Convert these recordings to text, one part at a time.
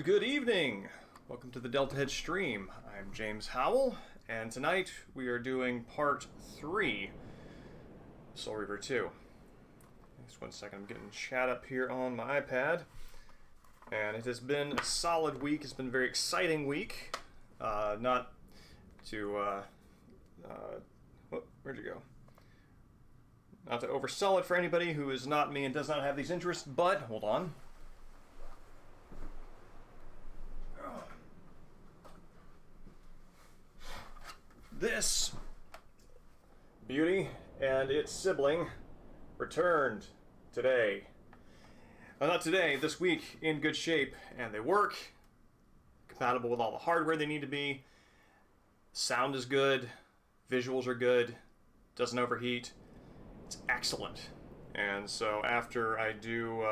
Good evening! Welcome to the Deltahead stream. I'm James Howell, and tonight we are doing part 3, Soul Reaver 2. Just one second, I'm getting chat up here on my iPad. And it has been a solid week, it's been a very exciting week. Not to, where'd you go? Not to oversell it for anybody who is not me and does not have these interests, but, hold on. This beauty and its sibling returned today. Well, not today, this week, in good shape, and they work, compatible with all the hardware they need to be, sound is good, visuals are good, doesn't overheat, it's excellent. And so after I do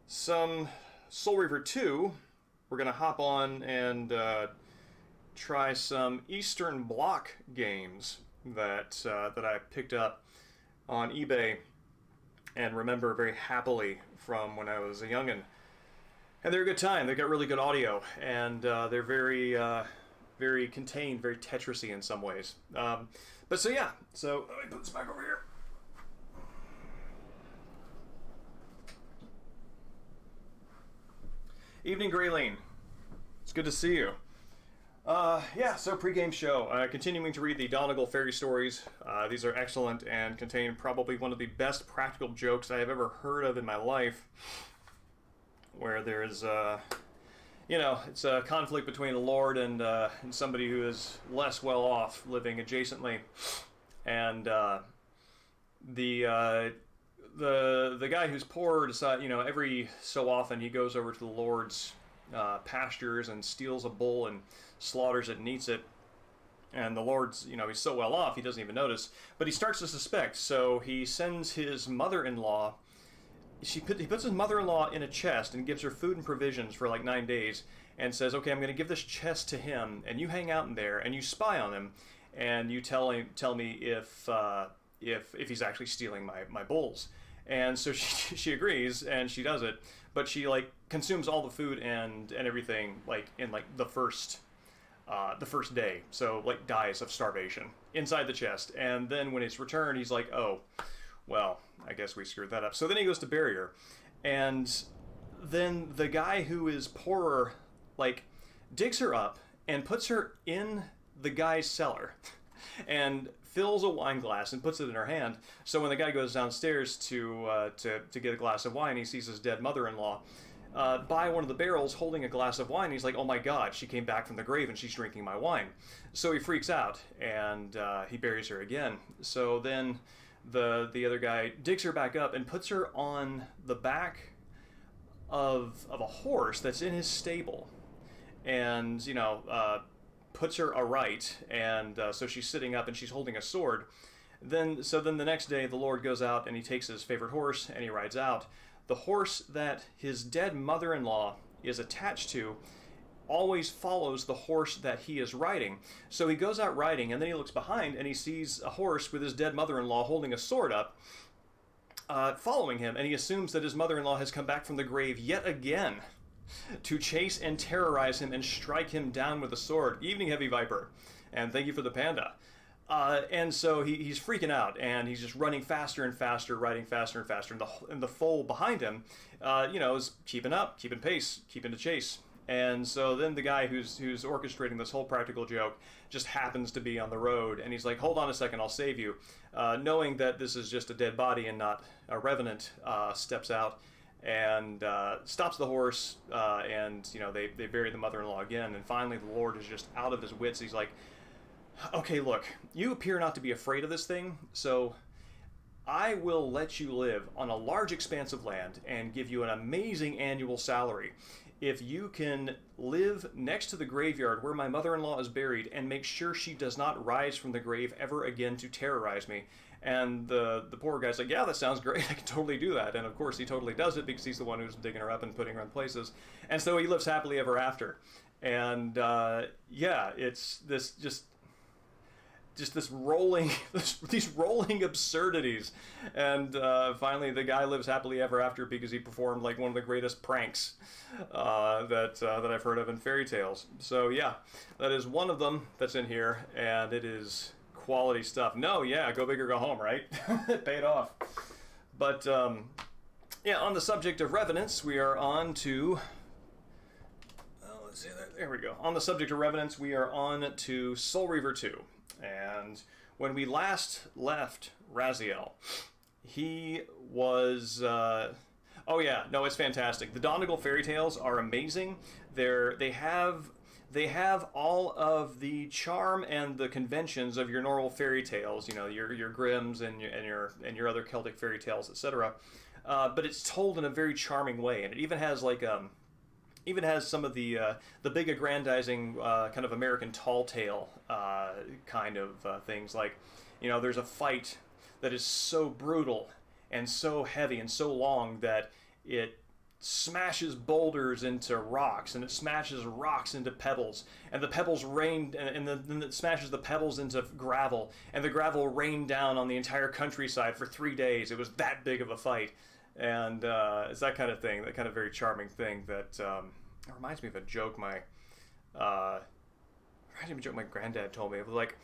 some Soul Reaver 2, we're going to hop on and try some Eastern Bloc games that I picked up on eBay and remember very happily from when I was a youngin'. And they're a good time. They've got really good audio, and they're very very contained, very Tetris-y in some ways. But so yeah, so let me put this back over here. Evening, Grayleen. It's good to see you. Yeah, so pre-game show. Continuing to read the Donegal fairy stories. These are excellent and contain probably one of the best practical jokes I have ever heard of in my life. Where there's, it's a conflict between a lord and somebody who is less well off living adjacently. And the guy who's poor decides, every so often he goes over to the lord's pastures and steals a bull and slaughters it and eats it. And the lord's, he's so well off he doesn't even notice, but he starts to suspect. So he sends his mother-in-law. He puts his mother-in-law in a chest and gives her food and provisions for like 9 days, and says, "Okay, I'm going to give this chest to him, and you hang out in there and you spy on him, and you tell me if he's actually stealing my bulls." And so she agrees, and she does it, but she consumes all the food and everything in the first day, so dies of starvation inside the chest. And then when it's returned, he's like, "Oh, well, I guess we screwed that up." So then he goes to bury her, and then the guy who is poorer digs her up and puts her in the guy's cellar and fills a wine glass and puts it in her hand. So when the guy goes downstairs to get a glass of wine, he sees his dead mother-in-law by one of the barrels holding a glass of wine. He's like, "Oh my God, she came back from the grave and she's drinking my wine." So he freaks out and he buries her again. So then the other guy digs her back up and puts her on the back of a horse that's in his stable, and puts her aright, and so she's sitting up and she's holding a sword. Then the next day the Lord goes out and he takes his favorite horse and he rides out. The horse that his dead mother-in-law is attached to always follows the horse that he is riding. So he goes out riding, and then he looks behind and he sees a horse with his dead mother-in-law holding a sword up, following him, and he assumes that his mother-in-law has come back from the grave yet again to chase and terrorize him and strike him down with a sword. Evening, Heavy Viper, and thank you for the panda. And so he's freaking out, and he's just running faster and faster, riding faster and faster, and the foal behind him, is keeping up, keeping pace, keeping the chase. And so then the guy who's orchestrating this whole practical joke just happens to be on the road, and he's like, "Hold on a second, I'll save you." Knowing that this is just a dead body and not a revenant, steps out and stops the horse, and they bury the mother-in-law again. And finally the Lord is just out of his wits. He's like, "Okay, look, you appear not to be afraid of this thing, so I will let you live on a large expanse of land and give you an amazing annual salary if you can live next to the graveyard where my mother-in-law is buried and make sure she does not rise from the grave ever again to terrorize me." And the poor guy's like, "Yeah, that sounds great. I can totally do that." And of course he totally does it, because he's the one who's digging her up and putting her in places. And so he lives happily ever after. And yeah, it's this just... just this rolling, these rolling absurdities, and finally the guy lives happily ever after because he performed like one of the greatest pranks that I've heard of in fairy tales. So yeah, that is one of them that's in here, and it is quality stuff. No, yeah, go big or go home, right? It paid off. But yeah, on the subject of Revenants, we are on to. Let's see, there we go. On the subject of Revenants, we are on to Soul Reaver 2. And when we last left Raziel, he was. Oh yeah, no, it's fantastic. The Donegal fairy tales are amazing. They have all of the charm and the conventions of your normal fairy tales. You know, your Grimms and your other Celtic fairy tales, etc. But it's told in a very charming way, and it even has like even has some of the big aggrandizing kind of American tall tale kind of things. Like, you know, there's a fight that is so brutal and so heavy and so long that it smashes boulders into rocks, and it smashes rocks into pebbles, and the pebbles rain, and then it smashes the pebbles into gravel, and the gravel rained down on the entire countryside for 3 days. It was that big of a fight. And it's that kind of thing, that kind of very charming thing that it reminds me of a joke my granddad told me. It was like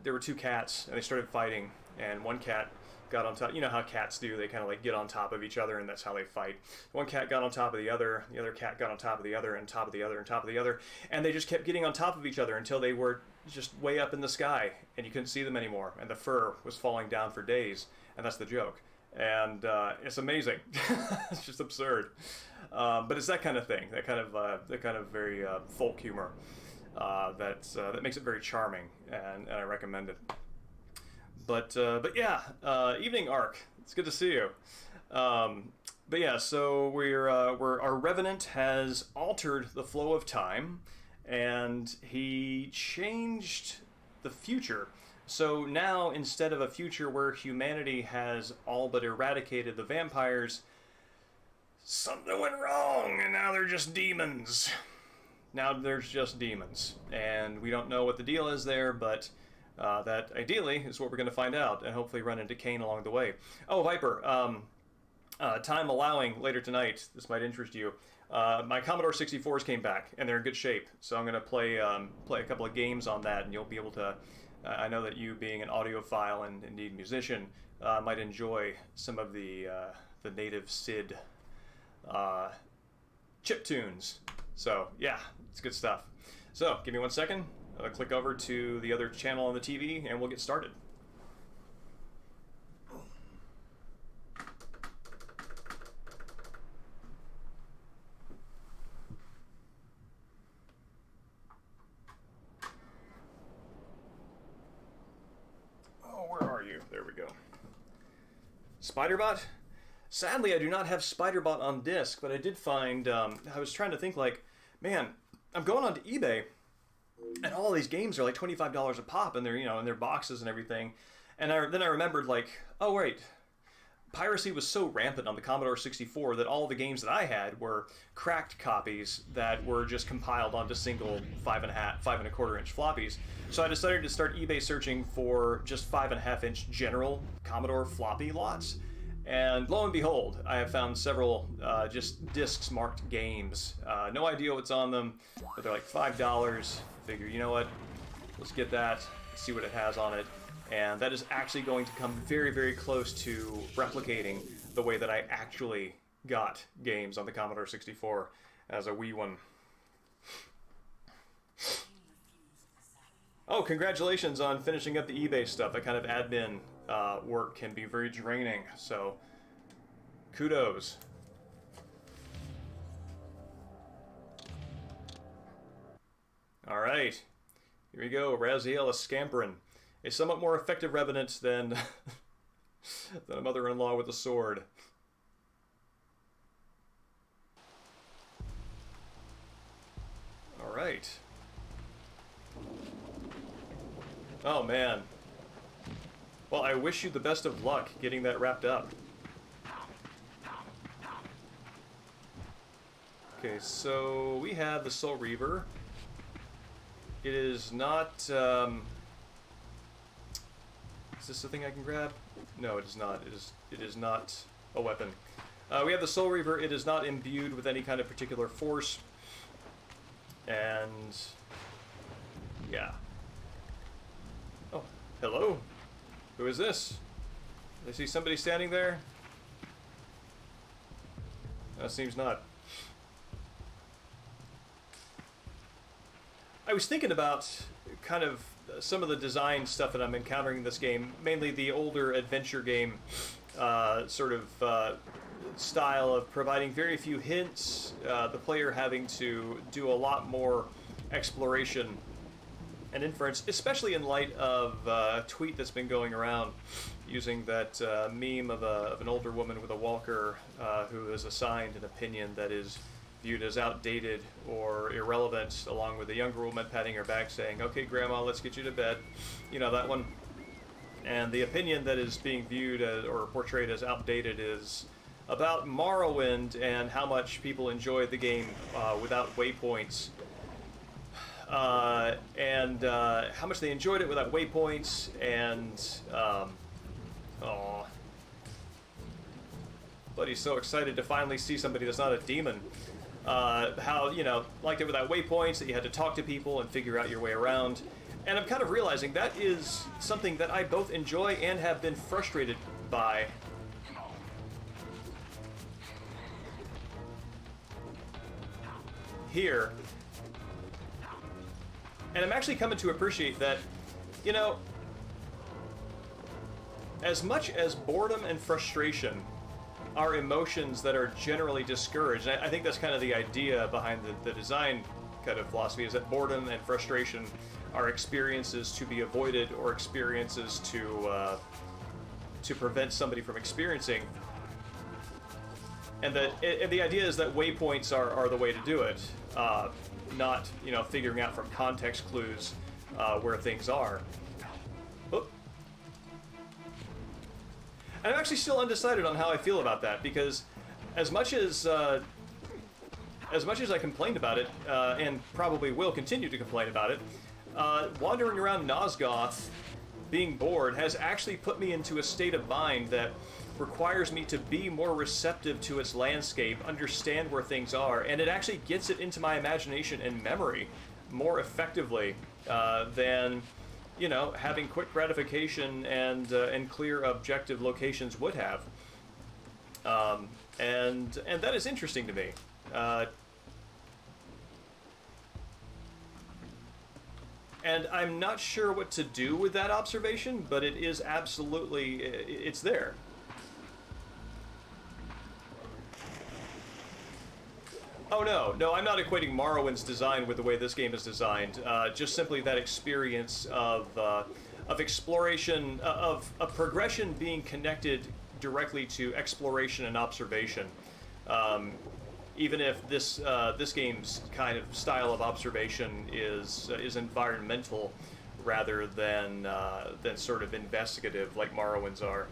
there were two cats and they started fighting, and one cat got on top. You know how cats do, they kind of like get on top of each other, and that's how they fight. One cat got on top of the other cat got on top of the other, and top of the other, and top of the other, and they just kept getting on top of each other until they were just way up in the sky and you couldn't see them anymore, and the fur was falling down for days. And that's the joke. And it's amazing. It's just absurd, but it's that kind of thing, that kind of very folk humor that makes it very charming, and I recommend it. But yeah, evening Ark, it's good to see you. But yeah, so our Revenant has altered the flow of time, and he changed the future. So now, instead of a future where humanity has all but eradicated the vampires, something went wrong, and now they're just demons. Now there's just demons. And we don't know what the deal is there, but that ideally is what we're going to find out, and hopefully run into Kain along the way. Oh, Viper, time allowing later tonight, this might interest you. My Commodore 64s came back, and they're in good shape. So I'm going to play a couple of games on that, and you'll be able to... I know that you, being an audiophile and indeed musician, might enjoy some of the native SID chip tunes. So yeah, it's good stuff. So give me 1 second. I'll click over to the other channel on the TV, and we'll get started. There we go. Spiderbot? Sadly, I do not have Spiderbot on disc, but I did find, I was trying to think like, man, I'm going onto eBay, and all these games are like $25 a pop, and they're, you know, in their boxes and everything. And then I remembered like, oh wait, piracy was so rampant on the Commodore 64 that all the games that I had were cracked copies that were just compiled onto single 5.25 inch floppies. So I decided to start eBay searching for just 5.5 inch general Commodore floppy lots. And lo and behold, I have found several just discs marked games. No idea what's on them, but they're like $5. Figure, you know what? Let's get that, see what it has on it. And that is actually going to come very, very close to replicating the way that I actually got games on the Commodore 64 as a wee one. Oh, congratulations on finishing up the eBay stuff. That kind of admin work can be very draining, so kudos. All right, here we go. Raziel Scamperin. A somewhat more effective Revenant than a mother-in-law with a sword. All right. Oh man. Well, I wish you the best of luck getting that wrapped up. Okay, so we have the Soul Reaver. It is not this a thing I can grab? No, it is not. It is not a weapon. We have the Soul Reaver. It is not imbued with any kind of particular force. And yeah. Oh, hello. Who is this? I see somebody standing there. Seems not. I was thinking about kind of some of the design stuff that I'm encountering in this game, mainly the older adventure game sort of style of providing very few hints, the player having to do a lot more exploration and inference, especially in light of a tweet that's been going around using that meme of an older woman with a walker who is assigned an opinion that is viewed as outdated or irrelevant, along with a younger woman patting her back saying, "Okay, Grandma, let's get you to bed." You know, that one. And the opinion that is being viewed as, or portrayed as outdated is about Morrowind and how much people enjoyed the game without waypoints. And how much they enjoyed it without waypoints, and Buddy's so excited to finally see somebody that's not a demon. How, you know, liked it without waypoints, that you had to talk to people and figure out your way around. And I'm kind of realizing that is something that I both enjoy and have been frustrated by. Here. And I'm actually coming to appreciate that, you know, as much as boredom and frustration are emotions that are generally discouraged, and I think that's kind of the idea behind the design kind of philosophy, is that boredom and frustration are experiences to be avoided, or experiences to prevent somebody from experiencing. And that the idea is that waypoints are the way to do it, not, you know, figuring out from context clues where things are. Oh. And I'm actually still undecided on how I feel about that, because as much as I complained about it, and probably will continue to complain about it, wandering around Nosgoth, being bored, has actually put me into a state of mind that requires me to be more receptive to its landscape, understand where things are, and it actually gets it into my imagination and memory more effectively than, you know, having quick gratification and clear objective locations would have. And that is interesting to me. And I'm not sure what to do with that observation, but it is absolutely, it's there. Oh no, I'm not equating Morrowind's design with the way this game is designed. Just simply that experience of exploration, of progression being connected directly to exploration and observation. Even if this game's kind of style of observation is environmental rather than sort of investigative like Morrowind's are.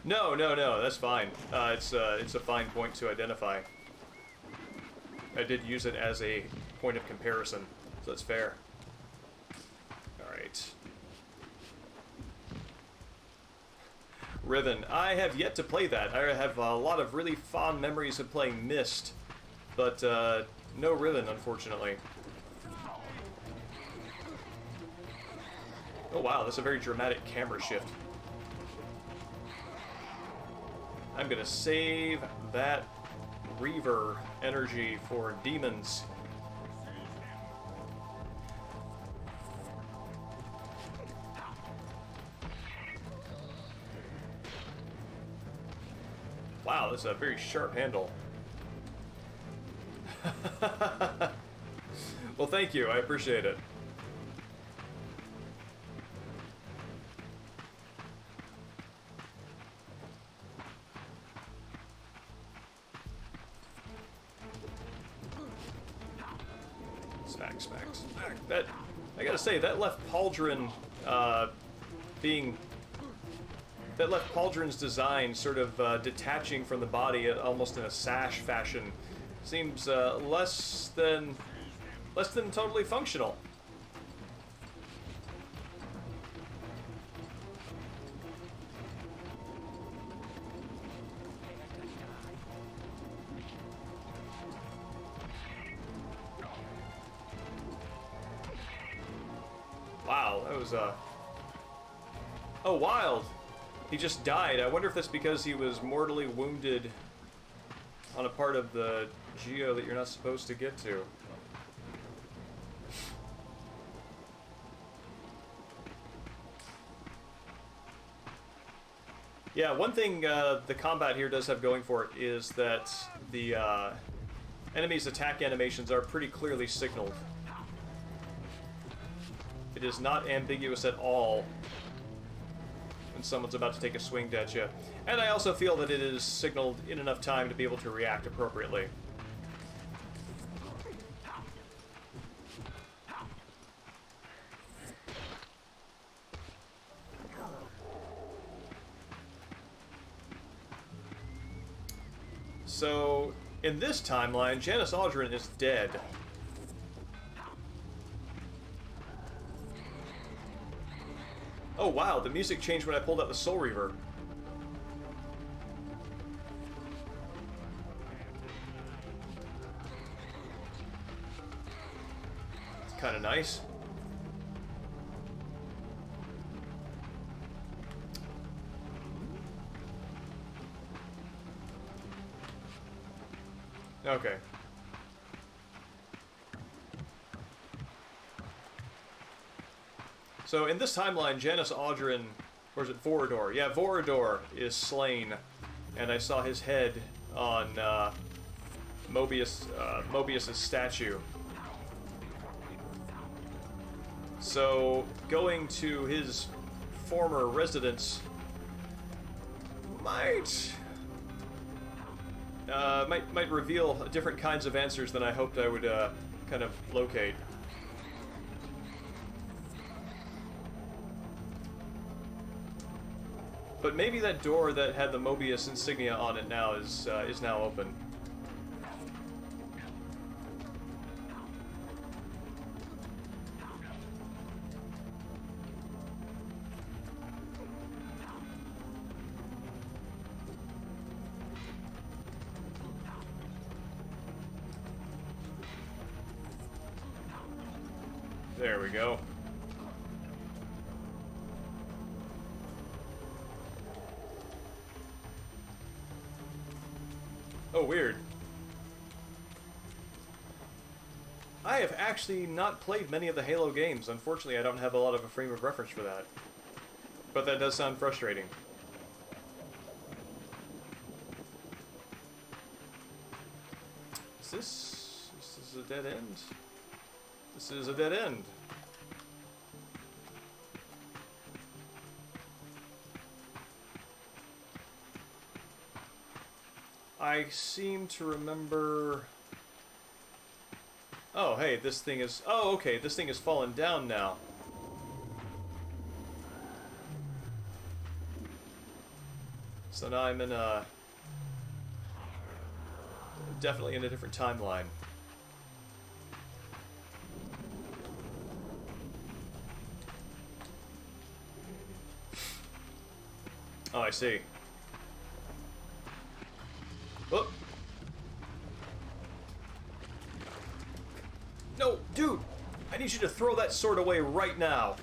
No, that's fine. It's a fine point to identify. I did use it as a point of comparison, so that's fair. Alright. Riven. I have yet to play that. I have a lot of really fond memories of playing Myst, but no Riven, unfortunately. Oh wow, that's a very dramatic camera shift. I'm gonna save that Reaver energy for demons. Wow, that's a very sharp handle. Well, thank you. I appreciate it. Smack. That, I gotta say, that left Pauldron that left Pauldron's design sort of detaching from the body almost in a sash fashion. Seems less than totally functional. was, Oh, wild! He just died. I wonder if that's because he was mortally wounded on a part of the geo that you're not supposed to get to. Yeah, one thing the combat here does have going for it is that the enemies' attack animations are pretty clearly signaled. It is not ambiguous at all when someone's about to take a swing at you. And I also feel that it is signaled in enough time to be able to react appropriately. So, in this timeline, Janice Audrin is dead. Oh wow, the music changed when I pulled out the Soul Reaver. It's kind of nice. Okay. So in this timeline, Janice Audrin, or is it Vorador? Yeah, Vorador is and I saw his head on Mobius's statue. So going to his former residence might reveal different kinds of answers than I hoped I would kind of locate. But maybe that door that had the Mobius insignia on it now is now open. There we go. Oh, weird. I have actually not played many of the Halo games. Unfortunately, I don't have a lot of a frame of reference for that. But that does sound frustrating. Is this a dead end? This is a dead end. I seem to remember... Oh, hey, this thing is... Oh, okay, this thing has fallen down now. So now I'm in a... Definitely in a different timeline. Oh, I see. Oh. No, dude! I need you to throw that sword away right now.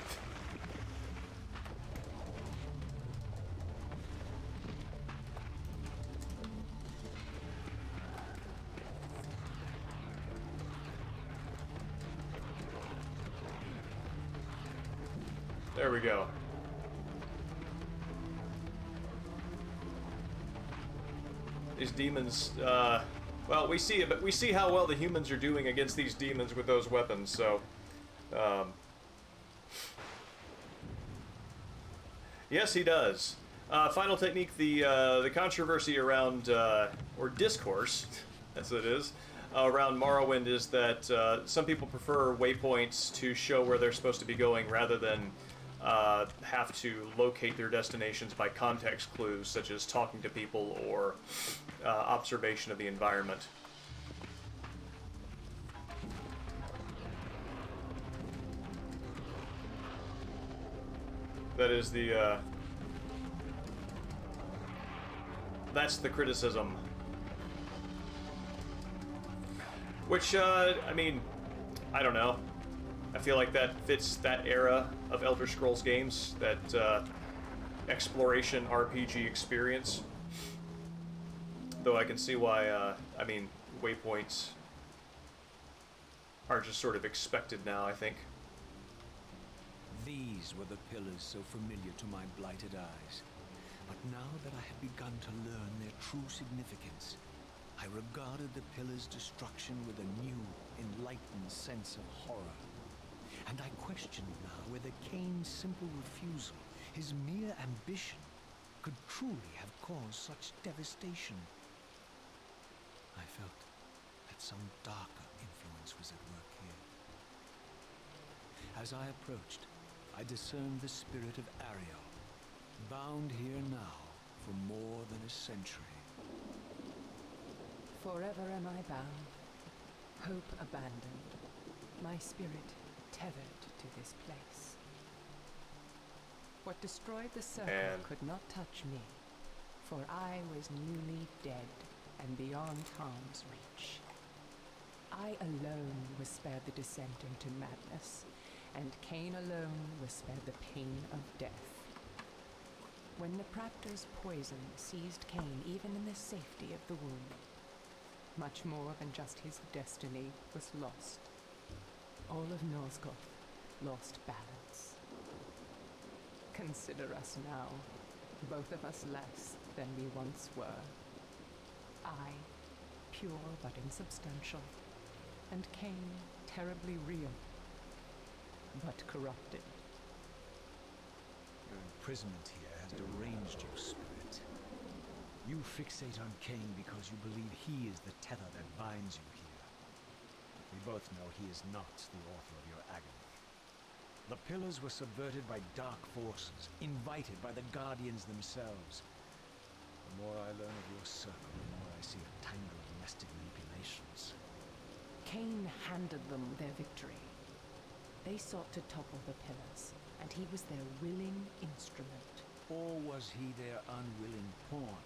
There we go. These demons, well, we see how well the humans are doing against these demons with those weapons, so, yes, he does. Final technique, the controversy around, or discourse, as it is, around Morrowind is that, some people prefer waypoints to show where they're supposed to be going rather than, have to locate their destinations by context clues, such as talking to people or observation of the environment. That is the, that's the criticism. Which, I mean, I don't know. I feel like that fits that era of Elder Scrolls games, that exploration RPG experience. Though I can see why, I mean, waypoints are just sort of expected now, I think. These were the pillars so familiar to my blighted eyes. But now that I had begun to learn their true significance, I regarded the pillars' destruction with a new, enlightened sense of horror. And I questioned now whether Kain's simple refusal, his mere ambition, could truly have caused such devastation. I felt that some darker influence was at work here. As I approached, I discerned the spirit of Ariel, bound here now for more than a century. Forever am I bound, hope abandoned, my spirit tethered to this place. What destroyed the circle could not touch me, for I was newly dead and beyond harm's reach. I alone was spared the descent into madness, and Kain alone was spared the pain of death. When the Raptor's poison seized Kain even in the safety of the womb, much more than just his destiny was lost. All of Nosgoth lost balance. Consider us now, both of us less than we once were. I, pure but insubstantial, and Kain, terribly real, but corrupted. Your imprisonment here has deranged your spirit. You fixate on Kain because you believe he is the tether that binds you here. We both know he is not the author of your agony. The pillars were subverted by dark forces, invited by the Guardians themselves. The more I learn of your circle, the more I see a tangle of domestic manipulations. Kain handed them their victory. They sought to topple the pillars, and he was their willing instrument. Or was he their unwilling pawn?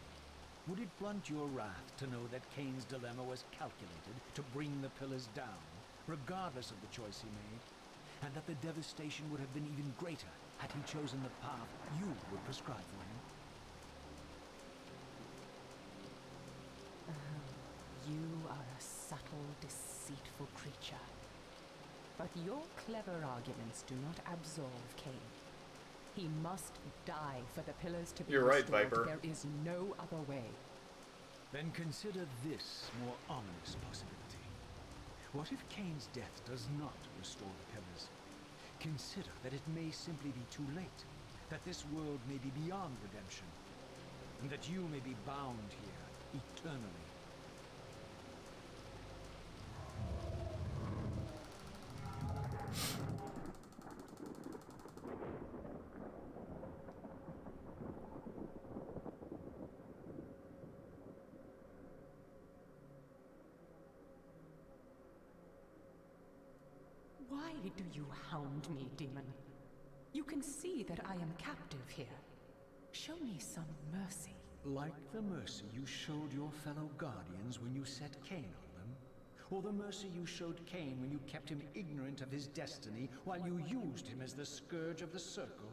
Would it blunt your wrath to know that Kain's dilemma was calculated to bring the pillars down, regardless of the choice he made, and that the devastation would have been even greater had he chosen the path you would prescribe for him? You are a subtle, deceitful creature. But your clever arguments do not absolve Kain. He must die for the pillars to be You're right, restored. Viper. There is no other way. Then consider this more ominous possibility. What if Kain's death does not restore the pillars? Consider that it may simply be too late, that this world may be beyond redemption, and that you may be bound here eternally. Why do you hound me, demon? You can see that I am captive here. Show me some mercy. Like the mercy you showed your fellow Guardians when you set Kain on them? Or the mercy you showed Kain when you kept him ignorant of his destiny while you used him as the scourge of the Circle?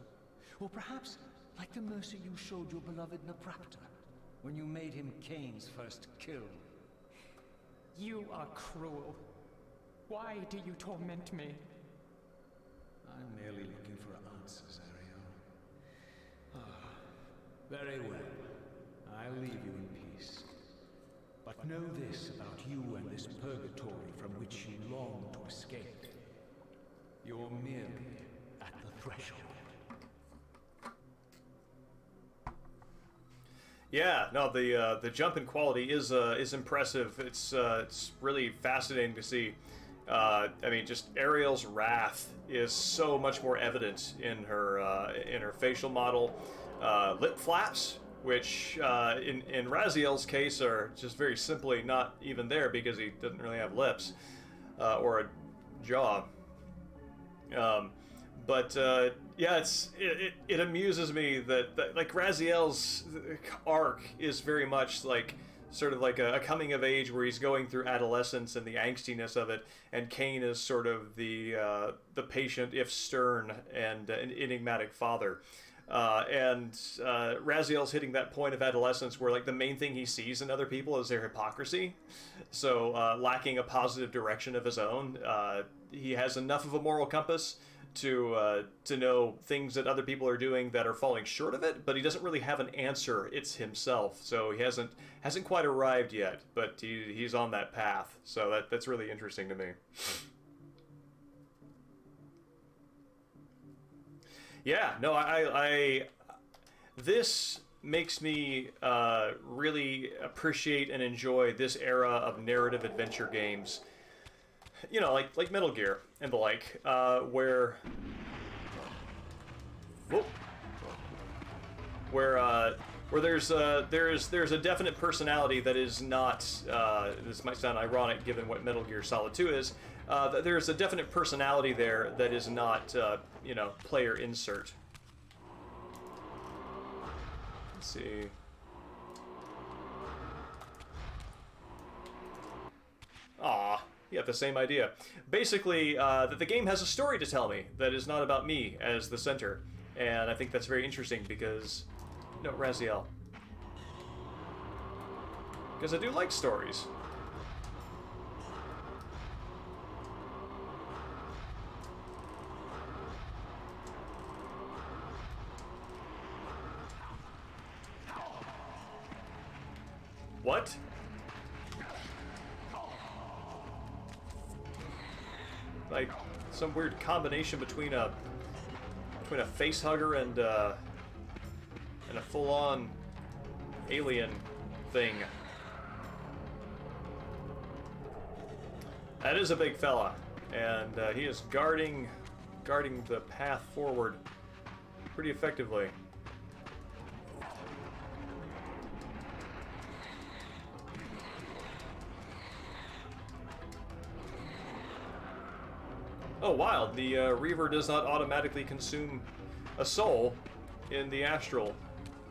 Or perhaps like the mercy you showed your beloved Napraptor when you made him Kain's first kill? You are cruel. Why do you torment me? I'm merely looking for answers, Ariel. Very well. I'll leave you in peace. But know this about you and this purgatory from which you long to escape. You're merely at the threshold. Yeah, no, the jump in quality is impressive. It's really fascinating to see. I mean, just Ariel's wrath is so much more evident in her facial model. Lip flaps, which in Raziel's case are just very simply not even there because he doesn't really have lips or a jaw. But yeah, it amuses me that like Raziel's arc is very much like sort of like a coming of age where he's going through adolescence and the angstiness of it, and Kain is sort of the patient, if stern, and an enigmatic father. Raziel's hitting that point of adolescence where like the main thing he sees in other people is their hypocrisy. So lacking a positive direction of his own, he has enough of a moral compass to know things that other people are doing that are falling short of it, but he doesn't really have an answer. It's himself, so he hasn't quite arrived yet, but he's on that path. So that's really interesting to me. Yeah, no, I this makes me really appreciate and enjoy this era of narrative adventure games. You know, like Metal Gear and the like, where there's a definite personality that is not. This might sound ironic given what Metal Gear Solid 2 is. There's a definite personality there that is not, player insert. Let's see. Aw, you have the same idea. Basically, that the game has a story to tell me that is not about me as the center. And I think that's very interesting because, Raziel. Because I do like stories. What? Like some weird combination between a face hugger and a full-on alien thing. That is a big fella, and he is guarding the path forward pretty effectively. Oh, wild. The Reaver does not automatically consume a soul in the astral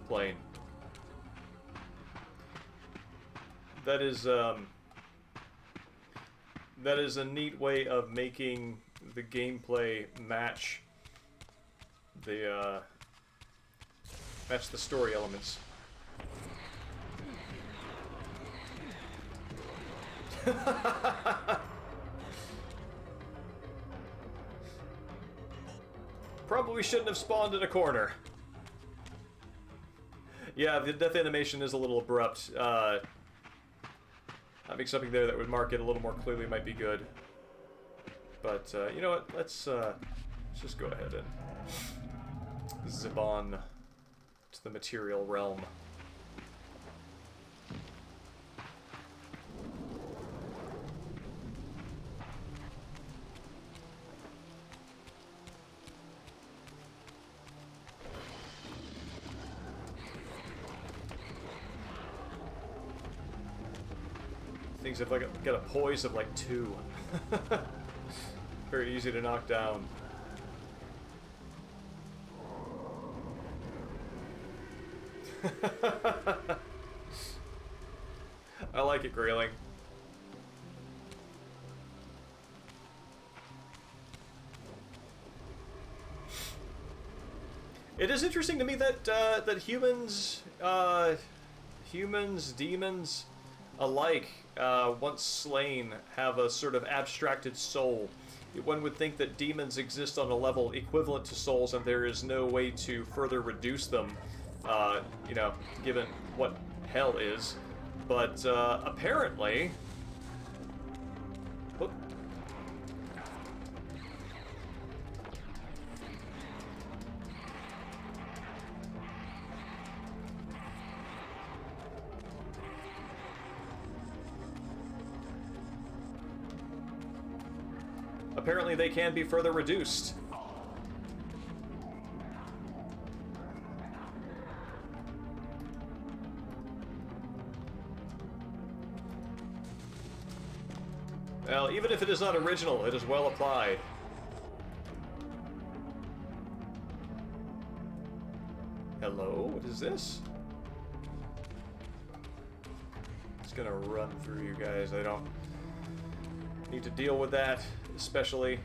plane. That is a neat way of making the gameplay match the story elements. Probably shouldn't have spawned in a corner. Yeah, the death animation is a little abrupt. Having something there that would mark it a little more clearly might be good. But, you know what? Let's just go ahead and zip on to the material realm. Things have like got a poise of like 2. Very easy to knock down. I like it, Grayling. It is interesting to me that that humans, demons alike, once slain, have a sort of abstracted soul. One would think that demons exist on a level equivalent to souls, and there is no way to further reduce them, given what hell is. But apparently... Whoop. Apparently they can be further reduced. Well, even if it is not original, it is well applied. Hello? What is this? Just gonna run through you guys. I don't need to deal with that, especially.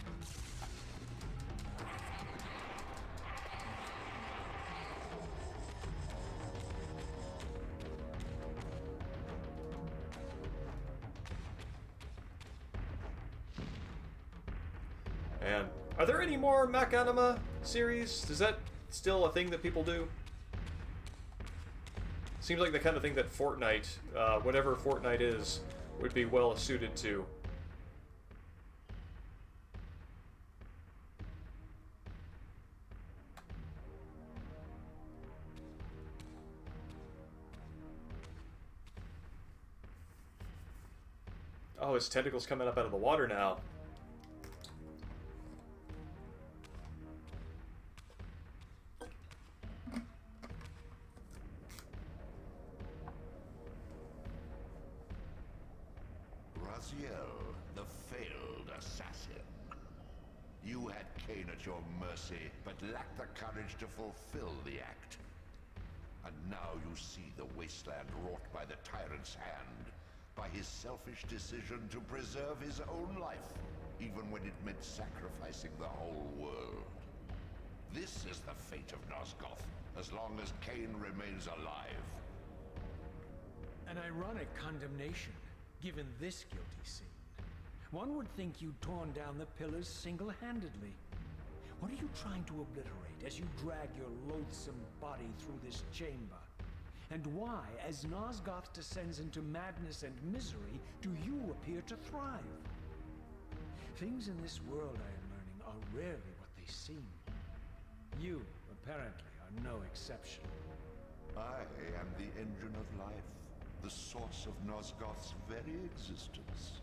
And are there any more mech anima series? Is that still a thing that people do? Seems like the kind of thing that Fortnite, whatever Fortnite is, would be well suited to. Oh, his tentacle's coming up out of the water now. The failed assassin. You had Kain at your mercy, but lacked the courage to fulfill the act. And now you see the wasteland wrought by the tyrant's hand, by his selfish decision to preserve his own life, even when it meant sacrificing the whole world. This is the fate of Nosgoth, as long as Kain remains alive. An ironic condemnation, given this guilty sin. One would think you'd torn down the pillars single-handedly. What are you trying to obliterate as you drag your loathsome body through this chamber? And why, as Nosgoth descends into madness and misery, do you appear to thrive? Things in this world, I am learning, are rarely what they seem. You, apparently, are no exception. I am the engine of life, the source of Nosgoth's very existence.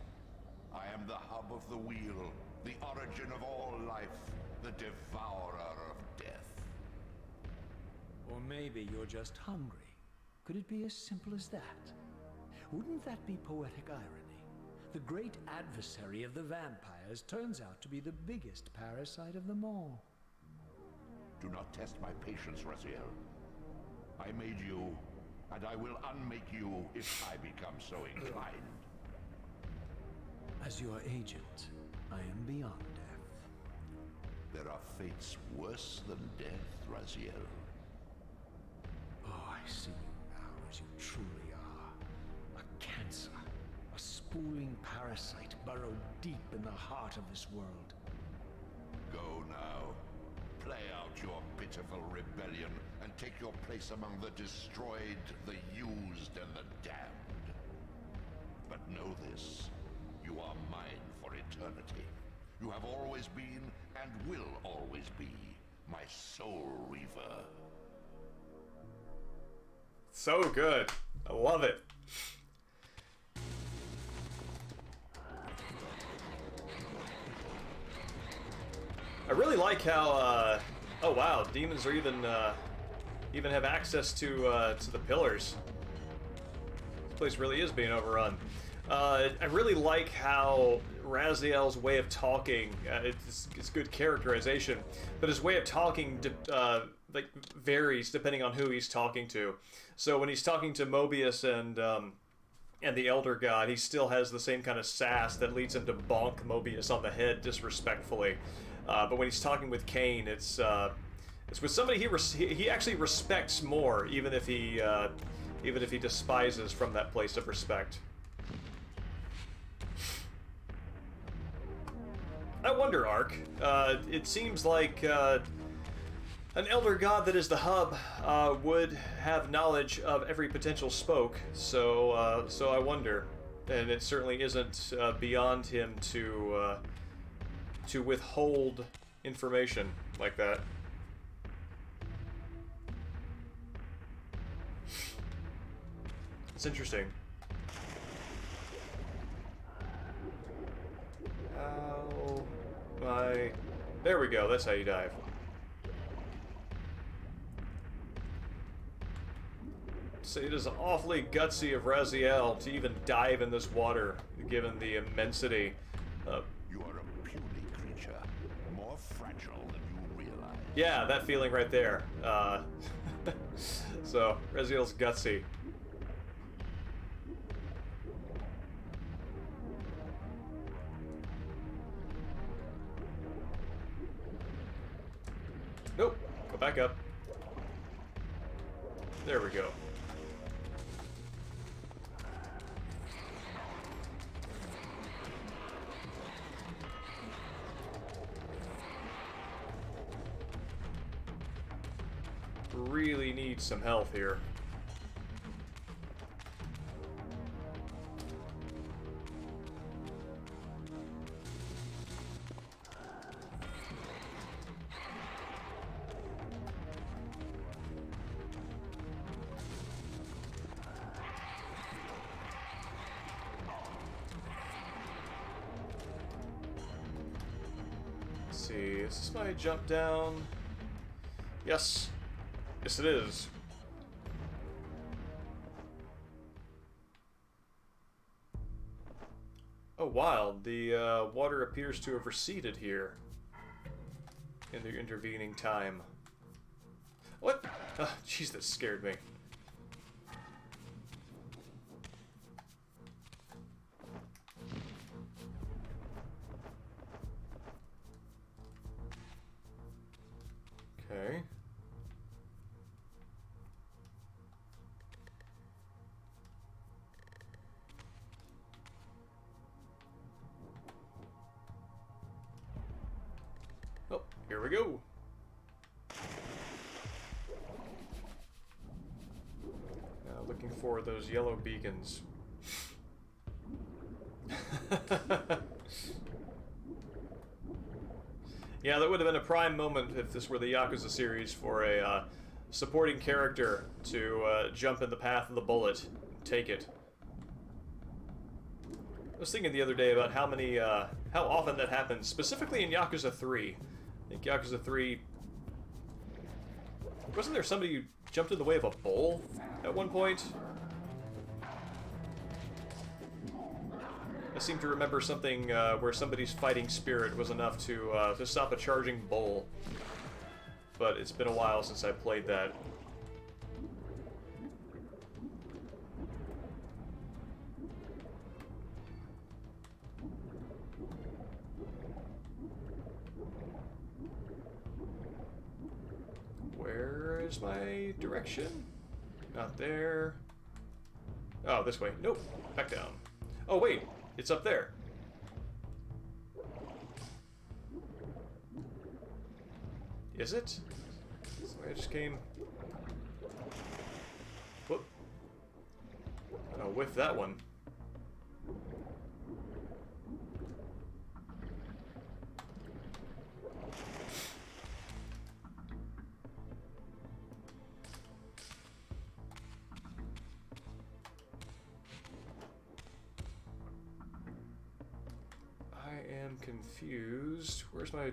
I am the hub of the wheel, the origin of all life, the devourer of death. Or maybe you're just hungry. Could it be as simple as that? Wouldn't that be poetic irony? The great adversary of the vampires turns out to be the biggest parasite of them all. Do not test my patience, Raziel. I made you, and I will unmake you if I become so inclined. As your agent, I am beyond death. There are fates worse than death, Raziel. Oh, I see you now as you truly are. A cancer, a spooling parasite burrowed deep in the heart of this world. Go now. Play out your pitiful rebellion and take your place among the destroyed, the used, and the damned. But know this. You are mine for eternity. You have always been, and will always be, my soul Reaver. So good. I love it. I really like how, oh wow, demons are even have access to the pillars. This place really is being overrun. I really like how Raziel's way of talking, it's good characterization, but his way of talking like varies depending on who he's talking to. So when he's talking to Mobius and the Elder God, he still has the same kind of sass that leads him to bonk Mobius on the head disrespectfully. But when he's talking with Kain, it's with somebody he actually respects more, even if he despises from that place of respect. I wonder, Ark. It seems like an Elder God that is the hub would have knowledge of every potential spoke. So I wonder, and it certainly isn't beyond him to withhold information like that. It's interesting. How... There we go, that's how you dive. So it is awfully gutsy of Raziel to even dive in this water, given the immensity of... You are a puny creature, more fragile than you realize. Yeah, that feeling right there. So, Raziel's gutsy. Nope. Go back up. There we go. Really need some health here. Let's see, is this my jump down? Yes. Yes, it is. Oh, wild. The water appears to have receded here in the intervening time. What? Oh, jeez, that scared me. Okay. Oh, here we go. Now looking for those yellow beacons. Yeah, that would have been a prime moment if this were the Yakuza series for a supporting character to jump in the path of the bullet and take it. I was thinking the other day about how often that happens, specifically in Yakuza 3. I think Yakuza 3... Wasn't there somebody who jumped in the way of a bull at one point? I seem to remember something where somebody's fighting spirit was enough to stop a charging bull. But it's been a while since I played that. Where is my direction? Not there. Oh, this way. Nope. Back down. Oh, wait. It's up there. Is it? That's the way I just came. Whoop. Oh, with that one. I am confused. Where's my...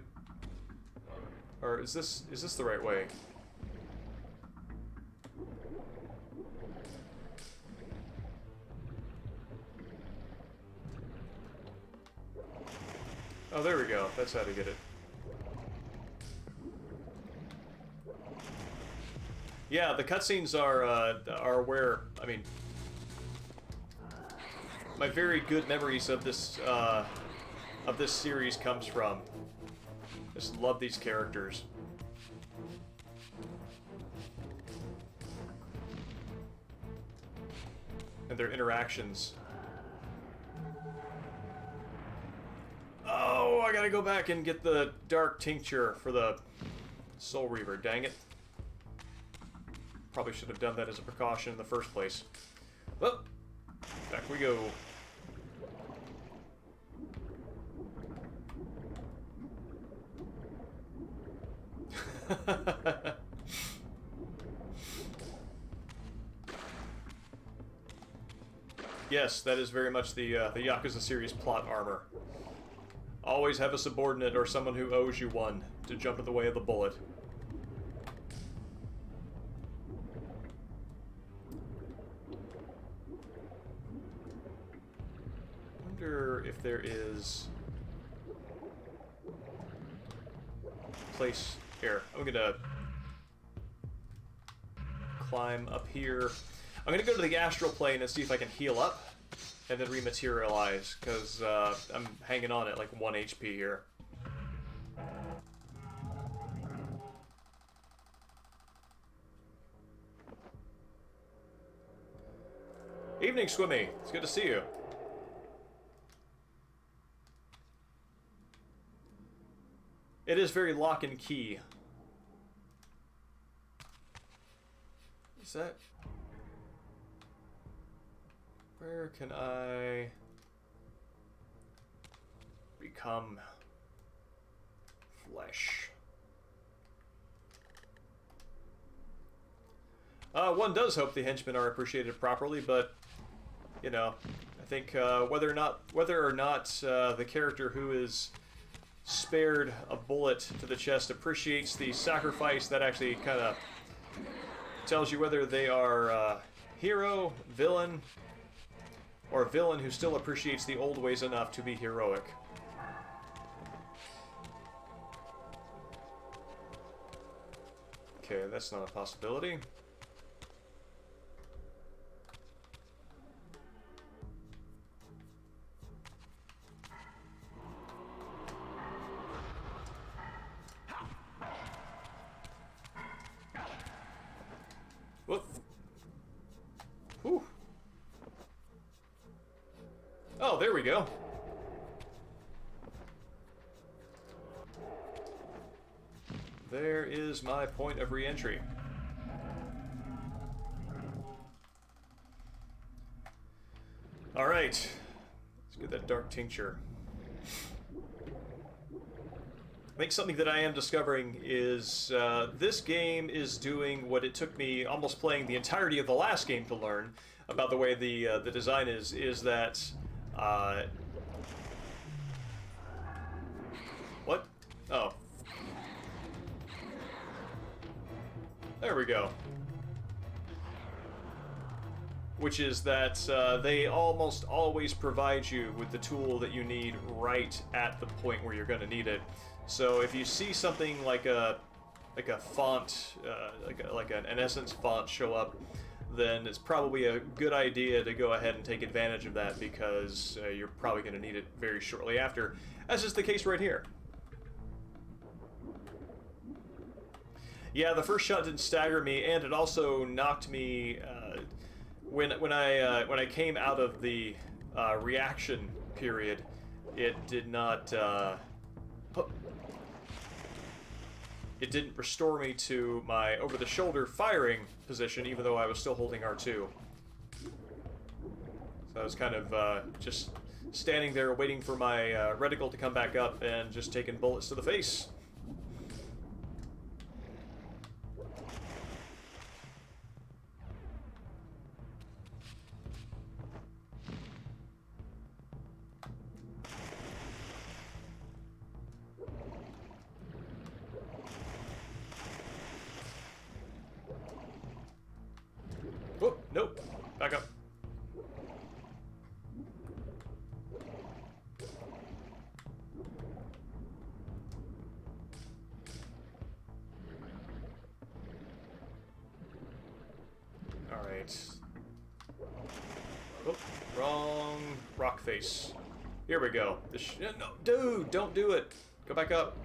Or is this the right way? Oh, there we go. That's how to get it. Yeah, the cutscenes are where, I mean, my very good memories of this series comes from. Just love these characters. And their interactions. Oh, I gotta go back and get the dark tincture for the Soul Reaver, dang it. Probably should have done that as a precaution in the first place. Well, back we go. Yes, that is very much the Yakuza series plot armor. Always have a subordinate or someone who owes you one to jump in the way of the bullet. Wonder if there is a place here. I'm gonna climb up here. I'm gonna go to the astral plane and see if I can heal up and then rematerialize, because I'm hanging on at like 1 HP here. Squimmy. It's good to see you. It is very lock and key. Is that... Where can I become flesh? One does hope the henchmen are appreciated properly, but you know, I think whether or not the character who is spared a bullet to the chest appreciates the sacrifice, that actually kind of tells you whether they are hero, villain, or a villain who still appreciates the old ways enough to be heroic. Okay, that's not a possibility. Whoop. Whew. Oh, there we go. There is my point of re-entry. Alright. Let's get that dark tincture. I think something that I am discovering is this game is doing what it took me almost playing the entirety of the last game to learn about the way the design is that... what? Oh. There we go. Which is that they almost always provide you with the tool that you need right at the point where you're going to need it. So if you see something like a font, like an Essence font show up, then it's probably a good idea to go ahead and take advantage of that, because you're probably going to need it very shortly after, as is the case right here. Yeah, the first shot didn't stagger me, and it also knocked me when I came out of the reaction period. It did not. It didn't restore me to my over-the-shoulder firing position, even though I was still holding R2. So I was kind of just standing there waiting for my reticle to come back up and just taking bullets to the face. Oh, nope. Back up. Alright. Oh, wrong rock face. Here we go. No, dude, don't do it. Go back up.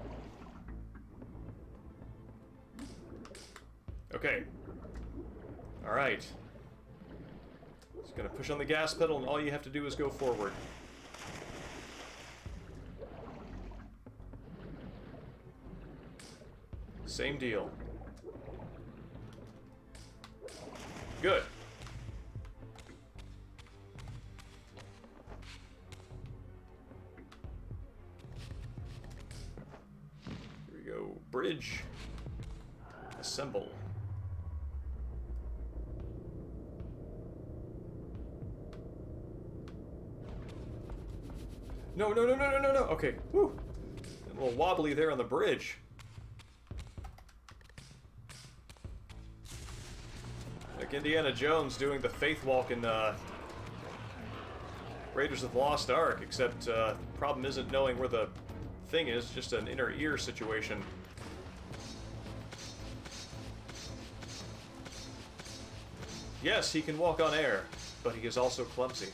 Okay. Alright. Just gonna push on the gas pedal, and all you have to do is go forward. Same deal. Good. Here we go. Bridge. Assemble. No, no, no, no, no, no, no. Okay. Woo. A little wobbly there on the bridge. Like Indiana Jones doing the faith walk in Raiders of the Lost Ark, except the problem isn't knowing where the thing is, just an inner ear situation. Yes, he can walk on air, but he is also clumsy.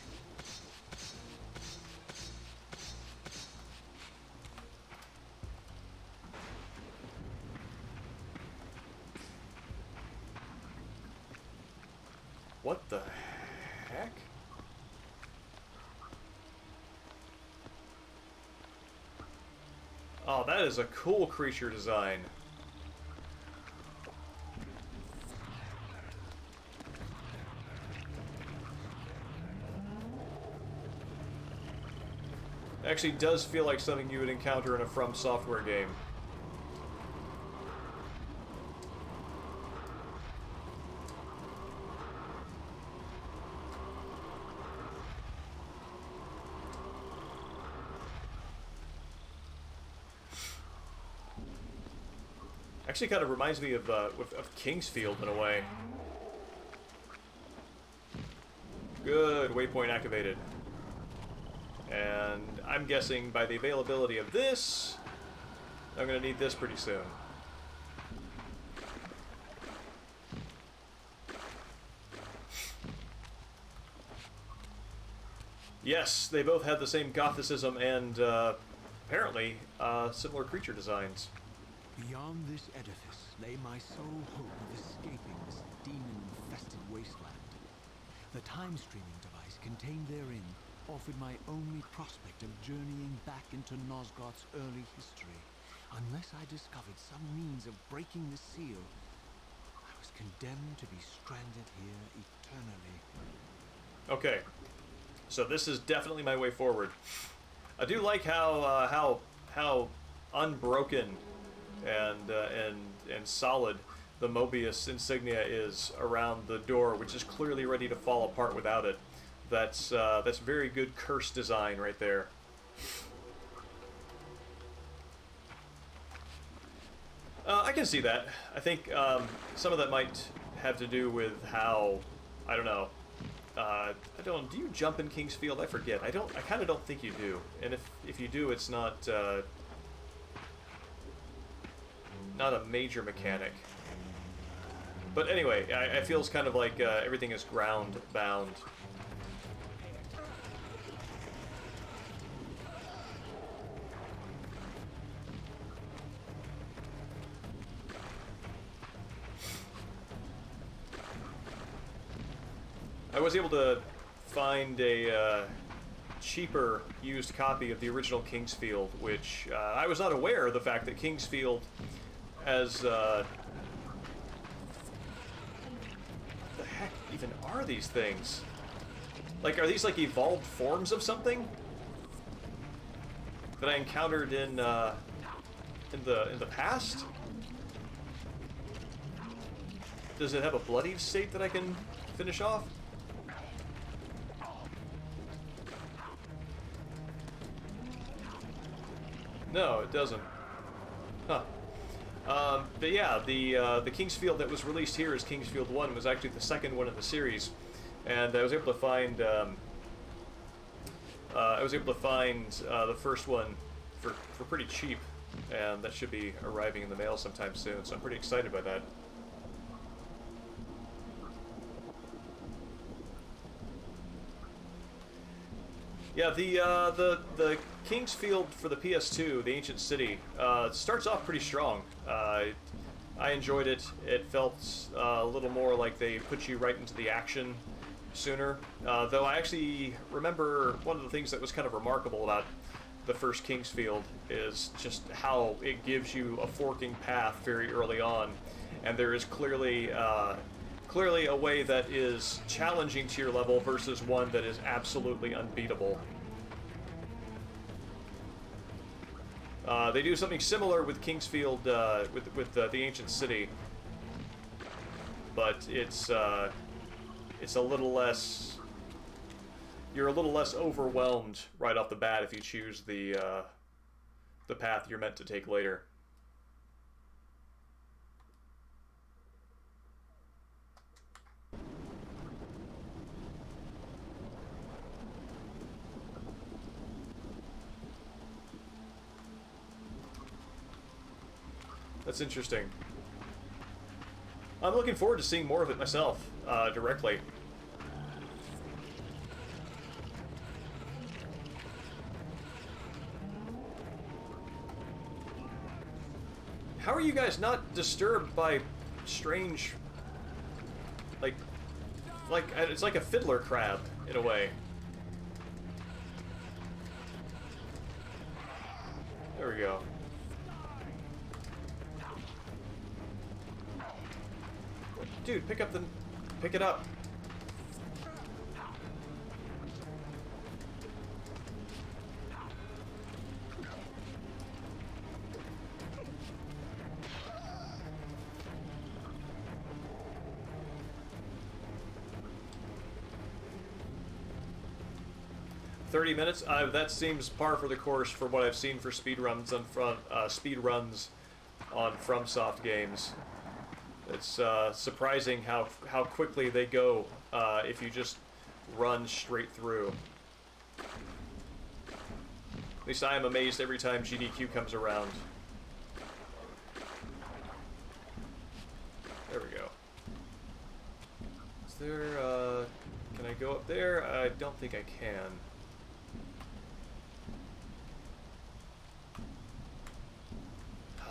What the heck? Oh, that is a cool creature design. Actually does feel like something you would encounter in a From Software game. Actually kind of reminds me of Kingsfield in a way. Good, waypoint activated. And I'm guessing by the availability of this, I'm going to need this pretty soon. Yes, they both have the same gothicism and apparently similar creature designs. Beyond this edifice lay my sole hope of escaping this demon-infested wasteland. The time-streaming device contained therein offered my only prospect of journeying back into Nosgoth's early history. Unless I discovered some means of breaking the seal, I was condemned to be stranded here eternally. Okay, so this is definitely my way forward. I do like how unbroken and solid the Mobius insignia is around the door, which is clearly ready to fall apart without it. That's very good curse design right there. I can see that. I think some of that might have to do with how, I don't know. Do you jump in Kingsfield? I forget. I kind of don't think you do. And if you do, it's not a major mechanic. But anyway, it feels kind of like everything is ground bound. I was able to find a cheaper used copy of the original Kingsfield, which I was not aware of the fact that Kingsfield as the heck even are these things? Like, are these like evolved forms of something that I encountered in the past? Does it have a bloodied state that I can finish off? No, it doesn't. Huh. But yeah, the Kingsfield that was released here as Kingsfield 1 was actually the second one in the series, and I was able to find the first one for pretty cheap, and that should be arriving in the mail sometime soon. So I'm pretty excited by that. Yeah, the Kingsfield for the PS2, the Ancient City, starts off pretty strong. I enjoyed it. It felt a little more like they put you right into the action sooner. Though I actually remember one of the things that was kind of remarkable about the first Kingsfield is just how it gives you a forking path very early on, and there is clearly a way that is challenging to your level versus one that is absolutely unbeatable. They do something similar with Kingsfield, with the Ancient City, but it's a little less. You're a little less overwhelmed right off the bat if you choose the path you're meant to take later. That's interesting. I'm looking forward to seeing more of it myself, directly. How are you guys not disturbed by strange, like it's like a fiddler crab, in a way. There we go. dude, pick it up. $30. That seems par for the course for what I've seen for speedruns on FromSoft games. It's surprising how quickly they go if you just run straight through. At least I am amazed every time GDQ comes around. There we go. Is there, can I go up there? I don't think I can.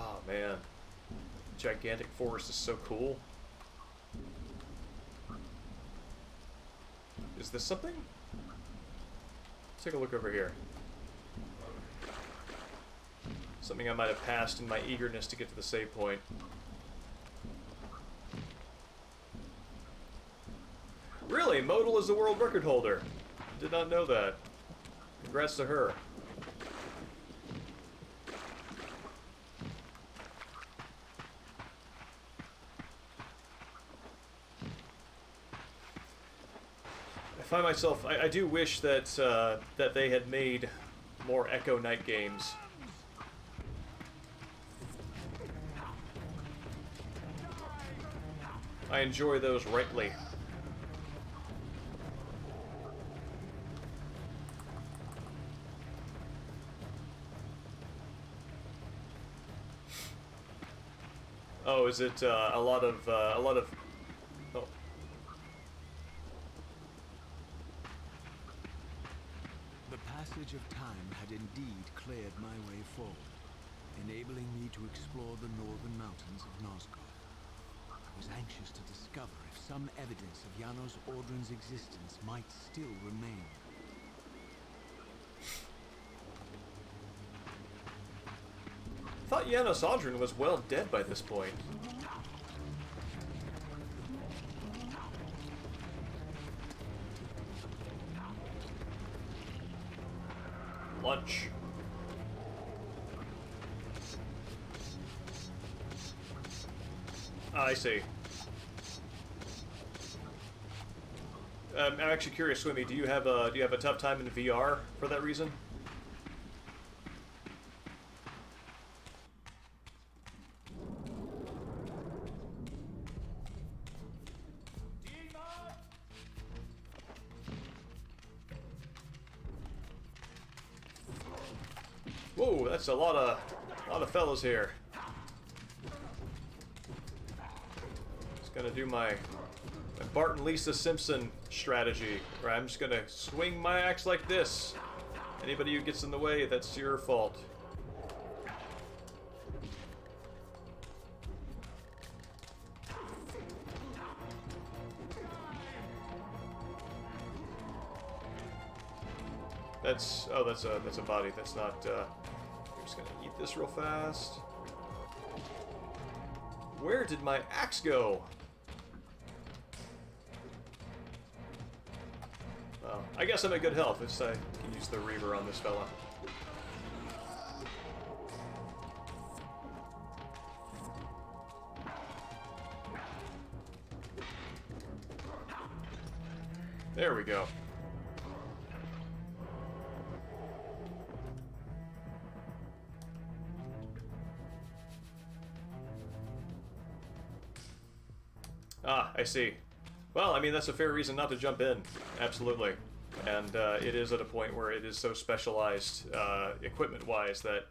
Oh man, gigantic forest is so cool. Is this something? Let's take a look over here. Something I might have passed in my eagerness to get to the save point. Really? Modal is the world record holder. Did not know that. Congrats to her. I find myself, I do wish that that they had made more Echo Knight games. I enjoy those rightly. Oh, is it a lot of oh. The passage of time had indeed cleared my way forward, enabling me to explore the northern mountains of Nosgoth. I was anxious to discover if some evidence of Janos Audron's existence might still remain. I thought Janos Audron was well dead by this point. Lunch. I see. I'm actually curious, Swimmy. Do you have a tough time in VR for that reason? Whoa, that's a lot of fellas here. Just gonna do my Bart and Lisa Simpson strategy, where I'm just gonna swing my axe like this. Anybody who gets in the way, that's your fault. That's a body. That's not. I'm just gonna eat this real fast. Where did my axe go? Well, I guess I'm at good health. I can use the Reaver on this fella. There we go. Ah, I see. Well, I mean, that's a fair reason not to jump in. Absolutely. And it is at a point where it is so specialized, equipment-wise, that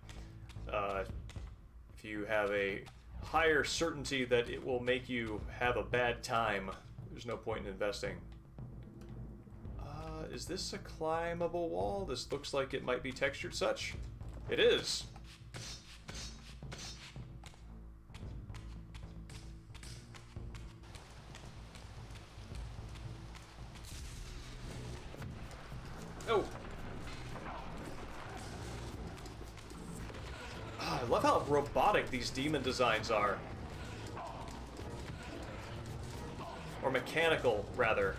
if you have a higher certainty that it will make you have a bad time, there's no point in investing. Is this a climbable wall? This looks like it might be textured such. It is. Oh. I love how robotic these demon designs are. Or mechanical, rather.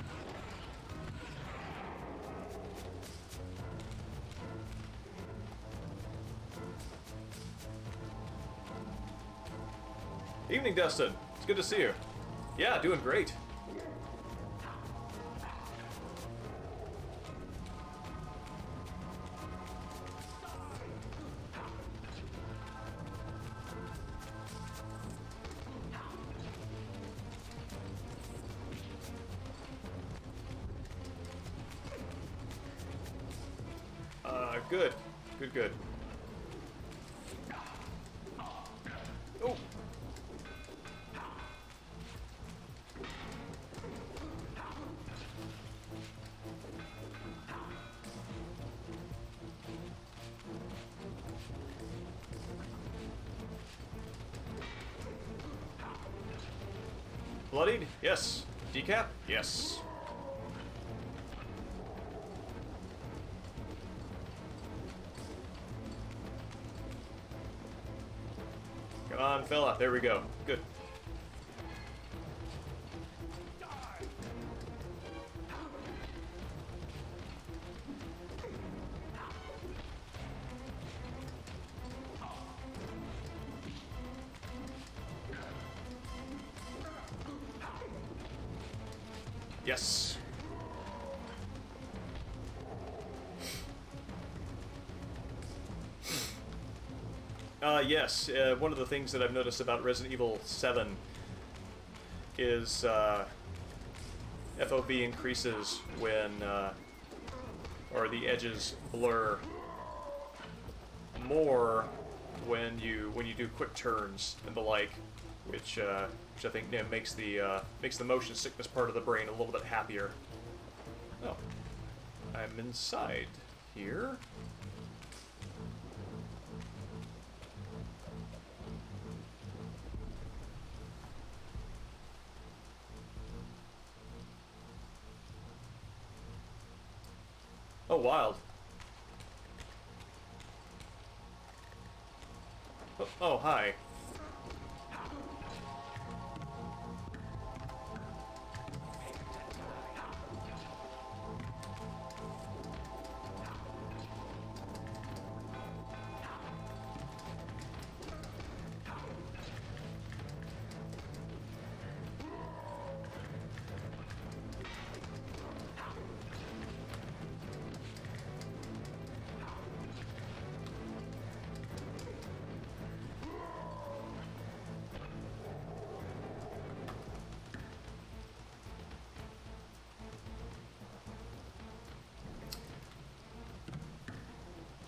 Evening, Dustin. It's good to see you. Yeah, doing great. Good. Good, good. Oh! Bloodied? Yes. Decap? Yes. Come on, fella. There we go. Good. Yes. Yes. One of the things that I've noticed about Resident Evil 7 is FOV increases when, or the edges blur more when you do quick turns and the like, which I think makes the motion sickness part of the brain a little bit happier. Oh, I'm inside here. Oh, wild. Oh, hi.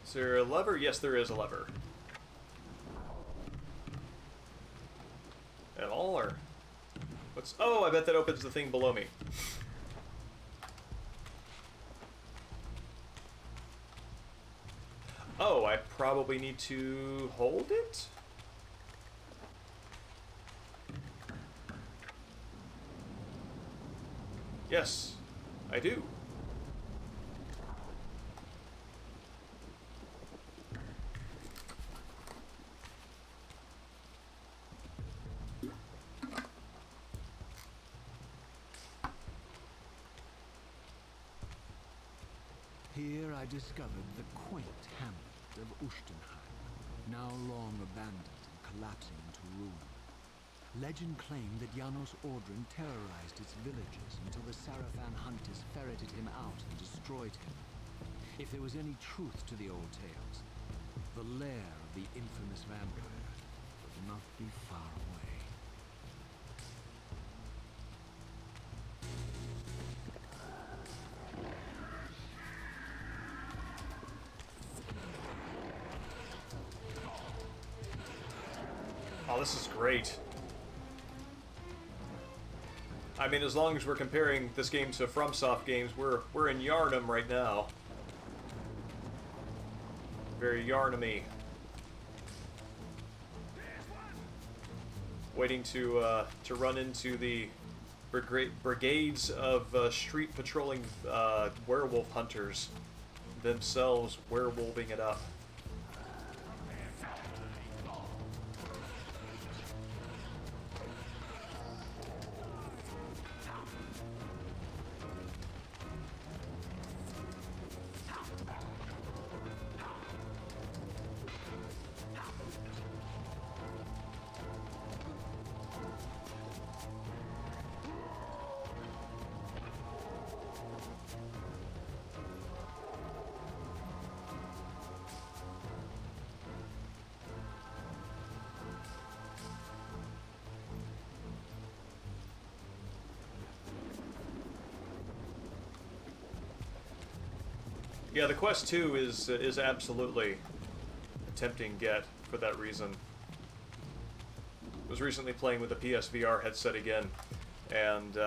Is there a lever? Yes, there is a lever. At all, or what's? Oh, I bet that opens the thing below me. Oh, I probably need to hold it? Yes, I do. Here I discovered the quaint hamlet of Uchtenheim, now long abandoned and collapsing into ruin. Legend claimed that Janos Ordren terrorized its villagers until the Sarafan hunters ferreted him out and destroyed him. If there was any truth to the old tales, the lair of the infamous vampire would not be far away. Oh, this is great. I mean, as long as we're comparing this game to FromSoft games, we're in Yarnum right now. Very Yarnum-y. Waiting to run into the brigades of street patrolling werewolf hunters, themselves werewolfing it up. Yeah, the Quest 2 is absolutely a tempting get for that reason. Was recently playing with the PSVR headset again, and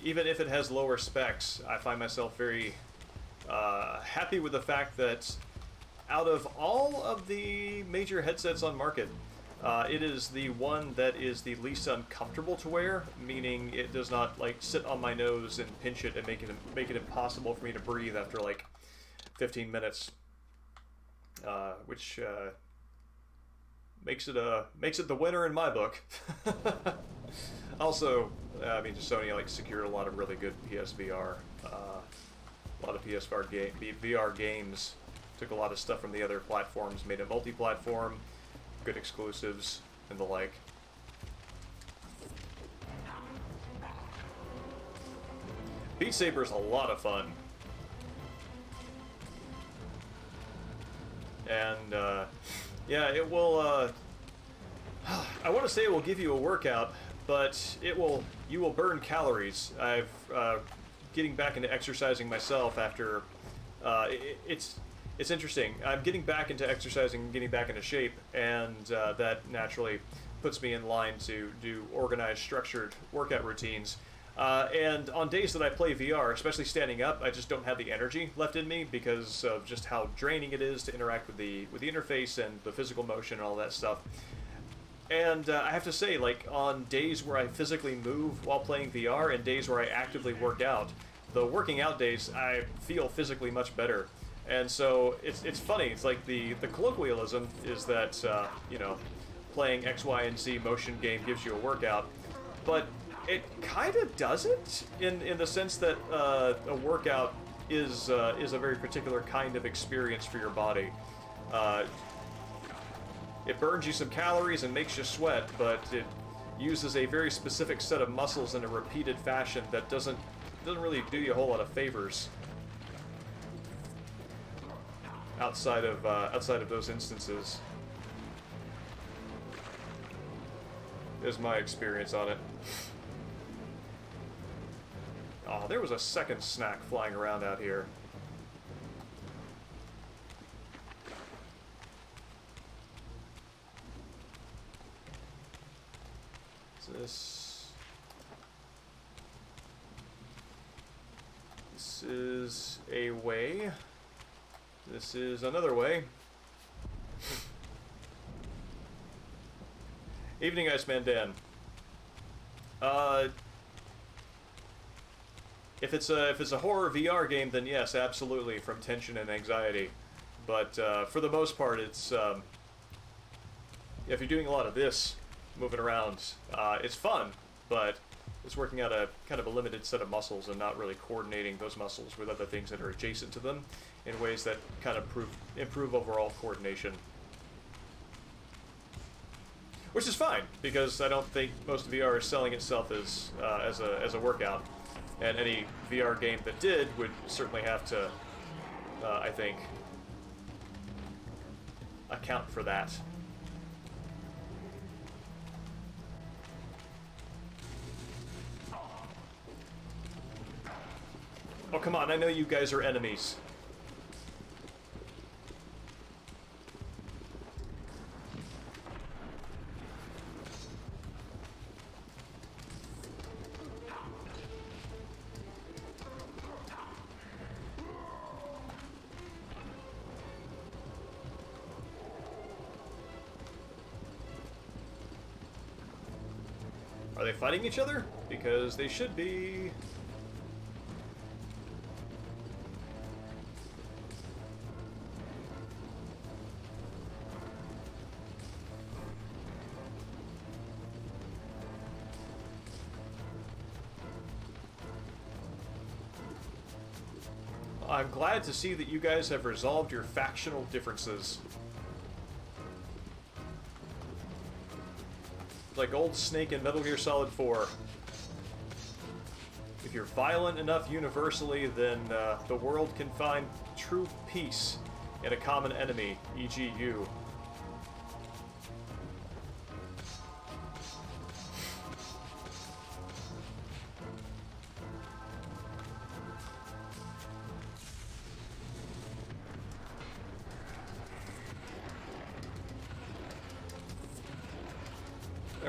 even if it has lower specs, I find myself very happy with the fact that out of all of the major headsets on market, it is the one that is the least uncomfortable to wear, meaning it does not like sit on my nose and pinch it and make it impossible for me to breathe after like 15 minutes, which makes it the winner in my book. Also, I mean, Sony like secured a lot of really good PSVR, a lot of VR games. Took a lot of stuff from the other platforms, made it multi-platform, good exclusives, and the like. Beat Saber is a lot of fun. And, yeah, it will, I want to say it will give you a workout, but you will burn calories. I've, getting back into exercising myself after, it's interesting. I'm getting back into exercising, getting back into shape, and that naturally puts me in line to do organized, structured workout routines. And on days that I play VR, especially standing up, I just don't have the energy left in me because of just how draining it is to interact with the interface and the physical motion and all that stuff. And I have to say, like, on days where I physically move while playing VR and days where I actively work out, the working out days, I feel physically much better. And so it's funny. It's like the colloquialism is that, you know, playing X, Y, and Z motion game gives you a workout, but it kind of doesn't in the sense that a workout is a very particular kind of experience for your body. It burns you some calories and makes you sweat, but it uses a very specific set of muscles in a repeated fashion that doesn't really do you a whole lot of favors outside of those instances. Is my experience on it. Oh, there was a second snack flying around out here. This is a way. This is another way. Evening, Iceman Dan. If it's a horror VR game, then yes, absolutely, from tension and anxiety. But for the most part, it's if you're doing a lot of this, moving around, it's fun, but it's working out a kind of a limited set of muscles and not really coordinating those muscles with other things that are adjacent to them in ways that kind of improve overall coordination. Which is fine, because I don't think most VR is selling itself as a workout, and any VR game that did would certainly have to, I think, account for that. Oh, come on, I know you guys are enemies. Are they fighting each other? Because they should be. I'm glad to see that you guys have resolved your factional differences. Like old Snake in Metal Gear Solid 4. If you're violent enough universally, then the world can find true peace in a common enemy, e.g. you.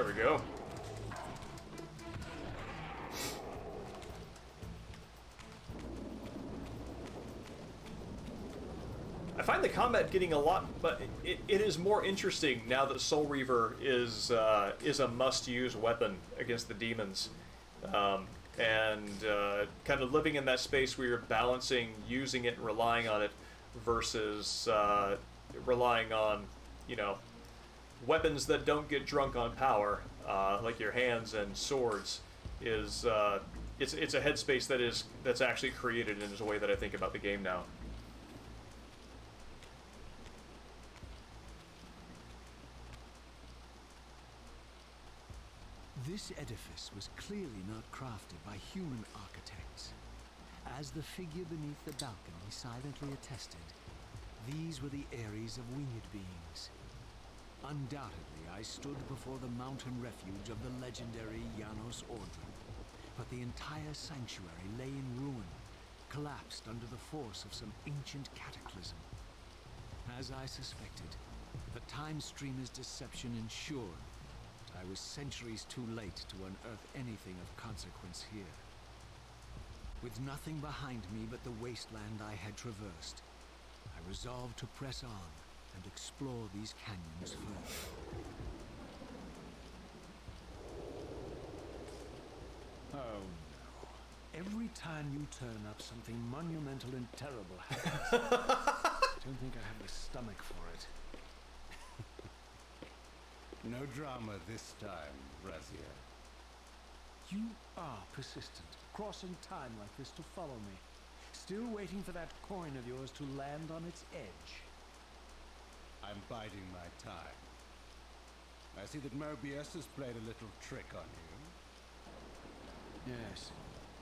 There we go. I find the combat getting a lot, but it is more interesting now that Soul Reaver is a must-use weapon against the demons, and kind of living in that space where you're balancing using it and relying on it versus relying on, you know, weapons that don't get drunk on power, like your hands and swords. Is it's a headspace that's actually created in a way that I think about the game now. This edifice was clearly not crafted by human architects. As the figure beneath the balcony silently attested, these were the aeries of winged beings. Undoubtedly, I stood before the mountain refuge of the legendary Janos Ordren, but the entire sanctuary lay in ruin, collapsed under the force of some ancient cataclysm. As I suspected, the time streamer's deception ensured I was centuries too late to unearth anything of consequence here. With nothing behind me but the wasteland I had traversed, I resolved to press on and explore these canyons further. Oh no. Every time you turn up, something monumental and terrible happens. I don't think I have the stomach for it. No drama this time, Raziel. You are persistent, crossing time like this to follow me. Still waiting for that coin of yours to land on its edge. I'm biding my time. I see that Mobius has played a little trick on you. Yes.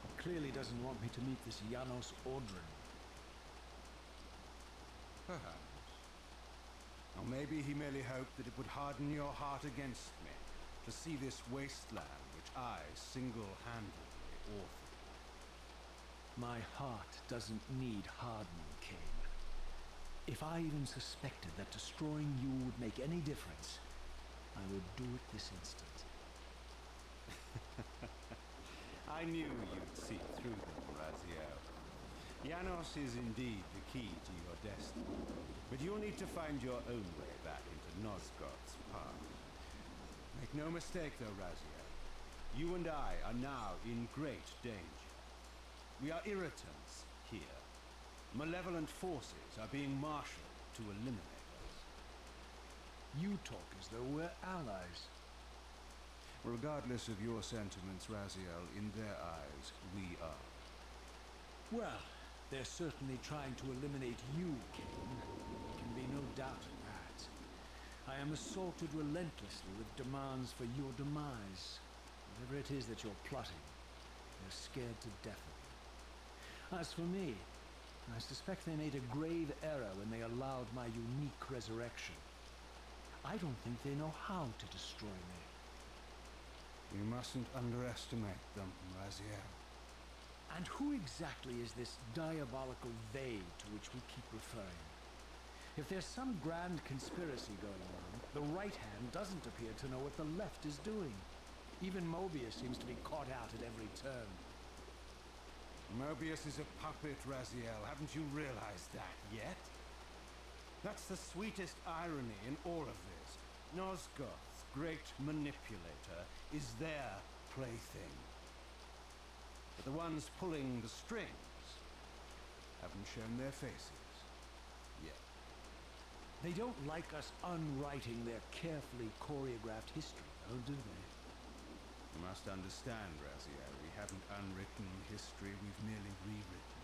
He clearly doesn't want me to meet this Janos Ordren. Perhaps. Or maybe he merely hoped that it would harden your heart against me, to see this wasteland which I single-handedly authored. My heart doesn't need hardening, Kain. If I even suspected that destroying you would make any difference, I would do it this instant. I knew you'd see through them, Raziel. Janos is indeed the key to your destiny, but you'll need to find your own way back into Nosgoth's path. Make no mistake though, Raziel. You and I are now in great danger. We are irritants here. Malevolent forces are being marshaled to eliminate us. You talk as though we're allies. Regardless of your sentiments, Raziel, in their eyes, we are. Well, they're certainly trying to eliminate you, Kain. There can be no doubt of that. I am assaulted relentlessly with demands for your demise. Whatever it is that you're plotting, they're scared to death of you. As for me, I suspect they made a grave error when they allowed my unique resurrection. I don't think they know how to destroy me. You mustn't underestimate them, Raziel. And who exactly is this diabolical they to which we keep referring? If there's some grand conspiracy going on, the right hand doesn't appear to know what the left is doing. Even Mobius seems to be caught out at every turn. Mobius is a puppet, Raziel. Haven't you realized that yet? That's the sweetest irony in all of this. Nosgoth's great manipulator is their plaything. But the ones pulling the strings haven't shown their faces yet. They don't like us unwriting their carefully choreographed history, though, do they? You must understand, Raziel, we haven't unwritten history, we've merely rewritten.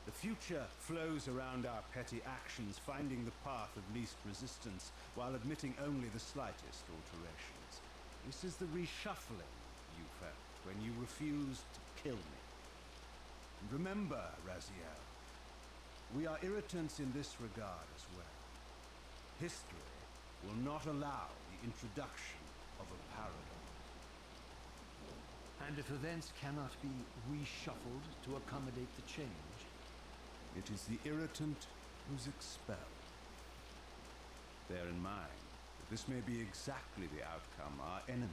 The future flows around our petty actions, finding the path of least resistance, while admitting only the slightest alterations. This is the reshuffling you felt when you refused to kill me. And remember, Raziel, we are irritants in this regard as well. History will not allow the introduction of a paradox. And if events cannot be reshuffled to accommodate the change? It is the irritant who's expelled. Bear in mind, This may be exactly the outcome our enemies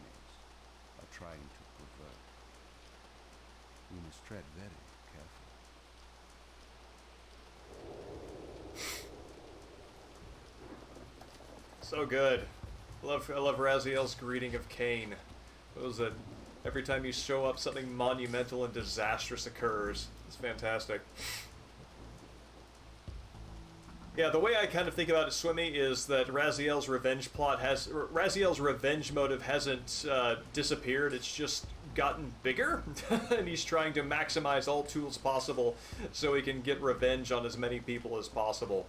are trying to provoke. We must tread very carefully. So good. I love Raziel's greeting of Kain. What was it? Every time you show up, something monumental and disastrous occurs. It's fantastic. Yeah, the way I kind of think about it, Swimmy, is that Raziel's revenge motive hasn't disappeared. It's just gotten bigger, and he's trying to maximize all tools possible so he can get revenge on as many people as possible.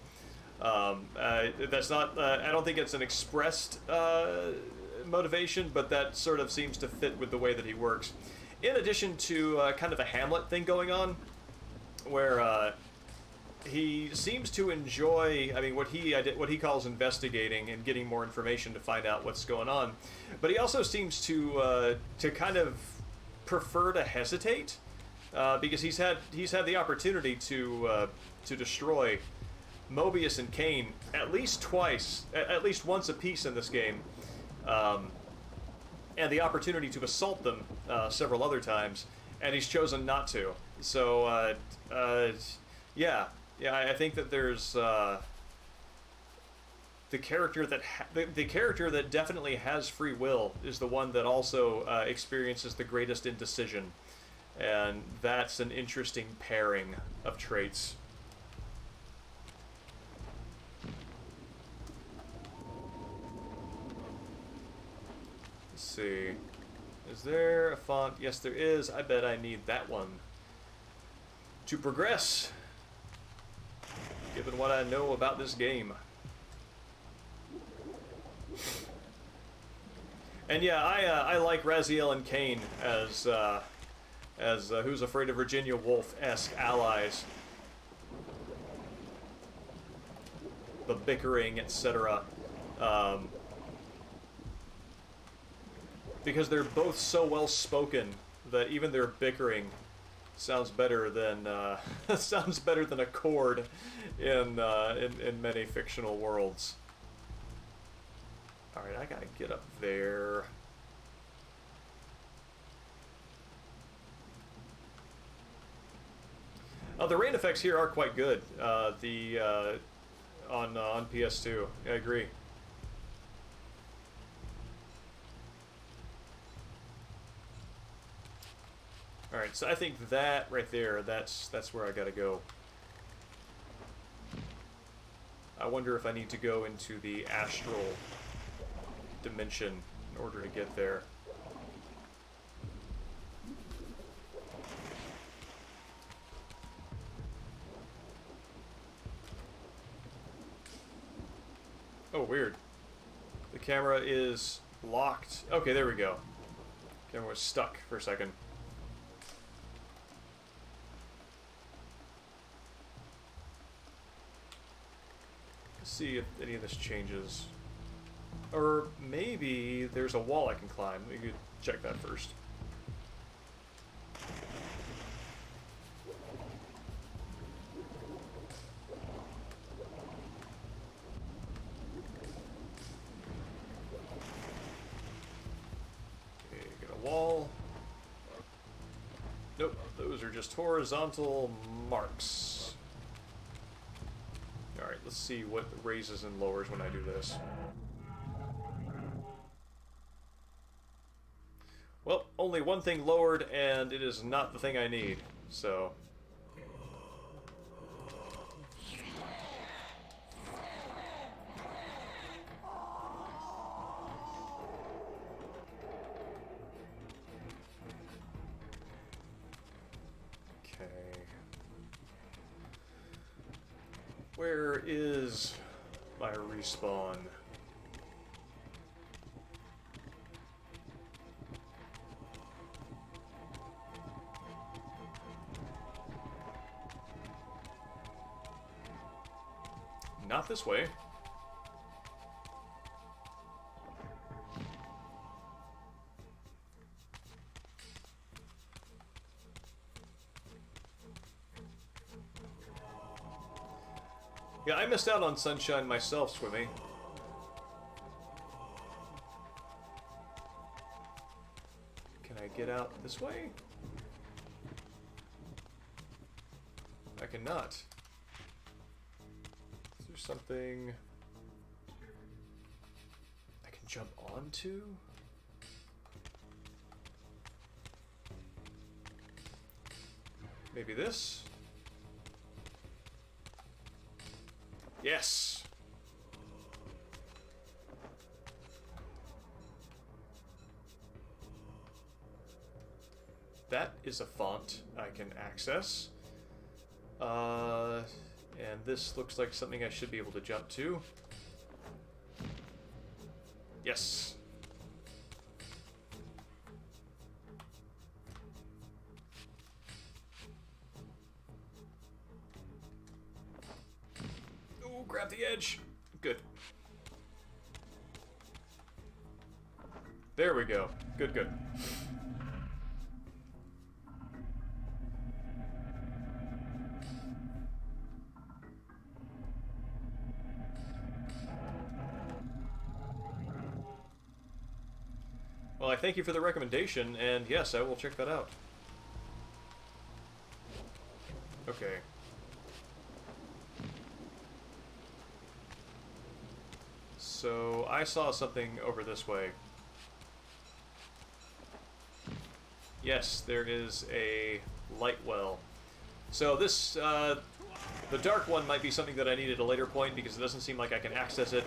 That's not. I don't think it's an expressed motivation, but that sort of seems to fit with the way that he works. In addition to kind of a Hamlet thing going on, where he seems to enjoy, I mean, what he calls investigating and getting more information to find out what's going on, but he also seems to kind of prefer to hesitate because he's had the opportunity to destroy Mobius and Kain at least twice, at least once apiece in this game, and the opportunity to assault them several other times, and he's chosen not to. So yeah, I think that there's the character that definitely has free will is the one that also experiences the greatest indecision, and that's an interesting pairing of traits. Let's see. Is there a font? Yes, there is. I bet I need that one to progress, given what I know about this game. And yeah, I like Raziel and Kain as Who's Afraid of Virginia Woolf-esque allies. The bickering, etc. Because they're both so well spoken that even their bickering sounds better than sounds better than a chord in many fictional worlds. All right, I gotta get up there. The rain effects here are quite good. On PS2, I agree. All right, so I think that right there, that's where I gotta go. I wonder if I need to go into the astral dimension in order to get there. Oh, weird. The camera is locked. Okay, there we go. Camera was stuck for a second. Let's see if any of this changes. Or maybe there's a wall I can climb. We could check that first. Okay, get a wall. Nope, those are just horizontal marks. Alright, let's see what raises and lowers when I do this. Well, only one thing lowered, and it is not the thing I need, so... Okay... Where is my respawn? Not this way. Yeah, I missed out on sunshine myself, Swimmy. get out this way? I cannot. Is there something I can jump onto? Maybe this? Yes! That is a font I can access. And this looks like something I should be able to jump to. Yes. Oh, grab the edge. Good. There we go. Good, good. Well, I thank you for the recommendation, and yes, I will check that out. Okay. So, I saw something over this way. Yes, there is a light well. So this, the dark one might be something that I need at a later point, because it doesn't seem like I can access it.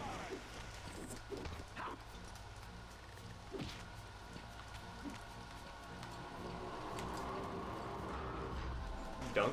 Dunk.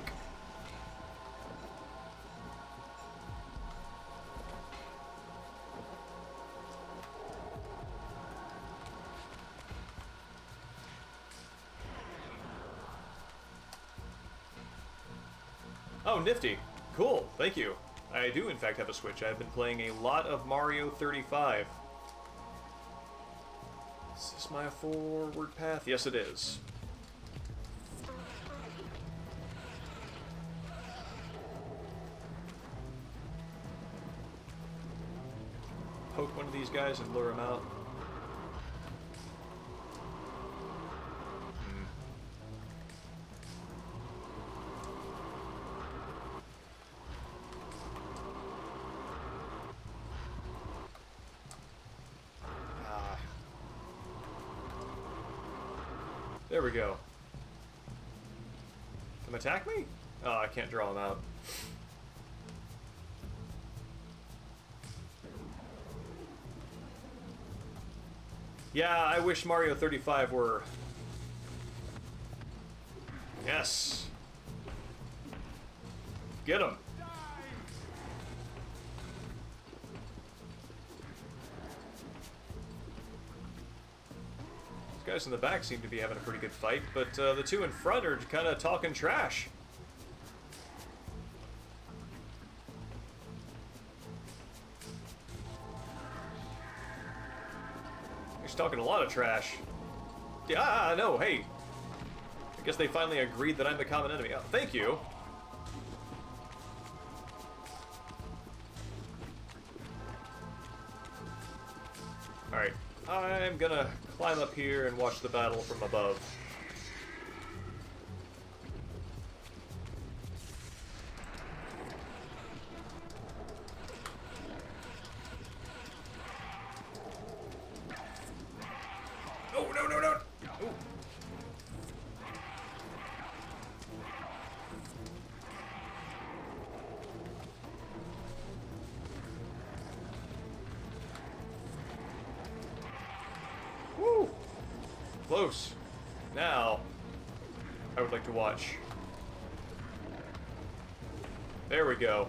Oh, nifty. Cool, thank you. I do in fact have a Switch. I've been playing a lot of Mario 35. Is this my forward path? Yes, it is. Poke one of these guys and lure him out. There we go. Come attack me? Oh, I can't draw him out. Yeah, I wish Mario 35 were... Yes! Get him! These guys in the back seem to be having a pretty good fight, but the two in front are kind of talking trash. He's talking a lot of trash. Yeah, no, hey. I guess they finally agreed that I'm the common enemy. Oh, thank you. Alright, I'm gonna climb up here and watch the battle from above. Oh, no, no, no! Ooh. Woo! Close. Now, I would like to watch. There we go.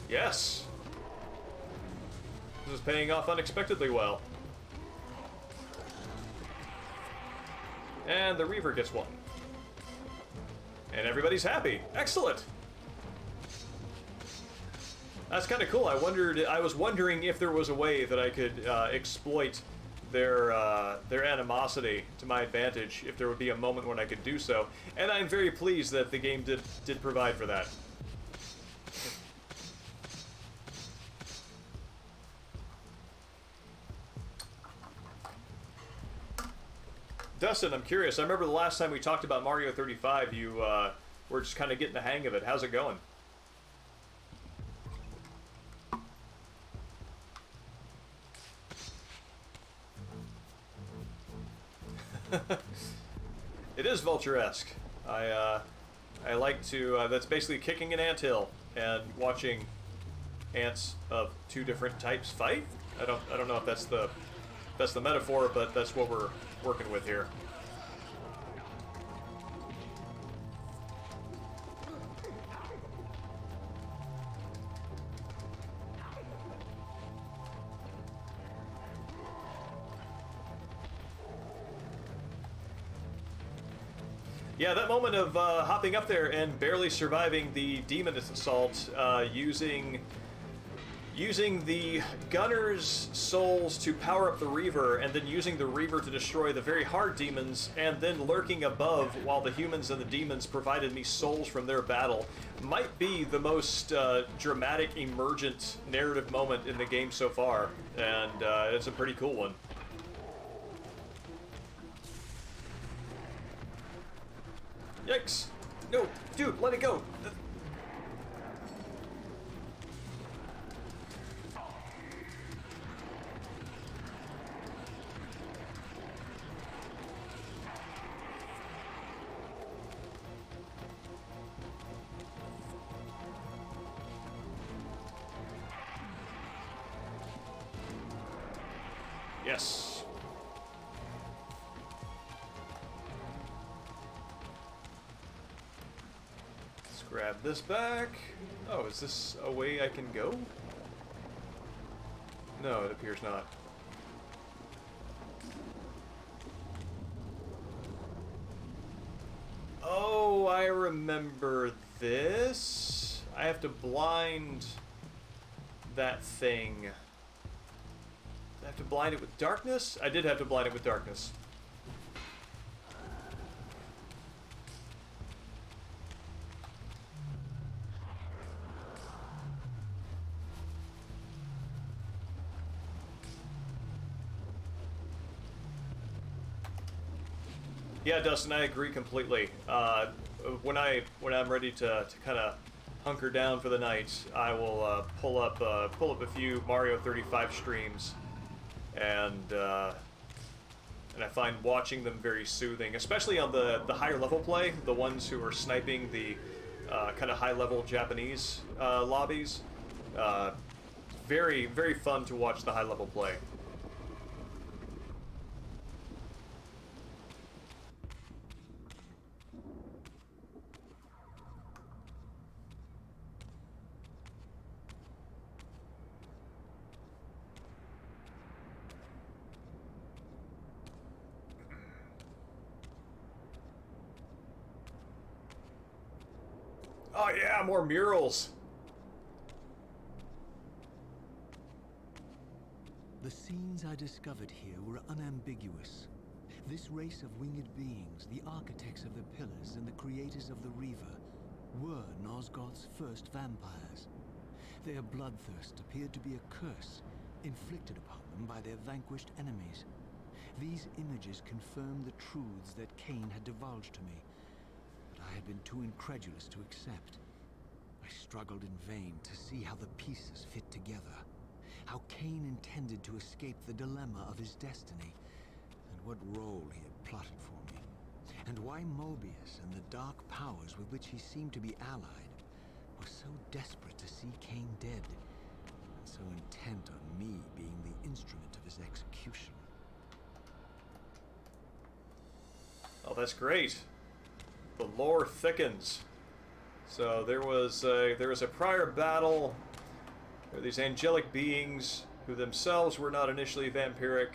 Yes! This is paying off unexpectedly well. And the Reaver gets one. And everybody's happy. Excellent! That's kind of cool. I was wondering if there was a way that I could exploit their animosity to my advantage if there would be a moment when I could do so. And I'm very pleased that the game did provide for that. Dustin, I'm curious. I remember the last time we talked about Mario 35, you were just kind of getting the hang of it. How's it going? It is Vulture-esque. I like to. That's basically kicking an anthill and watching ants of two different types fight. I don't know if that's the metaphor, but that's what we're working with here. Yeah, that moment of hopping up there and barely surviving the demon assault, using the gunner's souls to power up the Reaver, and then using the Reaver to destroy the very hard demons, and then lurking above while the humans and the demons provided me souls from their battle, might be the most dramatic, emergent narrative moment in the game so far, and it's a pretty cool one. Yikes! No, dude, let it go! Yes. Grab this back. Oh, is this a way I can go? No, it appears not. Oh, I remember this. I have to blind that thing. I have to blind it with darkness? I did have to blind it with darkness. Yeah, Dustin, I agree completely. When I'm ready to kind of hunker down for the night, I will pull up a few Mario 35 streams, and I find watching them very soothing, especially on the higher level play, the ones who are sniping the kind of high level Japanese lobbies. Very, very fun to watch the high level play. Oh yeah, more murals. The scenes I discovered here were unambiguous. This race of winged beings, the architects of the pillars and the creators of the Reaver, were Nosgoth's first vampires. Their bloodthirst appeared to be a curse inflicted upon them by their vanquished enemies. These images confirmed the truths that Kain had divulged to me, but I had been too incredulous to accept. I struggled in vain to see how the pieces fit together, how Kain intended to escape the dilemma of his destiny, and what role he had plotted for me, and why Mobius and the dark powers with which he seemed to be allied were so desperate to see Kain dead, and so intent on me being the instrument of his execution. Oh, that's great. The lore thickens. So there was a prior battle. There were these angelic beings who themselves were not initially vampiric,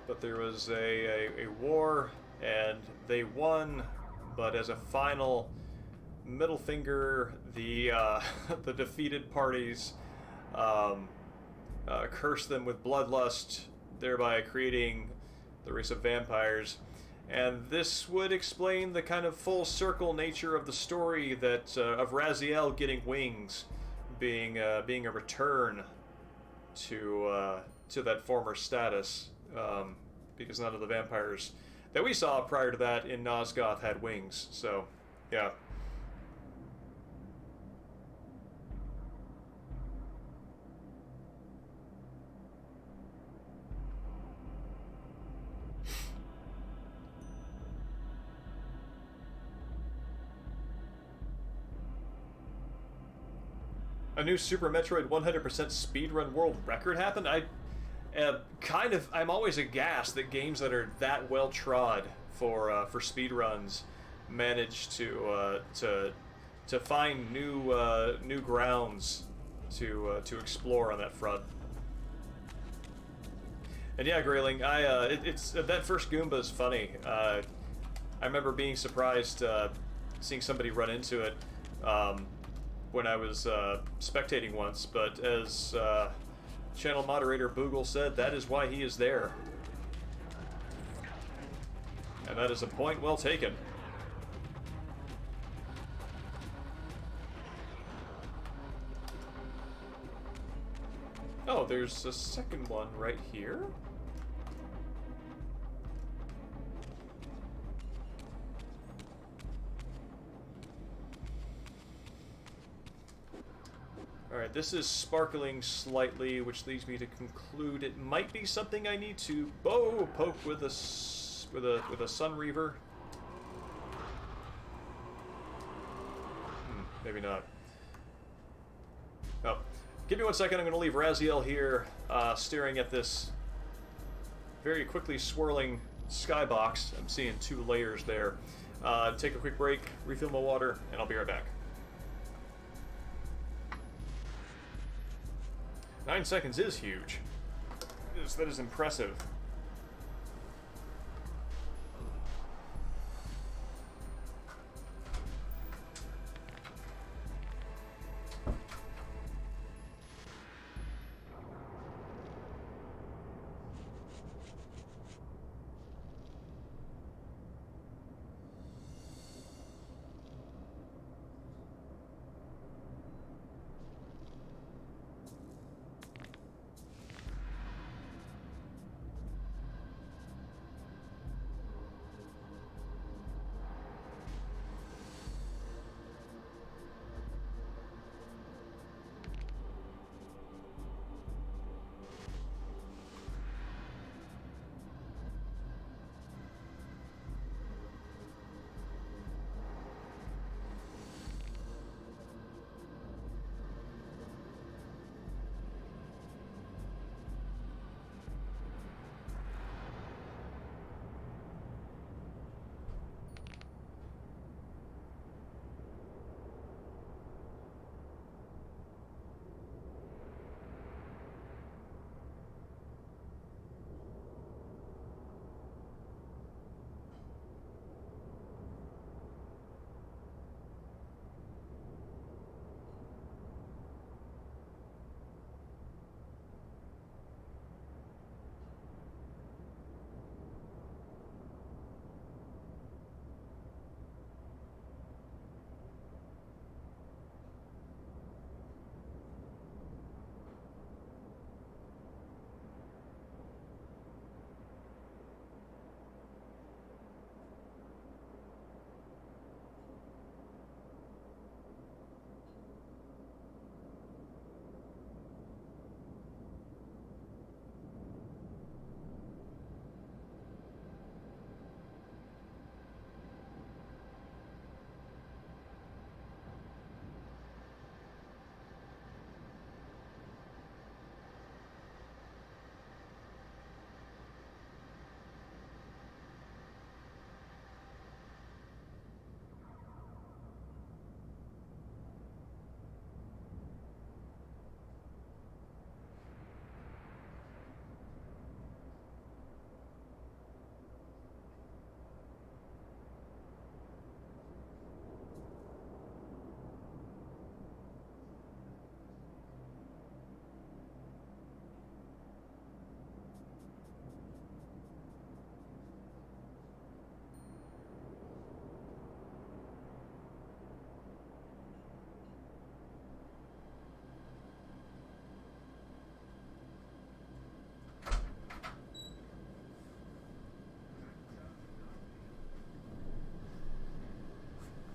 but there was a war, and they won. But as a final middle finger, the the defeated parties cursed them with bloodlust. thereby creating the race of vampires. And this would explain the kind of full circle nature of the story that of Raziel getting wings, being a return to that former status, because none of the vampires that we saw prior to that in Nosgoth had wings. So, yeah. A new Super Metroid 100% speedrun world record happened? I'm always aghast that games that are that well trod for speedruns manage to find new grounds to explore on that front. And yeah, Grayling, it's that first Goomba is funny. I remember being surprised seeing somebody run into it when I was spectating once, but as channel moderator Boogle said, that is why he is there. And that is a point well taken. Oh, there's a second one right here? Alright, this is sparkling slightly, which leads me to conclude it might be something I need to poke with a Sun Reaver. Maybe not. Oh, give me 1 second. I'm going to leave Raziel here, staring at this very quickly swirling skybox. I'm seeing 2 layers there. Take a quick break, refill my water, and I'll be right back. 9 seconds is huge. That is impressive.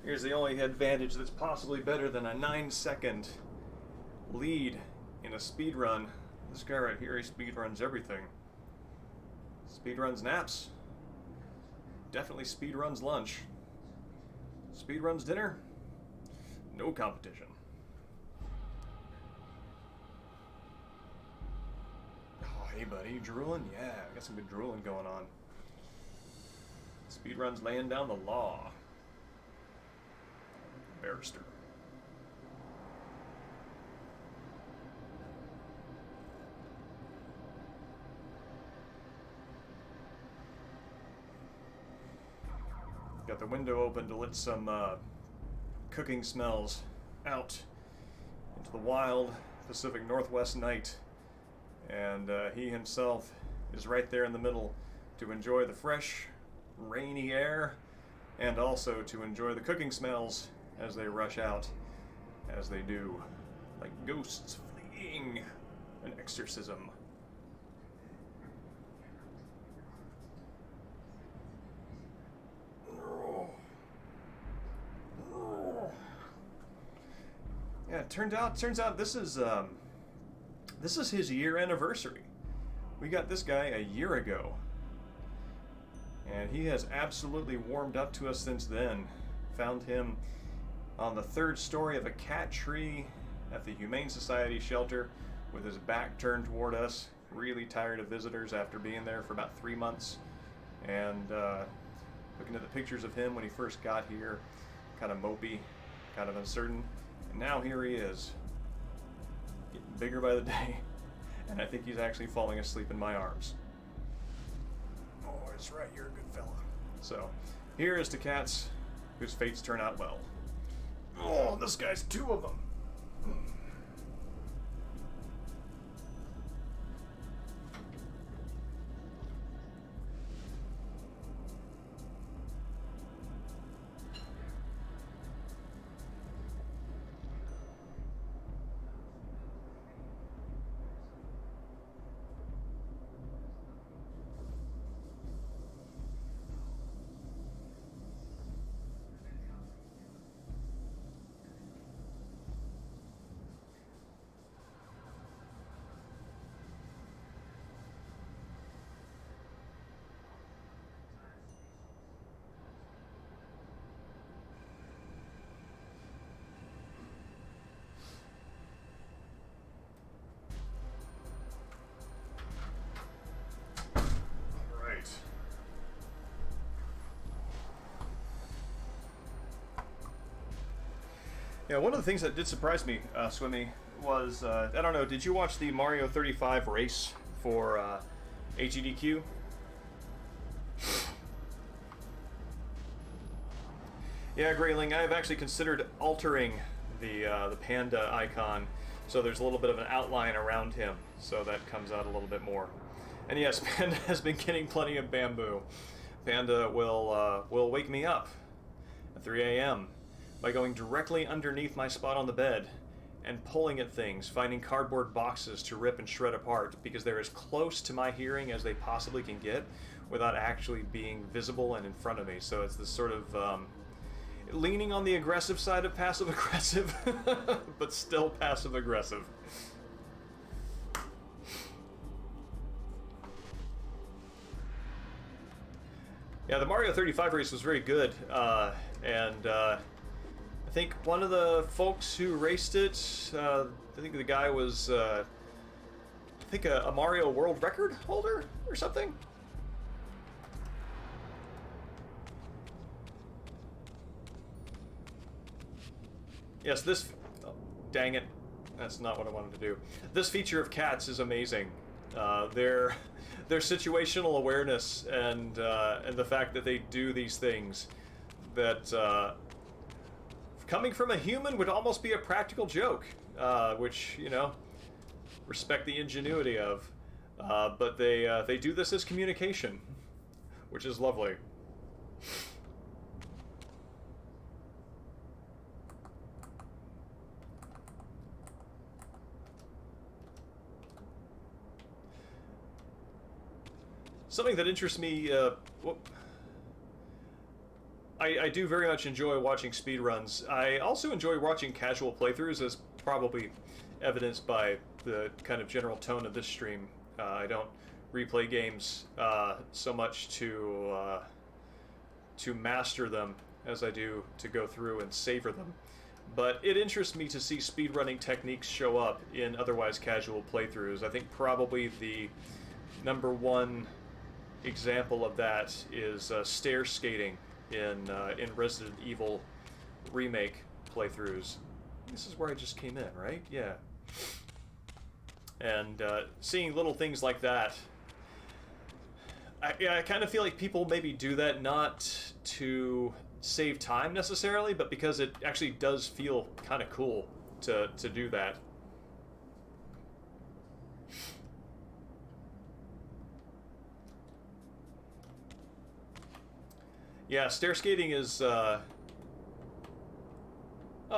Here's the only advantage that's possibly better than a 9-second lead in a speed run. This guy right here, he speed runs everything. Speed runs naps. Definitely speed runs lunch. Speed runs dinner. No competition. Oh, hey buddy, you drooling? Yeah, I got some good drooling going on. Speed runs laying down the law. Barrister. Got the window open to let some cooking smells out into the wild Pacific Northwest night. And he himself is right there in the middle to enjoy the fresh, rainy air and also to enjoy the cooking smells as they rush out, as they do, like ghosts fleeing an exorcism. Yeah, it turns out this is his year anniversary. We got this guy a year ago, and he has absolutely warmed up to us since then. Found him on the 3rd story of a cat tree at the Humane Society shelter with his back turned toward us, really tired of visitors after being there for about 3 months. And looking at the pictures of him when he first got here, kind of mopey, kind of uncertain. And now here he is, getting bigger by the day, and I think he's actually falling asleep in my arms. Oh, that's right, you're a good fella. So, here is to cats whose fates turn out well. Oh, this guy's 2 of them. Yeah, one of the things that did surprise me, Swimmy, was, I don't know, did you watch the Mario 35 race for HEDQ? Yeah, Grayling, I've actually considered altering the panda icon so there's a little bit of an outline around him, so that comes out a little bit more. And yes, Panda has been getting plenty of bamboo. Panda will wake me up at 3 a.m. by going directly underneath my spot on the bed and pulling at things, finding cardboard boxes to rip and shred apart because they're as close to my hearing as they possibly can get without actually being visible and in front of me. So it's this sort of leaning on the aggressive side of passive-aggressive, but still passive-aggressive. Yeah, the Mario 35 race was very good, and I think one of the folks who raced it, I think the guy was, I think a Mario world record holder or something? Yes, this, oh, dang it, that's not what I wanted to do. This feature of cats is amazing. Their situational awareness and the fact that they do these things that coming from a human would almost be a practical joke, which, you know, respect the ingenuity of, but they do this as communication, which is lovely. Something that interests me, I do very much enjoy watching speedruns. I also enjoy watching casual playthroughs, as probably evidenced by the kind of general tone of this stream. I don't replay games so much to master them as I do to go through and savor them. But it interests me to see speedrunning techniques show up in otherwise casual playthroughs. I think probably the number one example of that is stair skating in Resident Evil remake playthroughs. This is where I just came in, right? Yeah. And seeing little things like that, I kind of feel like people maybe do that not to save time necessarily, but because it actually does feel kind of cool to do that. Yeah, stair skating is oh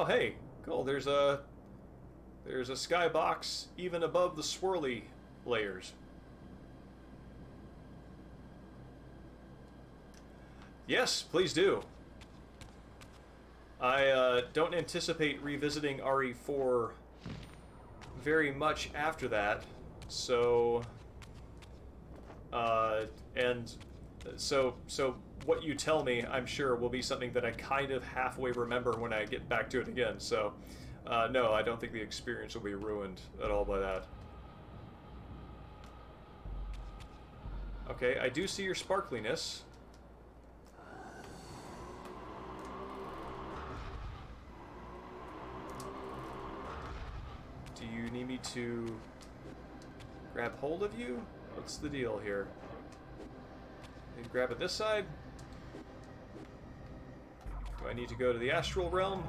hey, cool. There's a skybox even above the swirly layers. Yes, please do. I don't anticipate revisiting RE4 very much after that, so so what you tell me, I'm sure, will be something that I kind of halfway remember when I get back to it again. So no, I don't think the experience will be ruined at all by that. Okay, I do see your sparkliness. Do you need me to grab hold of you? What's the deal here? And grab it this side? Do I need to go to the astral realm?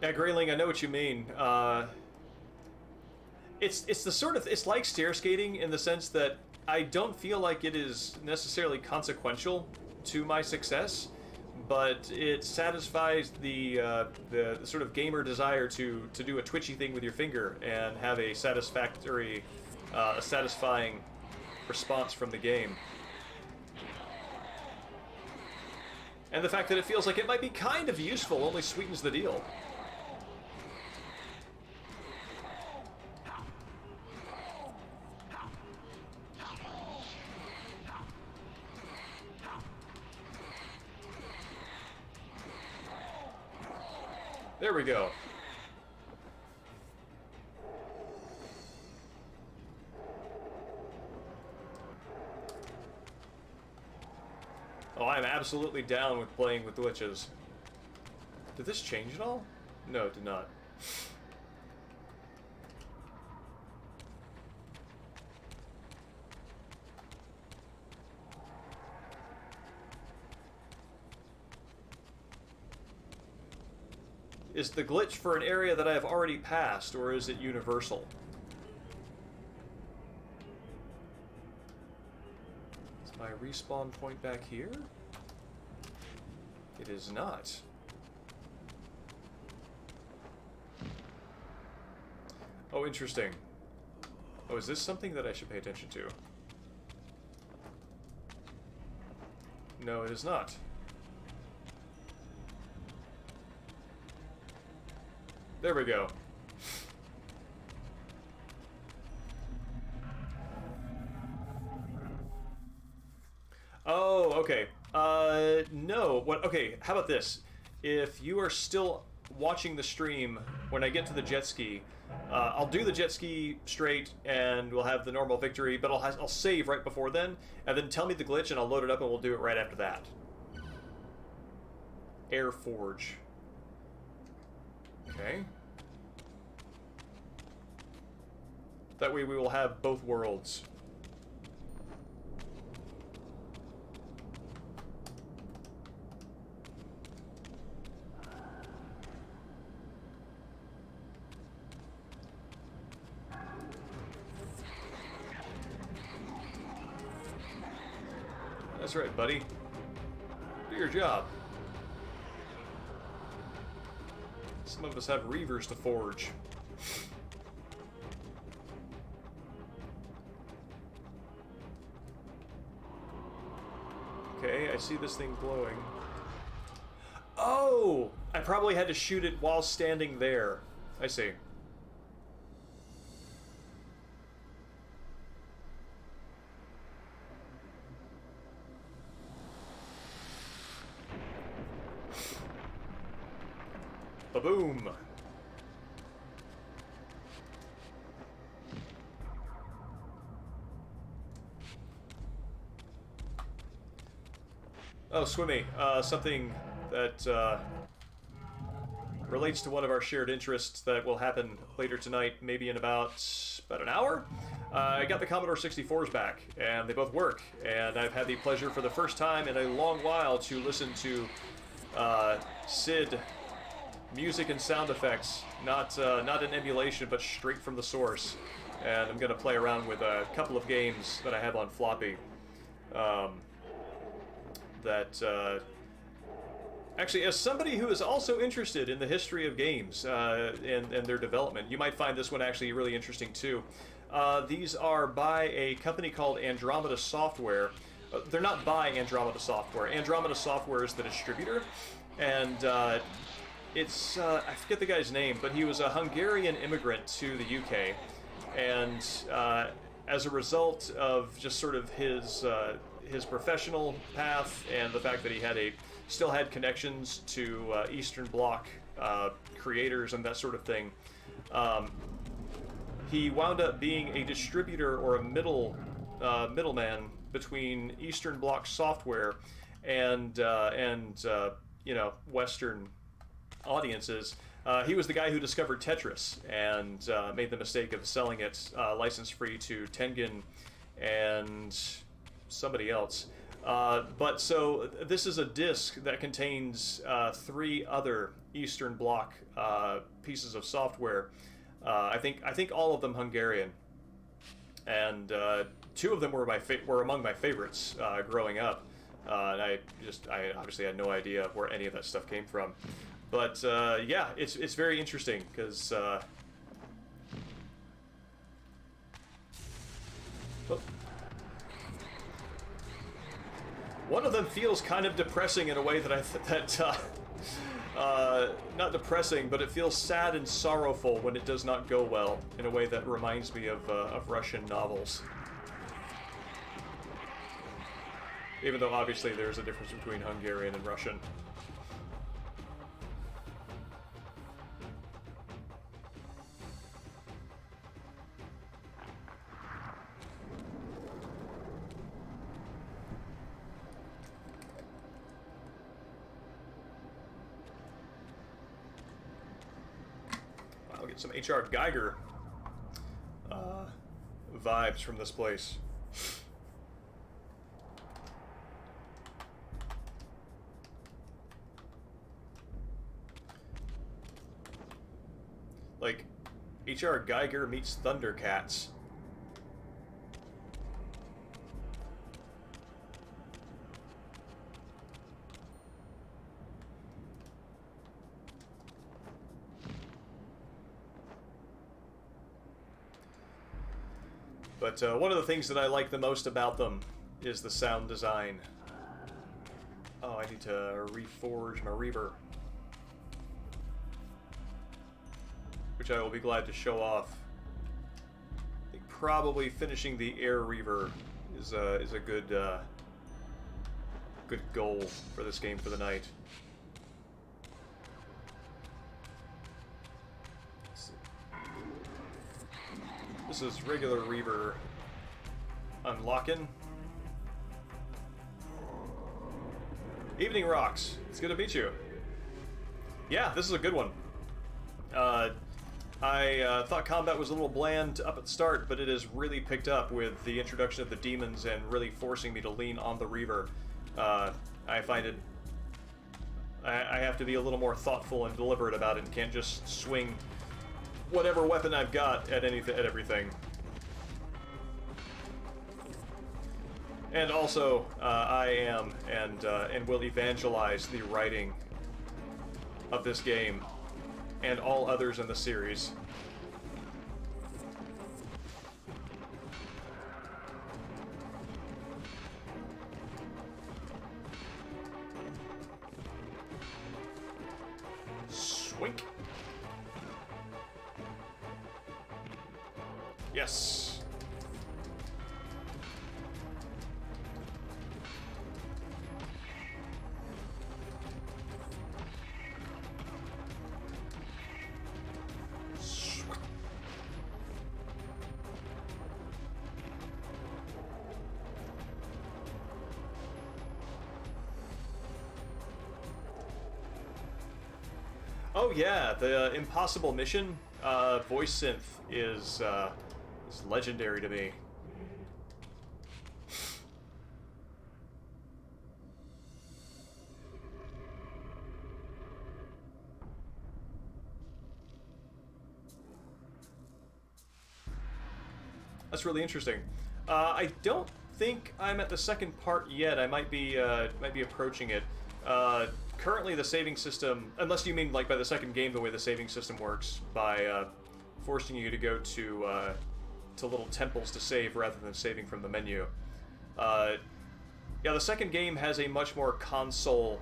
Yeah, Grayling, I know what you mean. It's the sort of, it's like stair skating in the sense that I don't feel like it is necessarily consequential to my success, but it satisfies the sort of gamer desire to do a twitchy thing with your finger and have a satisfactory, satisfying response from the game. And the fact that it feels like it might be kind of useful only sweetens the deal. There we go. Oh, I'm absolutely down with playing with glitches. Did this change at all? No, it did not. Is the glitch for an area that I have already passed, or is it universal? Is my respawn point back here? It is not. Oh, interesting. Oh, is this something that I should pay attention to? No, it is not. There we go. Oh, okay. No. What? Okay, how about this? If you are still watching the stream when I get to the jet ski, I'll do the jet ski straight and we'll have the normal victory, but I'll save right before then, and then tell me the glitch and I'll load it up and we'll do it right after that. Air Forge. Okay. That way we will have both worlds. That's right, buddy. Do your job. Some of us have Reavers to forge. Okay, I see this thing glowing. Oh! I probably had to shoot it while standing there. I see. Ba-boom! Oh, Swimmy. Something that relates to one of our shared interests that will happen later tonight, maybe in about an hour. I got the Commodore 64s back, and they both work. And I've had the pleasure for the first time in a long while to listen to Sid music and sound effects, not an emulation, but straight from the source. And I'm going to play around with a couple of games that I have on floppy. Actually, as somebody who is also interested in the history of games and their development, you might find this one actually really interesting too. These are by a company called Andromeda Software. They're not by Andromeda Software. Andromeda Software is the distributor, and it's, I forget the guy's name, but he was a Hungarian immigrant to the UK, and as a result of just sort of his professional path and the fact that he had still had connections to Eastern Bloc creators and that sort of thing, he wound up being a distributor or a middleman between Eastern Bloc software and you know, Western audiences. He was the guy who discovered Tetris and made the mistake of selling it license-free to Tengen and somebody else. But so this is a disc that contains 3 other Eastern Bloc pieces of software. I think all of them Hungarian, and 2 of them were among my favorites growing up. And I obviously had no idea where any of that stuff came from. But yeah, it's very interesting because. One of them feels kind of depressing in a way that not depressing, but it feels sad and sorrowful when it does not go well in a way that reminds me of Russian novels. Even though obviously there's a difference between Hungarian and Russian. Some H.R. Geiger vibes from this place. Like H.R. Geiger meets Thundercats. But one of the things that I like the most about them is the sound design. Oh, I need to reforge my Reaver, which I will be glad to show off. I think probably finishing the Air Reaver is a good good goal for this game for the night. This is regular Reaver unlocking. Evening Rocks, it's good to meet you. Yeah, this is a good one. I thought combat was a little bland up at the start, but it has really picked up with the introduction of the demons and really forcing me to lean on the Reaver. I find it... I have to be a little more thoughtful and deliberate about it and can't just swing whatever weapon I've got at everything. And also, I am and will evangelize the writing of this game and all others in the series. Swink. Yes. Oh yeah, the impossible mission voice synth is legendary to me. That's really interesting. I don't think I'm at the second part yet. I might be approaching it. Currently, the saving system, unless you mean like by the second game, the way the saving system works by forcing you to go to little temples to save rather than saving from the menu. Yeah, the second game has a much more console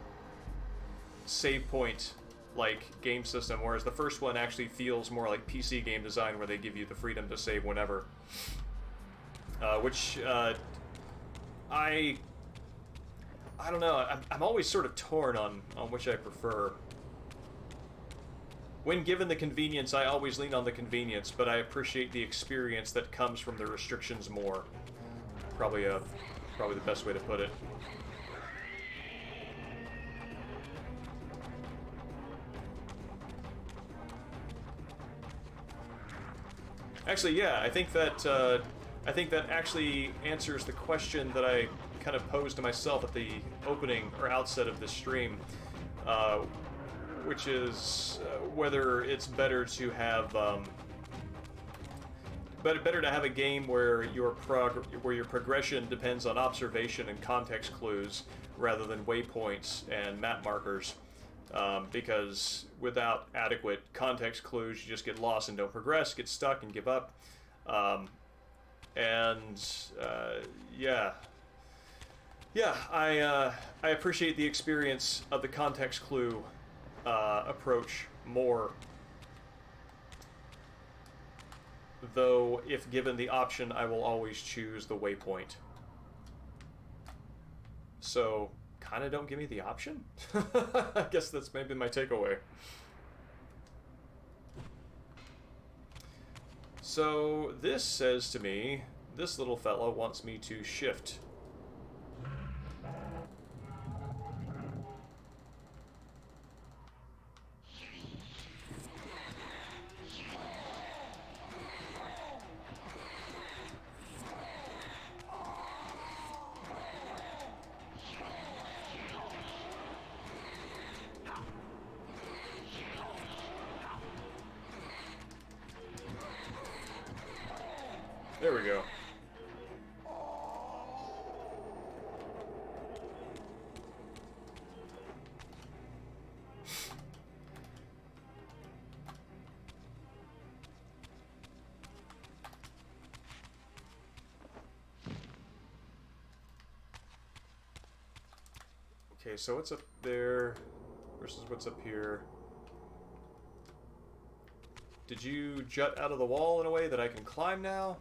save point like game system, whereas the first one actually feels more like PC game design, where they give you the freedom to save whenever. Which I don't know. I'm always sort of torn on which I prefer. When given the convenience, I always lean on the convenience, but I appreciate the experience that comes from the restrictions more. Probably the best way to put it. Actually, yeah, I think that actually answers the question that I kind of posed to myself at the opening or outset of this stream, which is whether it's better to have better to have a game where your progression depends on observation and context clues rather than waypoints and map markers, because without adequate context clues, you just get lost and don't progress, get stuck, and give up. Yeah, I appreciate the experience of the context clue approach more. Though, if given the option, I will always choose the waypoint. So, kind of don't give me the option? I guess that's maybe my takeaway. So, this says to me, this little fella wants me to shift. There we go. Okay, so what's up there versus what's up here? Did you jut out of the wall in a way that I can climb now?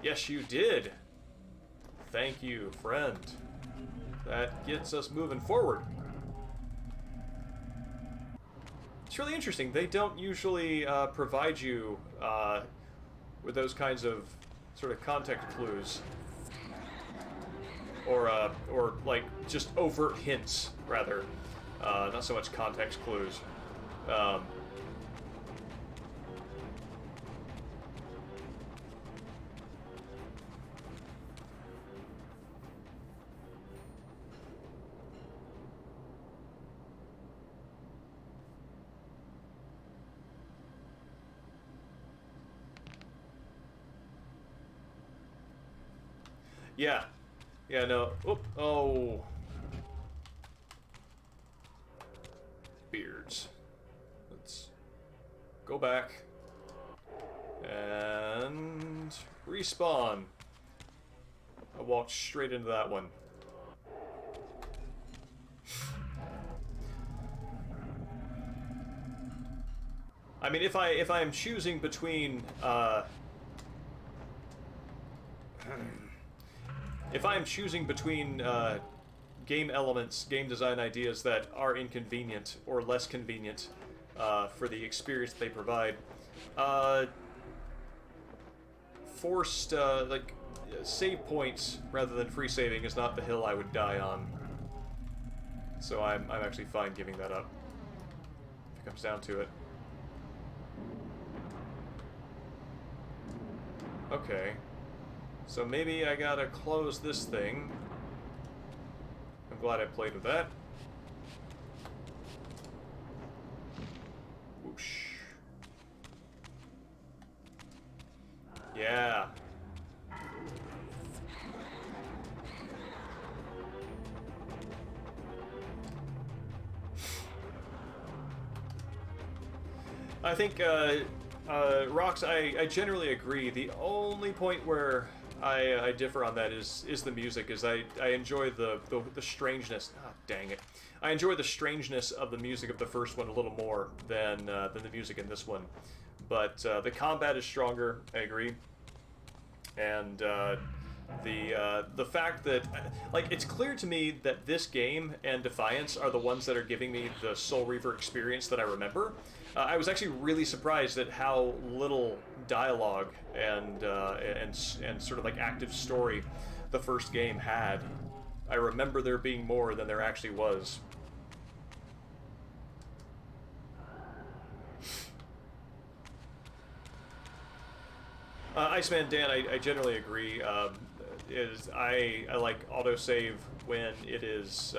Yes, you did. Thank you, friend. That gets us moving forward. It's really interesting. They don't usually provide you with those kinds of sort of context clues. Or like, just overt hints, rather. Not so much context clues. Yeah. Yeah, no. Oop. Oh. Beards. Let's go back. And respawn. I walked straight into that one. I mean, if I'm choosing between if I'm choosing between game elements, game design ideas that are inconvenient or less convenient for the experience they provide, forced like save points rather than free saving is not the hill I would die on. So I'm actually fine giving that up if it comes down to it. Okay. So maybe I gotta close this thing. I'm glad I played with that. Whoosh. Yeah. I think, Rox, I generally agree. The only point where I differ on that is the music. Is I enjoy the strangeness. Ah, dang it! I enjoy the strangeness of the music of the first one a little more than the music in this one. But the combat is stronger. I agree. And the fact that, like, it's clear to me that this game and Defiance are the ones that are giving me the Soul Reaver experience that I remember. I was actually really surprised at how little dialogue and sort of like active story the first game had. I remember there being more than there actually was. Iceman Dan, I generally agree. I like autosave when it is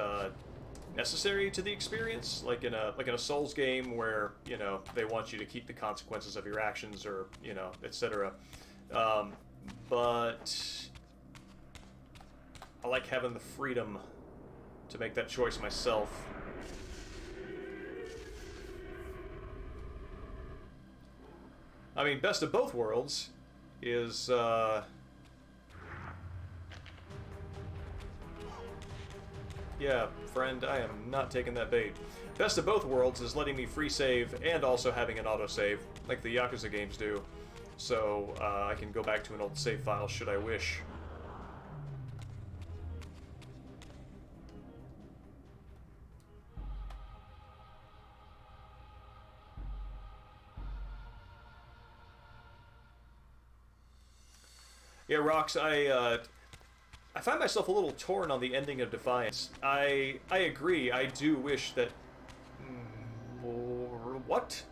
necessary to the experience, like in a Souls game where, you know, they want you to keep the consequences of your actions, or, you know, etc. But I like having the freedom to make that choice myself. I mean, best of both worlds is yeah, friend, I am not taking that bait. Best of both worlds is letting me free save and also having an autosave, like the Yakuza games do. So I can go back to an old save file should I wish. Yeah, Rox, I find myself a little torn on the ending of Defiance. I agree. I do wish that. What?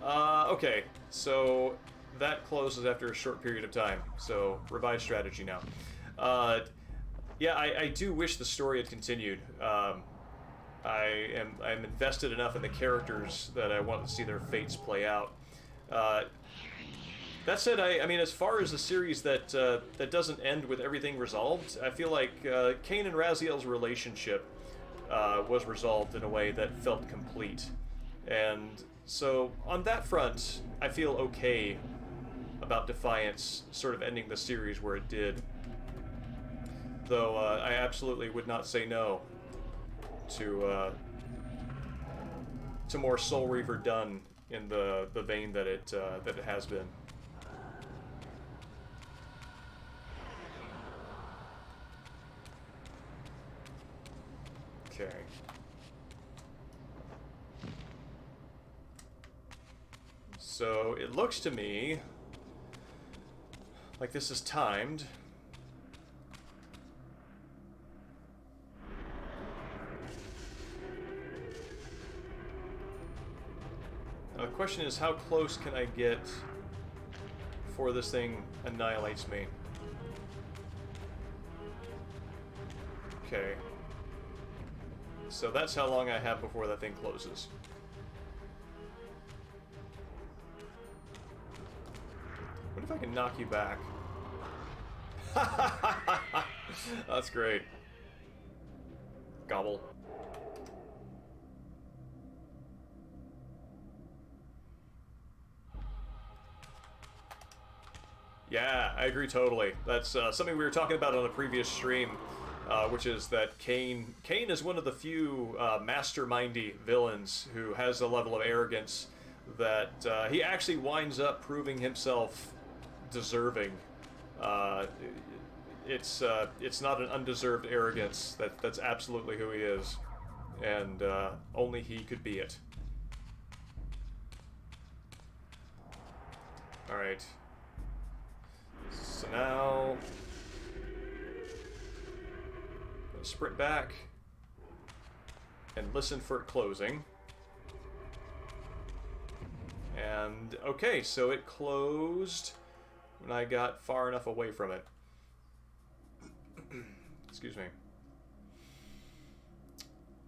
Okay, so that closes after a short period of time. So revised strategy now. Yeah, I do wish the story had continued. I'm invested enough in the characters that I want to see their fates play out. That said, I mean, as far as a series that doesn't end with everything resolved, I feel like Kain and Raziel's relationship was resolved in a way that felt complete. And so, on that front, I feel okay about Defiance sort of ending the series where it did. Though, I absolutely would not say no to more Soul Reaver done in the vein that it has been. Okay. So it looks to me like this is timed. Now the question is, how close can I get before this thing annihilates me? Okay. So that's how long I have before that thing closes. What if I can knock you back? That's great. Gobble. Yeah, I agree totally. That's something we were talking about on a previous stream, which is that Kain is one of the few mastermindy villains who has a level of arrogance that he actually winds up proving himself deserving. It's not an undeserved arrogance. That's absolutely who he is, and only he could be it. All right. So now, gonna sprint back and listen for it closing. And okay, so it closed when I got far enough away from it. Excuse me.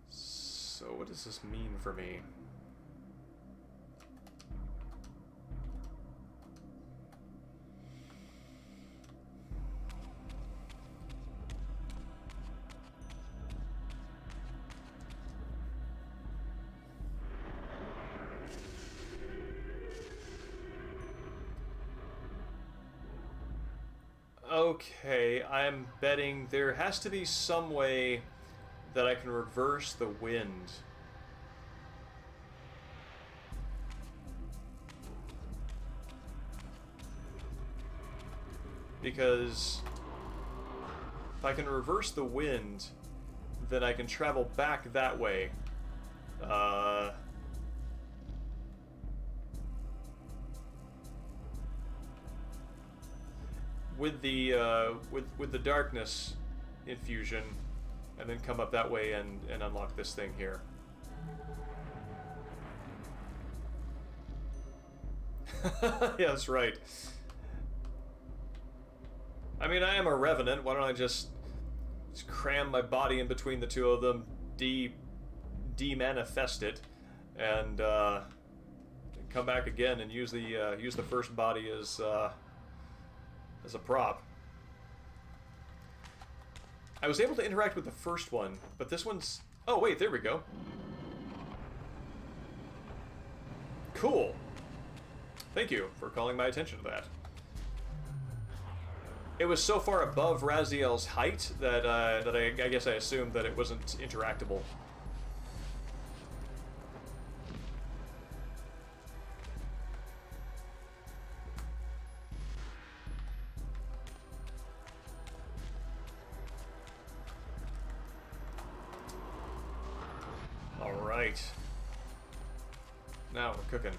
So what does this mean for me? Okay, I'm betting there has to be some way that I can reverse the wind. Because if I can reverse the wind, then I can travel back that way. With the darkness infusion, and then come up that way and unlock this thing here. Yeah, that's right. I mean, I am a revenant. Why don't I just cram my body in between the two of them, de-manifest it, and come back again and use the first body as a prop. I was able to interact with the first one, but this one's... Oh, wait, there we go. Cool. Thank you for calling my attention to that. It was so far above Raziel's height that, I guess I assumed that it wasn't interactable. Alright. Now we're cooking.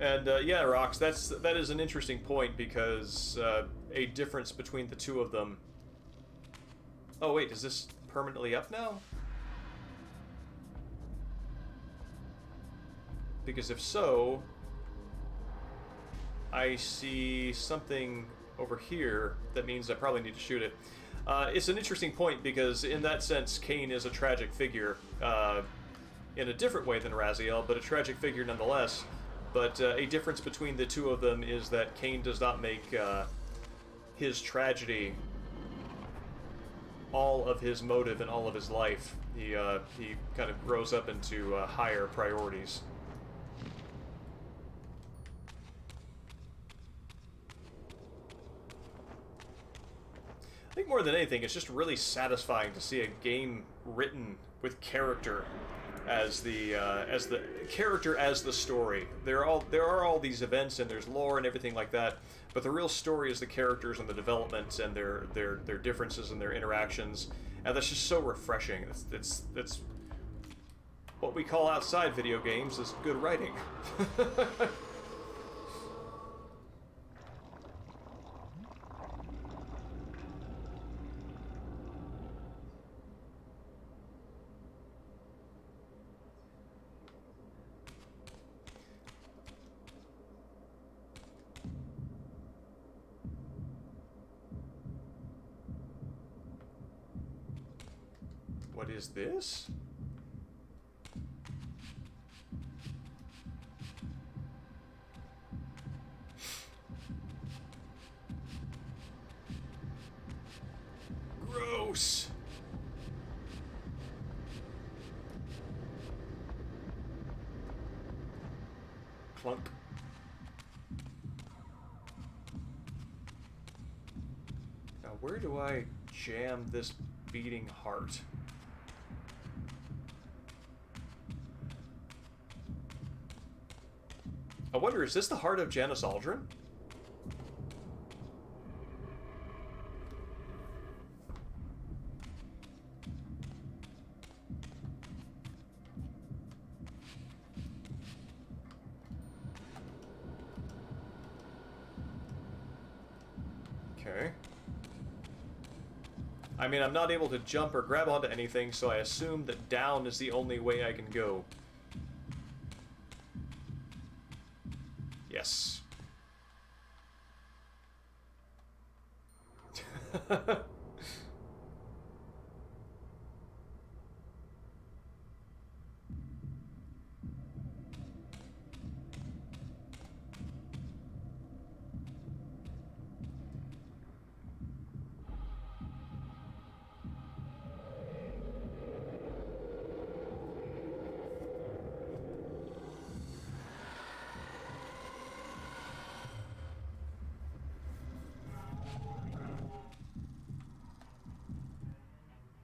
And yeah, Rox, that is an interesting point because a difference between the two of them. Oh wait, is this permanently up now? Because if so, I see something over here that means I probably need to shoot it. It's an interesting point because in that sense, Kain is a tragic figure in a different way than Raziel, but a tragic figure nonetheless. But a difference between the two of them is that Kain does not make his tragedy all of his motive and all of his life. He kind of grows up into higher priorities. I think more than anything, it's just really satisfying to see a game written with character as the character as the story. There are all these events and there's lore and everything like that, but the real story is the characters and the development and their differences and their interactions, and that's just so refreshing. It's what we call outside video games is good writing. What is this? Gross. Clunk. Now, where do I jam this beating heart? I wonder, is this the heart of Janice Aldrin? Okay. I mean, I'm not able to jump or grab onto anything, so I assume that down is the only way I can go. Yes.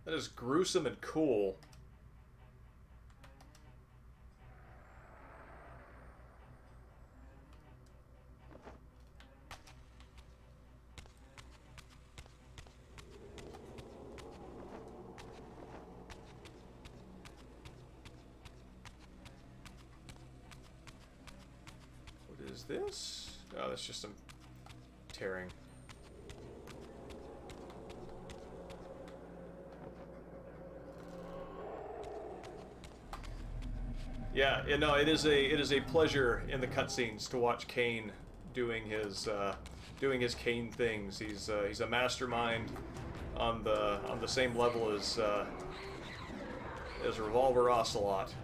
That is gruesome and cool. What is this? Oh, that's just some tearing. Yeah, no, it is a pleasure in the cutscenes to watch Kain doing his Kain things. He's a mastermind on the same level as Revolver Ocelot.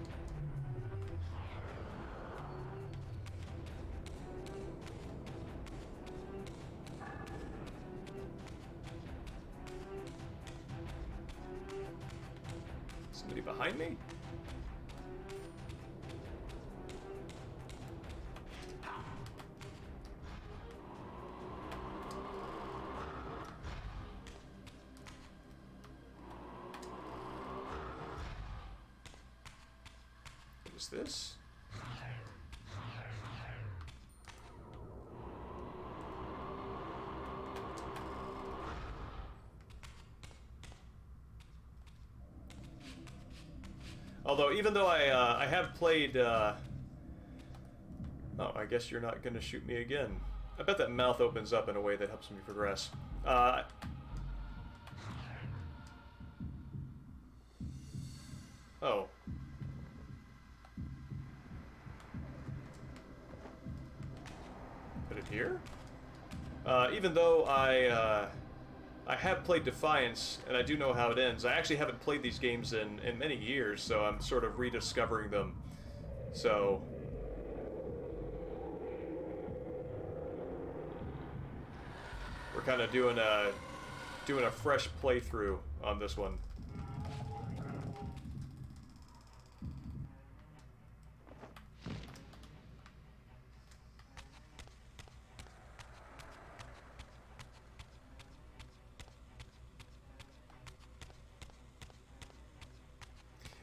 Somebody behind me? This? Although, even though I have played, oh, I guess you're not going to shoot me again. I bet that mouth opens up in a way that helps me progress. Oh. Put it here? Even though I have played Defiance, and I do know how it ends, I actually haven't played these games in many years, so I'm sort of rediscovering them. So... we're kind of doing a fresh playthrough on this one.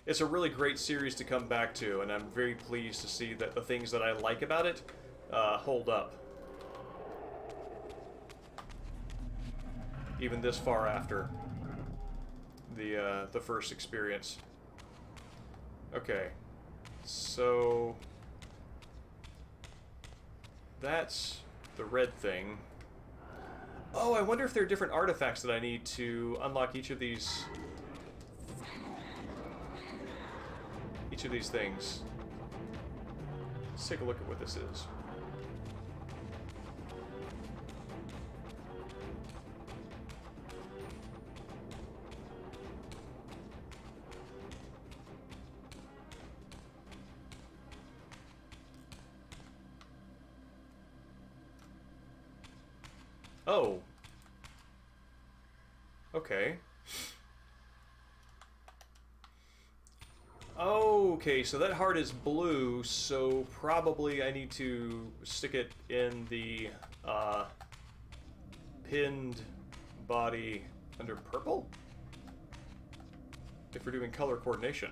It's a really great series to come back to, and I'm very pleased to see that the things that I like about it hold up. Even this far after the first experience. Okay, so that's the red thing. Oh, I wonder if there are different artifacts that I need to unlock each of these things. Let's take a look at what this is. Oh. Okay. Okay, so that heart is blue, so probably I need to stick it in the pinned body under purple? If we're doing color coordination.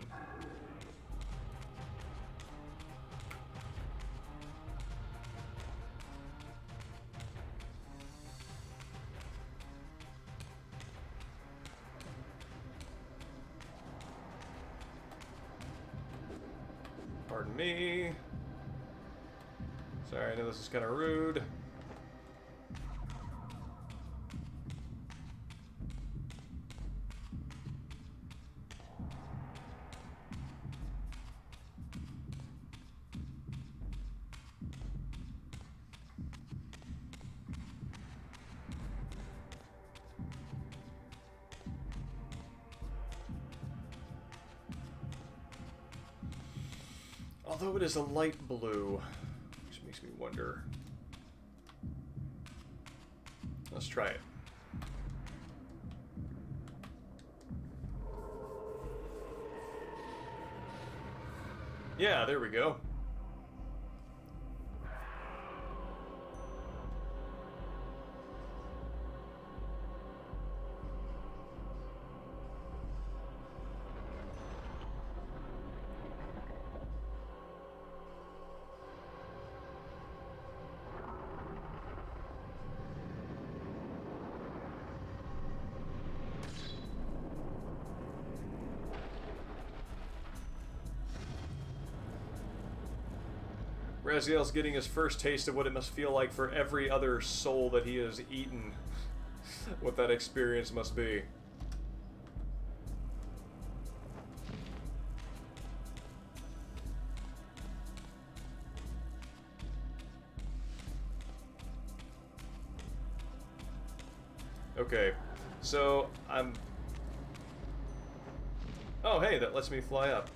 Pardon me. Sorry, I know this is kind of rude. Although it is a light blue, which makes me wonder. Let's try it. Yeah, there we go. Raziel's getting his first taste of what it must feel like for every other soul that he has eaten. What that experience must be. Okay, so I'm... Oh, hey, that lets me fly up.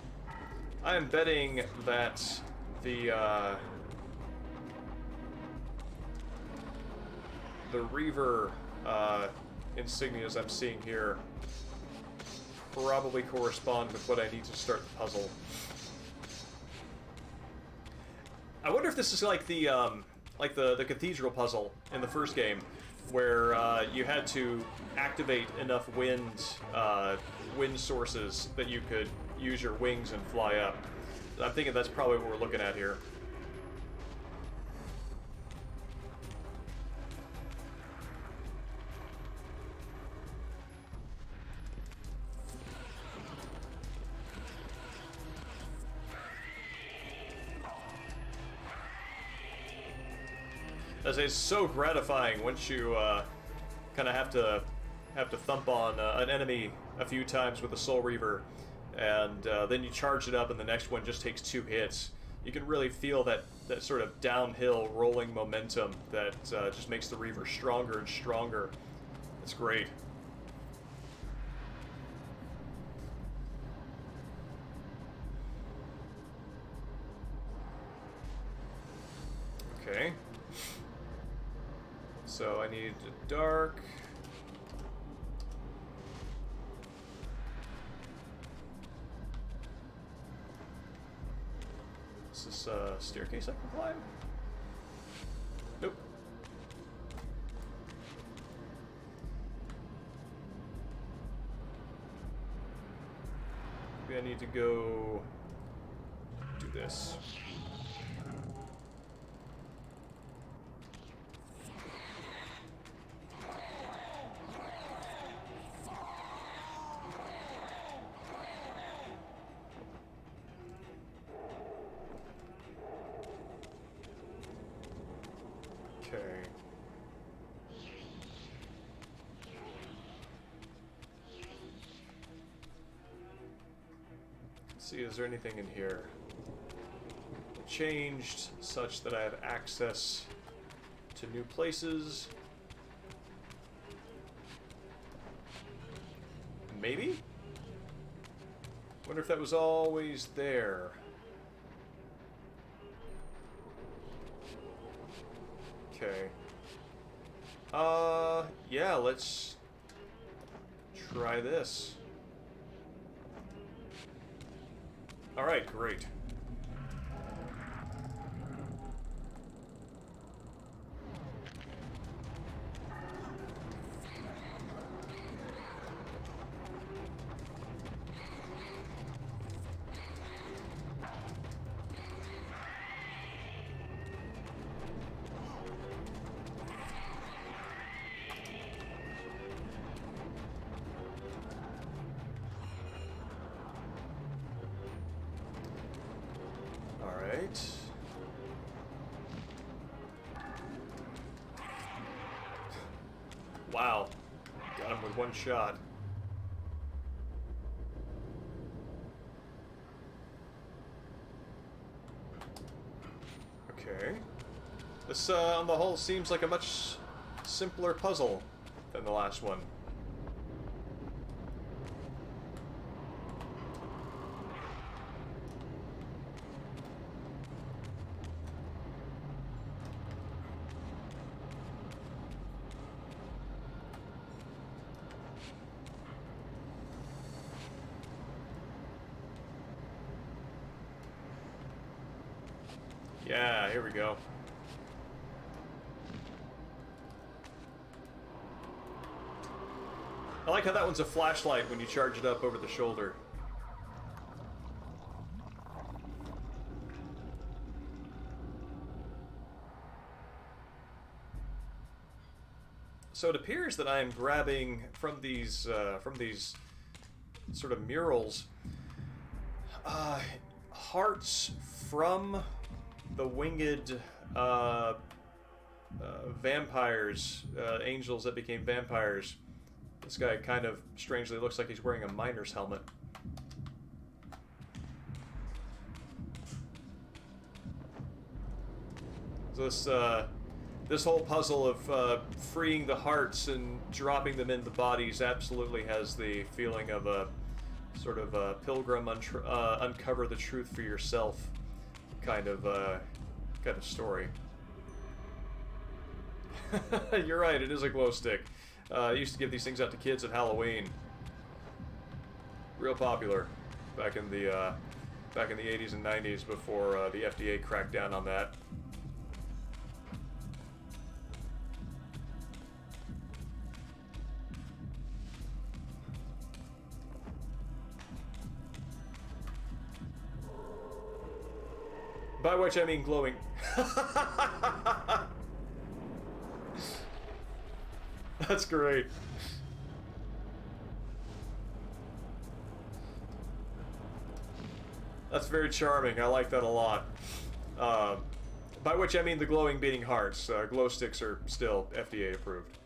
I am betting that the Reaver insignias I'm seeing here probably correspond with what I need to start the puzzle. I wonder if this is like the cathedral puzzle in the first game, where you had to activate enough wind sources that you could use your wings and fly up. I'm thinking that's probably what we're looking at here. As it's so gratifying once you kind of have to thump on an enemy a few times with a Soul Reaver, and then you charge it up and the next one just takes 2 hits. You can really feel that sort of downhill rolling momentum that just makes the Reaver stronger and stronger. It's great. Okay. So I need a dark. Is this a staircase I can climb? Nope. Maybe I need to go do this. See, is there anything in here changed such that I have access to new places? Maybe? Wonder if that was always there. Okay. yeah, let's try this. Alright, great. Alright. Wow. Got him with one shot. Okay. This, on the whole, seems like a much simpler puzzle than the last one. Yeah, here we go. I like how that one's a flashlight when you charge it up over the shoulder. So it appears that I am grabbing from these sort of murals hearts from the winged vampires, angels that became vampires. This guy kind of strangely looks like he's wearing a miner's helmet. So this whole puzzle of freeing the hearts and dropping them into the bodies absolutely has the feeling of a sort of a pilgrim uncover the truth for yourself kind of story. You're right, it is a glow stick. I used to give these things out to kids at Halloween. Real popular back in the 80s and 90s before the FDA cracked down on that. By which I mean glowing. That's great. That's very charming. I like that a lot. By which I mean the glowing beating hearts. Glow sticks are still FDA approved.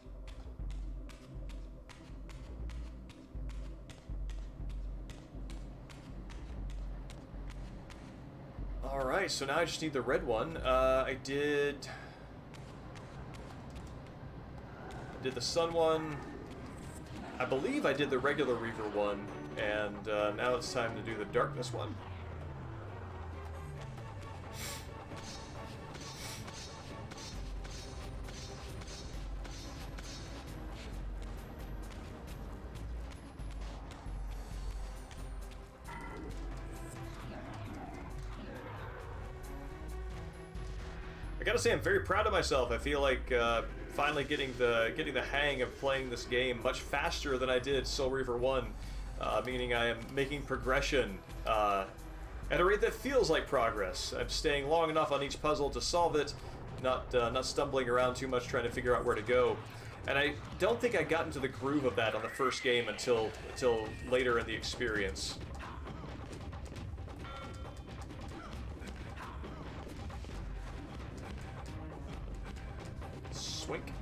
Alright, so now I just need the red one. I did the sun one. I believe I did the regular Reaver one, and now it's time to do the darkness one. I gotta say, I'm very proud of myself. I feel like finally getting the hang of playing this game much faster than I did Soul Reaver 1, meaning I am making progression at a rate that feels like progress. I'm staying long enough on each puzzle to solve it, not stumbling around too much trying to figure out where to go. And I don't think I got into the groove of that on the first game until later in the experience. Swink.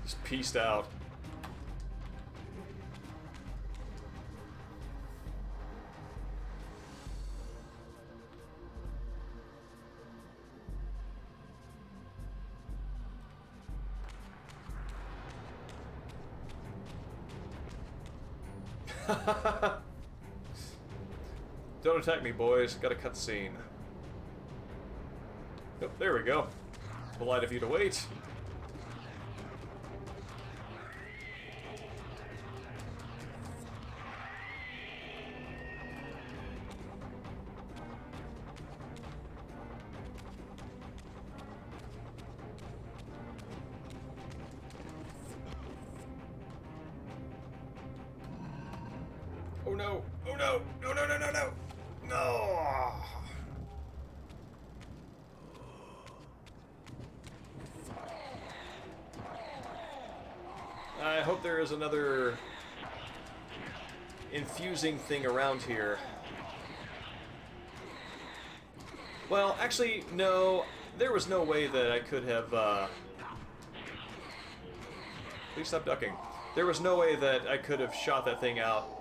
Just pieced out. Don't attack me, boys. Got a cutscene. Oh, there we go. Polite of you to wait. Oh no! Oh no! No, no, no, no, no! No! I hope there is another infusing thing around here. Well, actually, no. There was no way that I could have, Please stop ducking. There was no way that I could have shot that thing out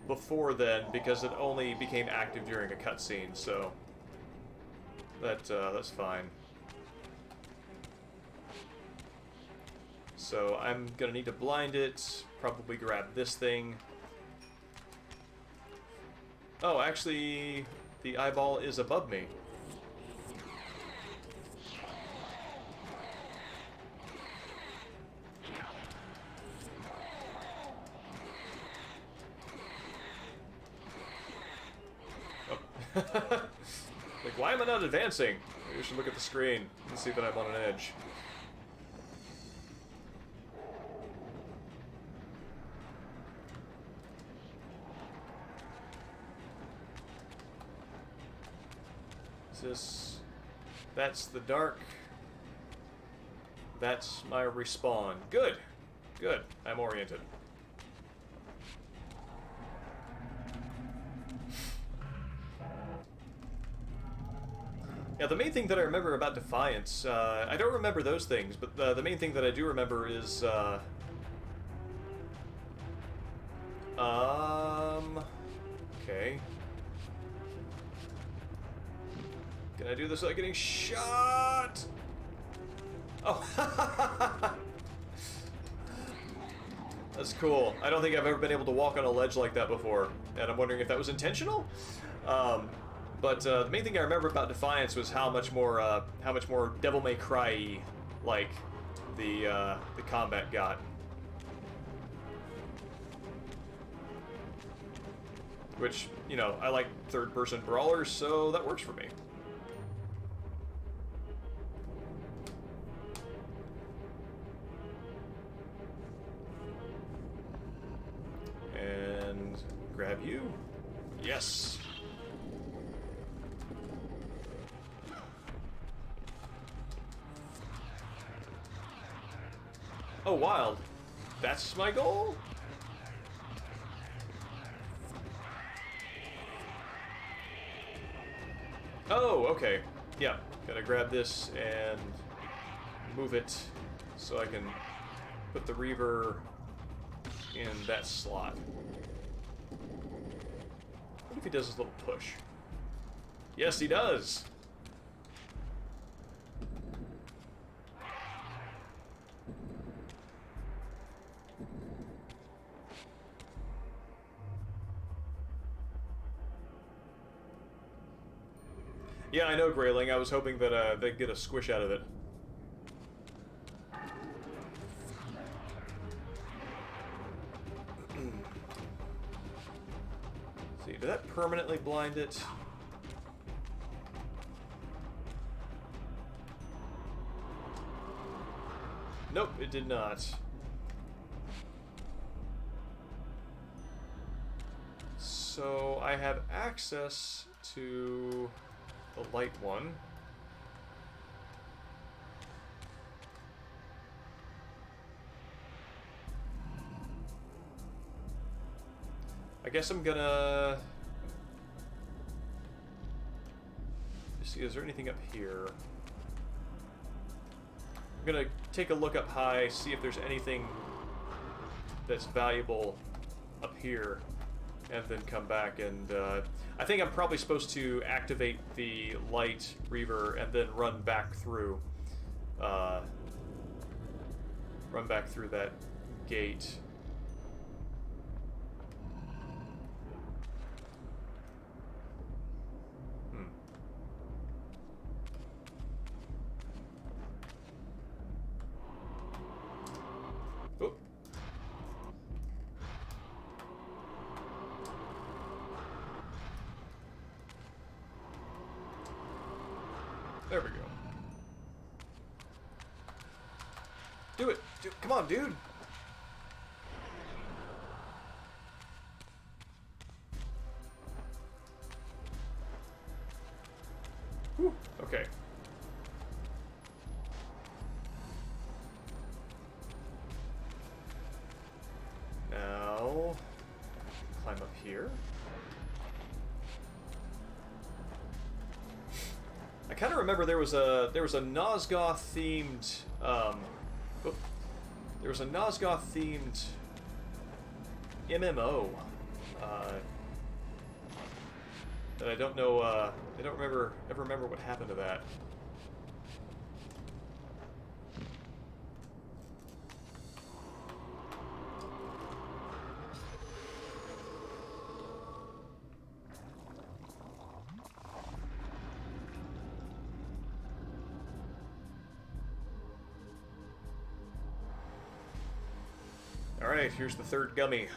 before then, because it only became active during a cutscene, so that's fine. So I'm gonna need to blind it, probably grab this thing. Oh, actually, the eyeball is above me. Like, why am I not advancing? Maybe I should look at the screen and see that I'm on an edge. Is this... That's the dark. That's my respawn. Good. Good. I'm oriented. Yeah, the main thing that I remember about Defiance, I don't remember those things, but the main thing that I do remember is, okay. Can I do this without getting shot? Oh, that's cool. I don't think I've ever been able to walk on a ledge like that before, and I'm wondering if that was intentional? But the main thing I remember about Defiance was how much more Devil May Cry-y like the combat got. Which, you know, I like third-person brawlers, so that works for me. And grab you. Yes. Oh, wild. That's my goal? Oh, okay. Yeah, gotta grab this and move it so I can put the Reaver in that slot. What if he does his little push? Yes, he does! Yeah, I know, Grayling. I was hoping that they'd get a squish out of it. See, did that permanently blind it? Nope, it did not. So I have access to the light one. I guess I'm gonna see, is there anything up here? I'm gonna take a look up high, see if there's anything that's valuable up here, and then come back. And I think I'm probably supposed to activate the light Reaver and then run back through that gate. There we go. Do it! Come on, dude! Whew, okay. Now, climb up here. I kind of remember there was a Nosgoth themed there was a Nosgoth themed MMO that I don't know. I don't ever remember what happened to that. Alright, here's the third gummy.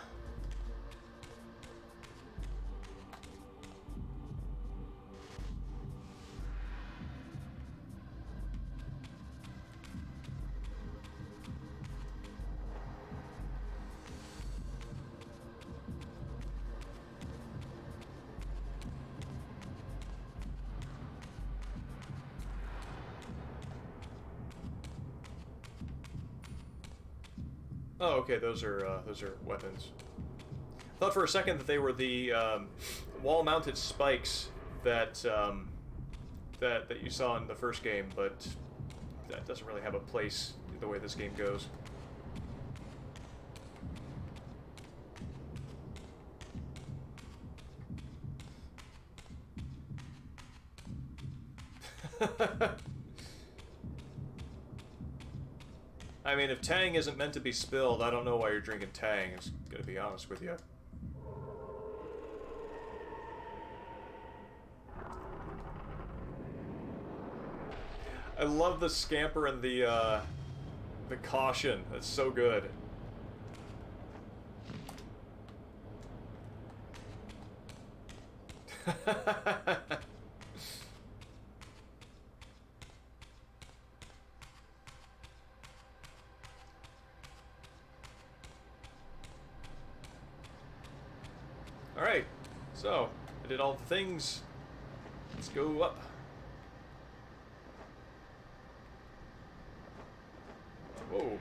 Oh, okay, those are weapons. I thought for a second that they were the wall-mounted spikes that that you saw in the first game, but that doesn't really have a place in the way this game goes. I mean, if Tang isn't meant to be spilled, I don't know why you're drinking Tang, I'm gonna be honest with you. I love the scamper and the caution. That's so good. Alright, so I did all the things. Let's go up. Whoa.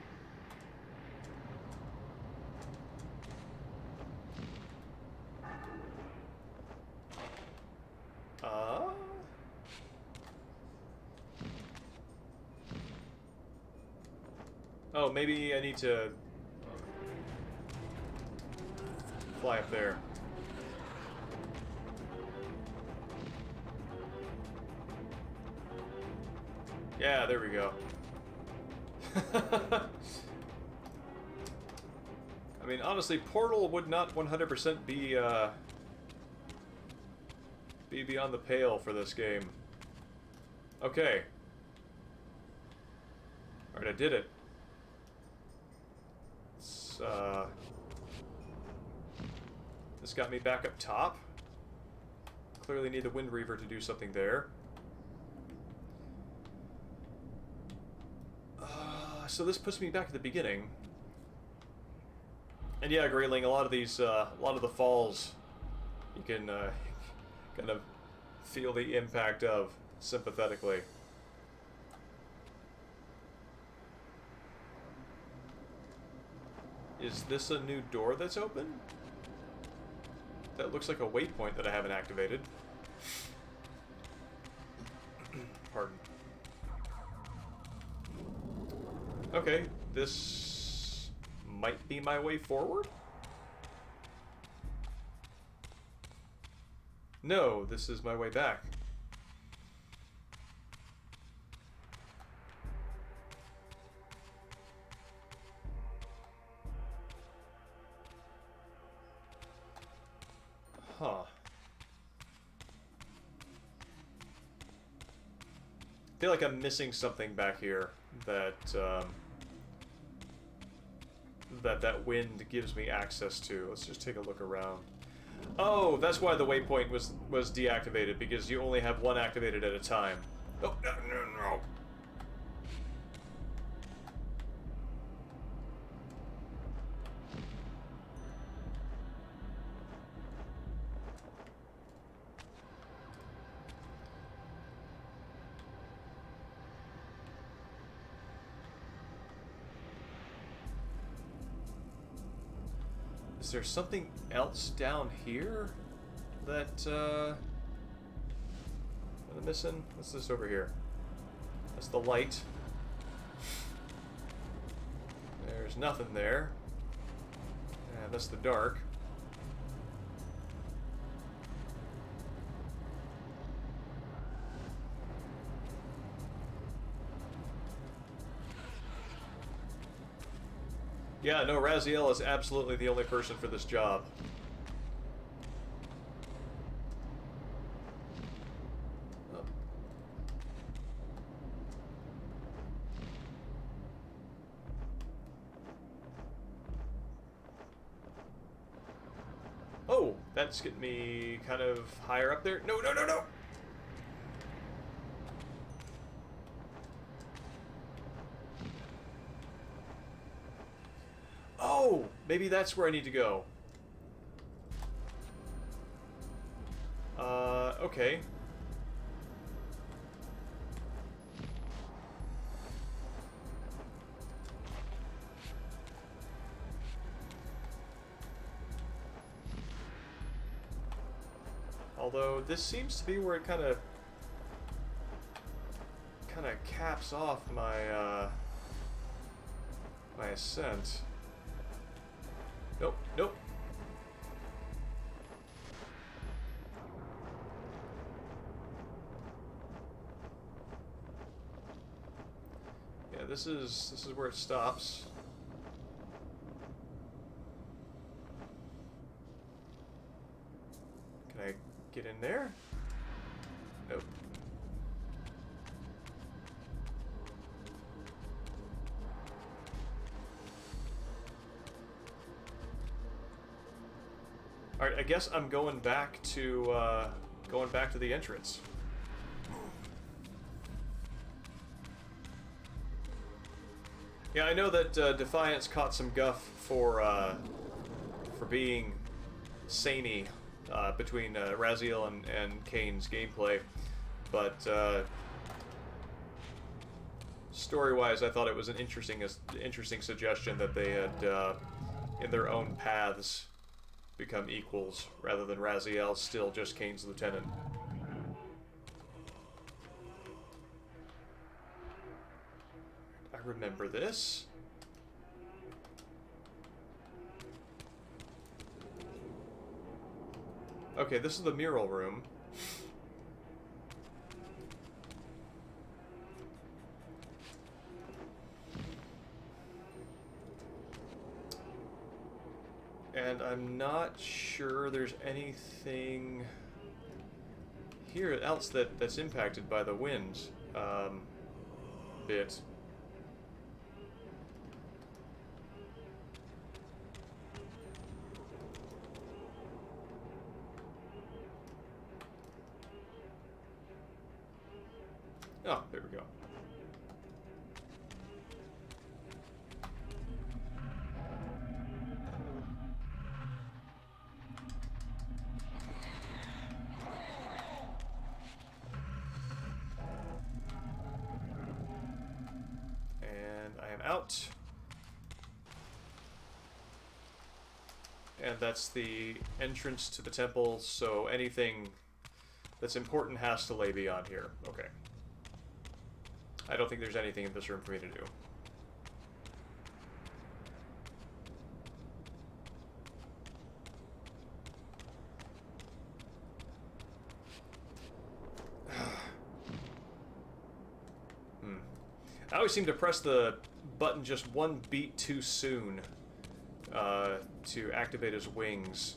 Oh, maybe I need to fly up there. Yeah, there we go. I mean, honestly, Portal would not 100% be beyond the pale for this game. Okay. Alright, I did it. This got me back up top. Clearly need the Wind Reaver to do something there. So this puts me back at the beginning. And yeah, Grayling, a lot of these, a lot of the falls, you can kind of feel the impact of sympathetically. Is this a new door that's open? That looks like a waypoint that I haven't activated. Pardon. Okay, this might be my way forward? No, this is my way back. Huh. I feel like I'm missing something back here that that wind gives me access to. Let's just take a look around. Oh, that's why the waypoint was deactivated, because you only have one activated at a time. Oh, no, no, no. Is there something else down here that, am I missing? What's this over here? That's the light. There's nothing there. Yeah, that's the dark. Yeah, no, Raziel is absolutely the only person for this job. Oh, that's getting me kind of higher up there. No, no, no, no! Oh, maybe that's where I need to go. Okay. Although this seems to be where it kind of caps off my my ascent. Nope, nope. Yeah, this is where it stops. Can I get in there? Nope. Alright, I guess I'm going back to the entrance. Yeah, I know that Defiance caught some guff for being samey between Raziel and Kain's gameplay, but story-wise, I thought it was an interesting suggestion that they had, in their own paths, become equals, rather than Raziel still just Kain's lieutenant. I remember this. Okay, this is the mural room. And I'm not sure there's anything here else that's impacted by the wind bit. Oh, there we go. And I am out. And that's the entrance to the temple, so anything that's important has to lay beyond here. Okay. I don't think there's anything in this room for me to do. I always seem to press the button just one beat too soon to activate his wings.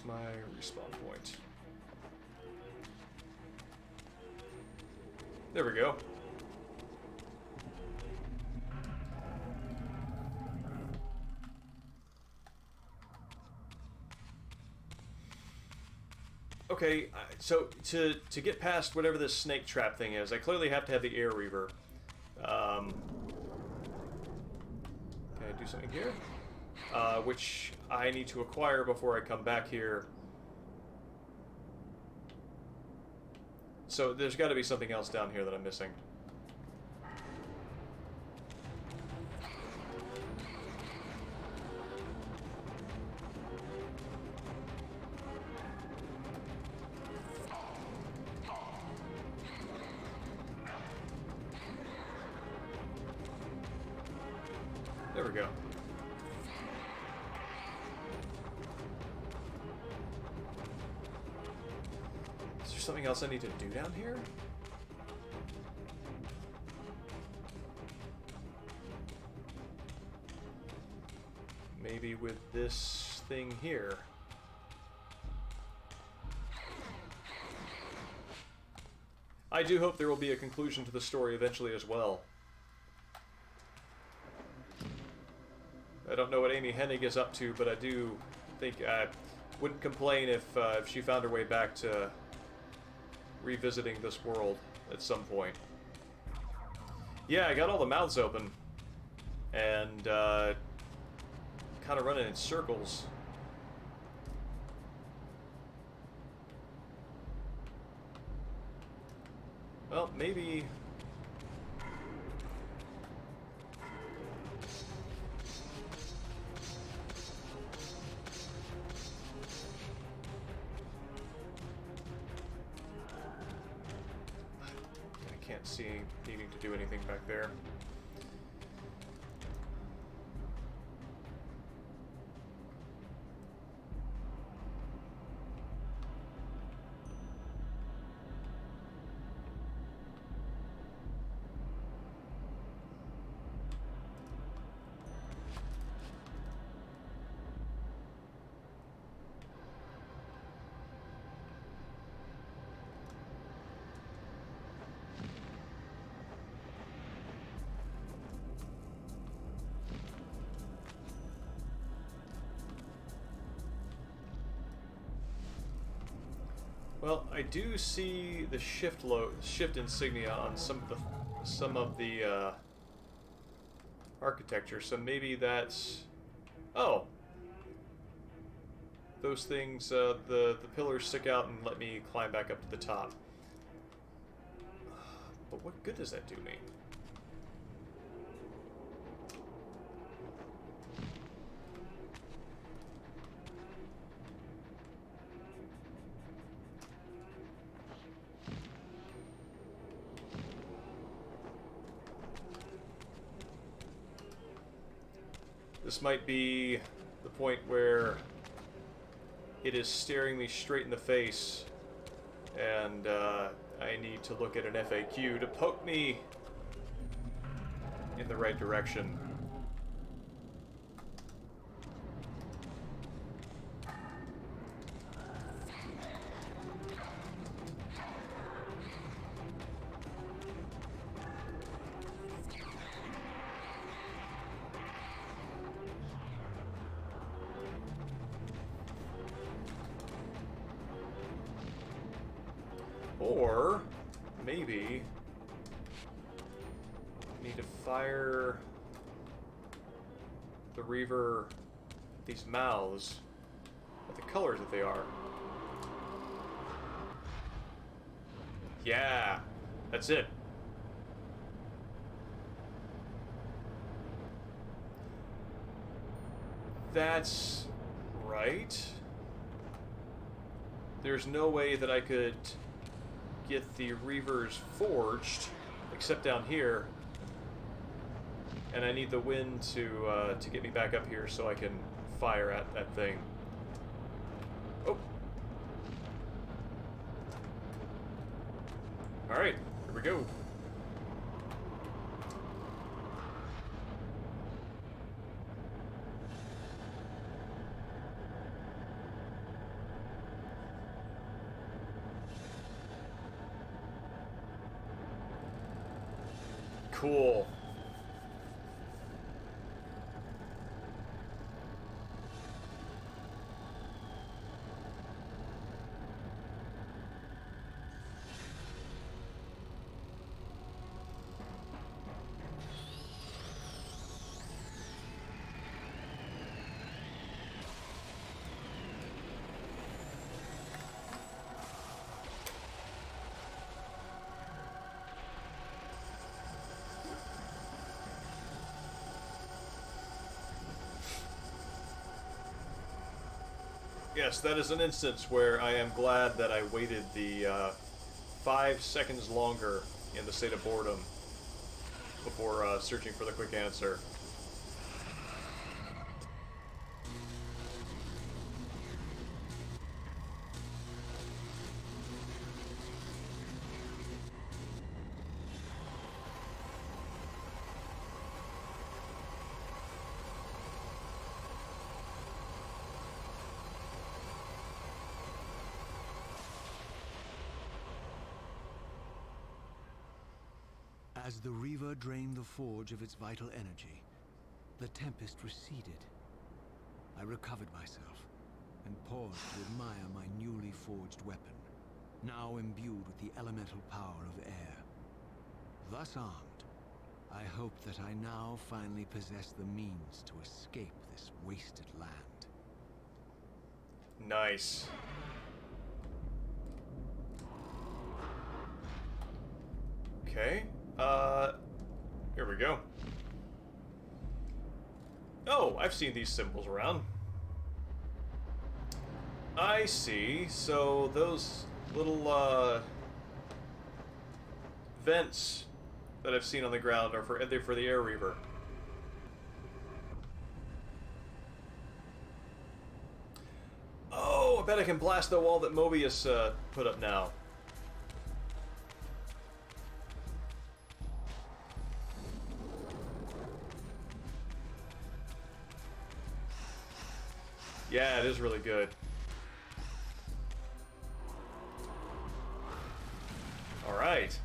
Where's my respawn point? There we go. Okay, so to get past whatever this snake trap thing is, I clearly have to have the air reaver. Can I do something here? Which I need to acquire before I come back here. So there's got to be something else down here that I'm missing. There we go. Is there something else I need to do down here? Maybe with this thing here. I do hope there will be a conclusion to the story eventually as well. I don't know what Amy Hennig is up to, but I do think I wouldn't complain if she found her way back to revisiting this world at some point. Yeah, I got all the mouths open, and kind of running in circles. Well, maybe... see needing to do anything back there. Well, I do see the shift insignia on some of the architecture, so maybe that's... Oh! Those things, the pillars stick out and let me climb back up to the top. But what good does that do me? This might be the point where it is staring me straight in the face, and I need to look at an FAQ to poke me in the right direction. Or maybe I need to fire the Reaver at these mouths at the colors that they are. Yeah, that's it. That's right. There's no way that I could get the Reavers forged, except down here, and I need the wind to get me back up here so I can fire at that thing. Oh! Alright, here we go. cool. Yes, that is an instance where I am glad that I waited the 5 seconds longer in the state of boredom before searching for the quick answer. As the Reaver drained the forge of its vital energy, the tempest receded. I recovered myself and paused to admire my newly forged weapon, now imbued with the elemental power of air. Thus armed, I hope that I now finally possess the means to escape this wasted land. Nice. Okay. Here we go. Oh, I've seen these symbols around. I see. So those little vents that I've seen on the ground are for the Air Reaver. Oh, I bet I can blast the wall that Mobius put up now. Yeah, it is really good. Alright.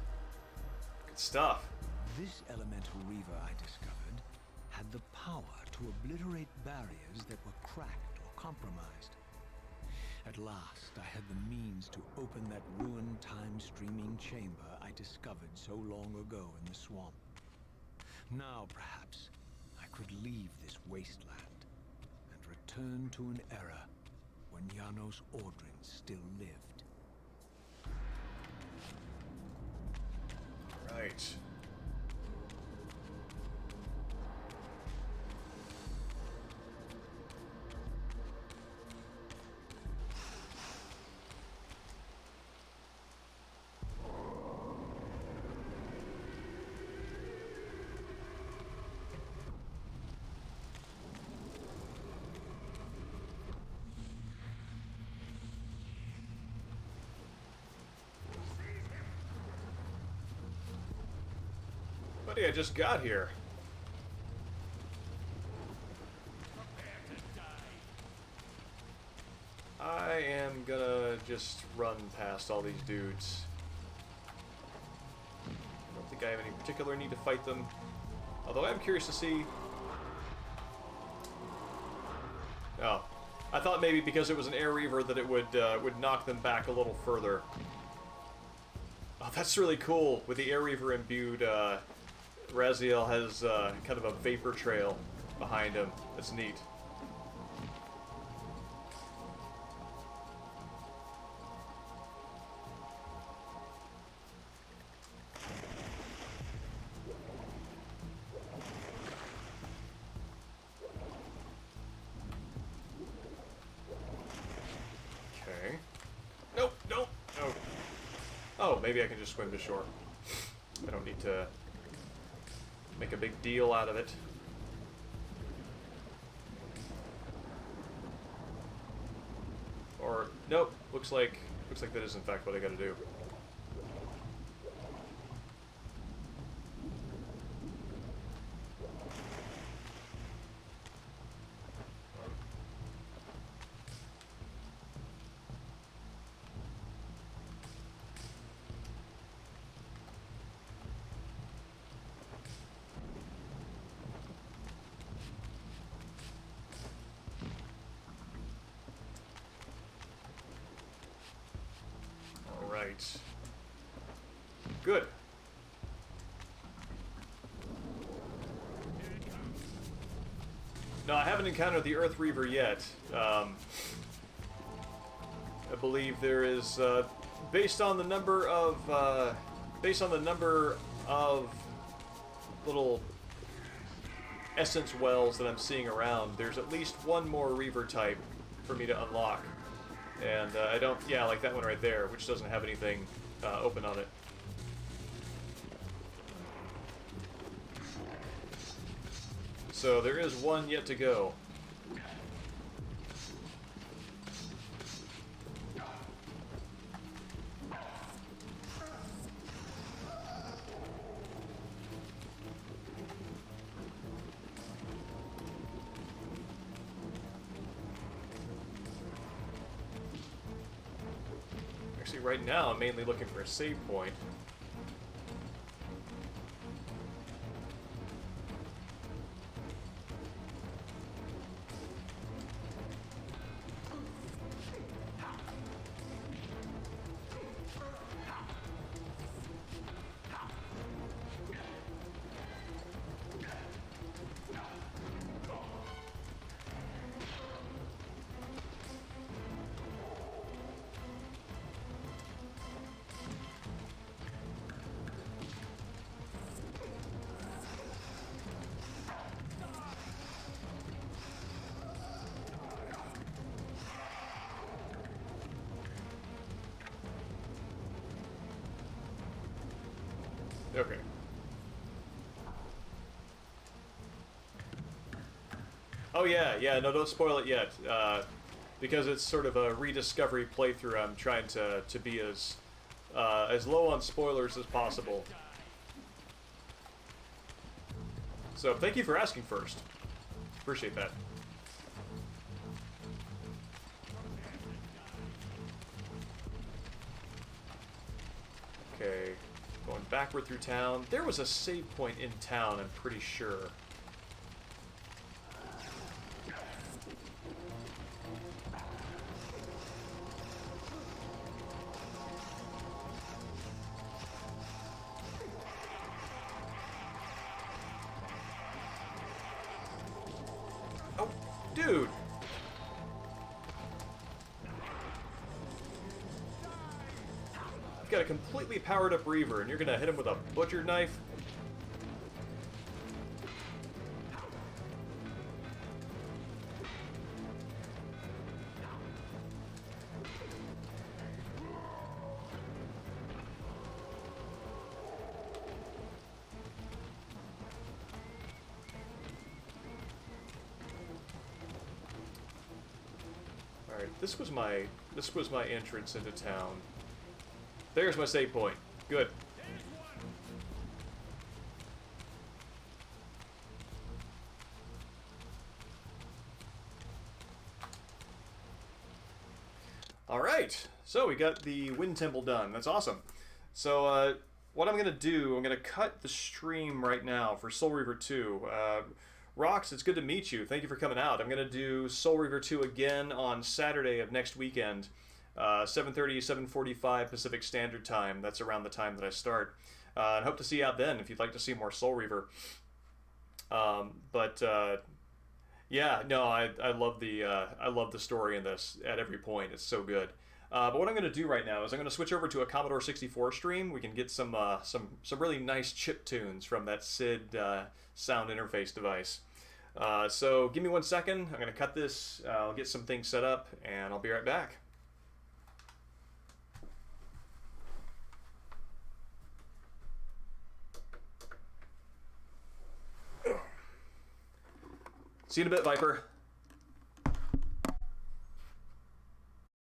Good stuff. This elemental Reaver I discovered had the power to obliterate barriers that were cracked or compromised. At last, I had the means to open that ruined time-streaming chamber I discovered so long ago in the swamp. Now, perhaps, I could leave this wasteland and return to an era when Janos Ordrin still lived. Right. Buddy, I just got here. I am gonna just run past all these dudes. I don't think I have any particular need to fight them. Although I'm curious to see... Oh. I thought maybe because it was an Air Reaver that it would knock them back a little further. Oh, that's really cool. With the Air Reaver imbued, Raziel has kind of a vapor trail behind him. That's neat. Okay. Nope, nope, no. Oh, maybe I can just swim to shore. I don't need to make a big deal out of it. Or nope, looks like that is in fact what I gotta do. Alright. Good. No, I haven't encountered the Earth Reaver yet. I believe there is, based on the number of little essence wells that I'm seeing around, there's at least one more Reaver type for me to unlock. And I don't, yeah, like that one right there, which doesn't have anything open on it. So there is one yet to go. Actually, right now I'm mainly looking for a save point. Okay. Oh yeah, no, don't spoil it yet, because it's sort of a rediscovery playthrough. I'm trying to be as low on spoilers as possible. So thank you for asking first. Appreciate that. Okay. Going backward through town. There was a save point in town, I'm pretty sure. Oh, dude! You've got a completely powered up Reaver, and you're gonna hit him with a butcher knife? Alright, this was my entrance into town. There's my save point. Good. Alright, so we got the Wind Temple done. That's awesome. So, what I'm going to do, I'm going to cut the stream right now for Soul Reaver 2. Rox, it's good to meet you. Thank you for coming out. I'm going to do Soul Reaver 2 again on Saturday of next weekend. 7:30, 7:45 Pacific Standard Time. That's around the time that I start. And hope to see you out then if you'd like to see more Soul Reaver. Yeah, no, I love the story in this at every point. It's so good. But what I'm going to do right now is I'm going to switch over to a Commodore 64 stream. We can get some really nice chip tunes from that SID sound interface device. So give me 1 second. I'm going to cut this. I'll get some things set up, and I'll be right back. See you in a bit, Viper.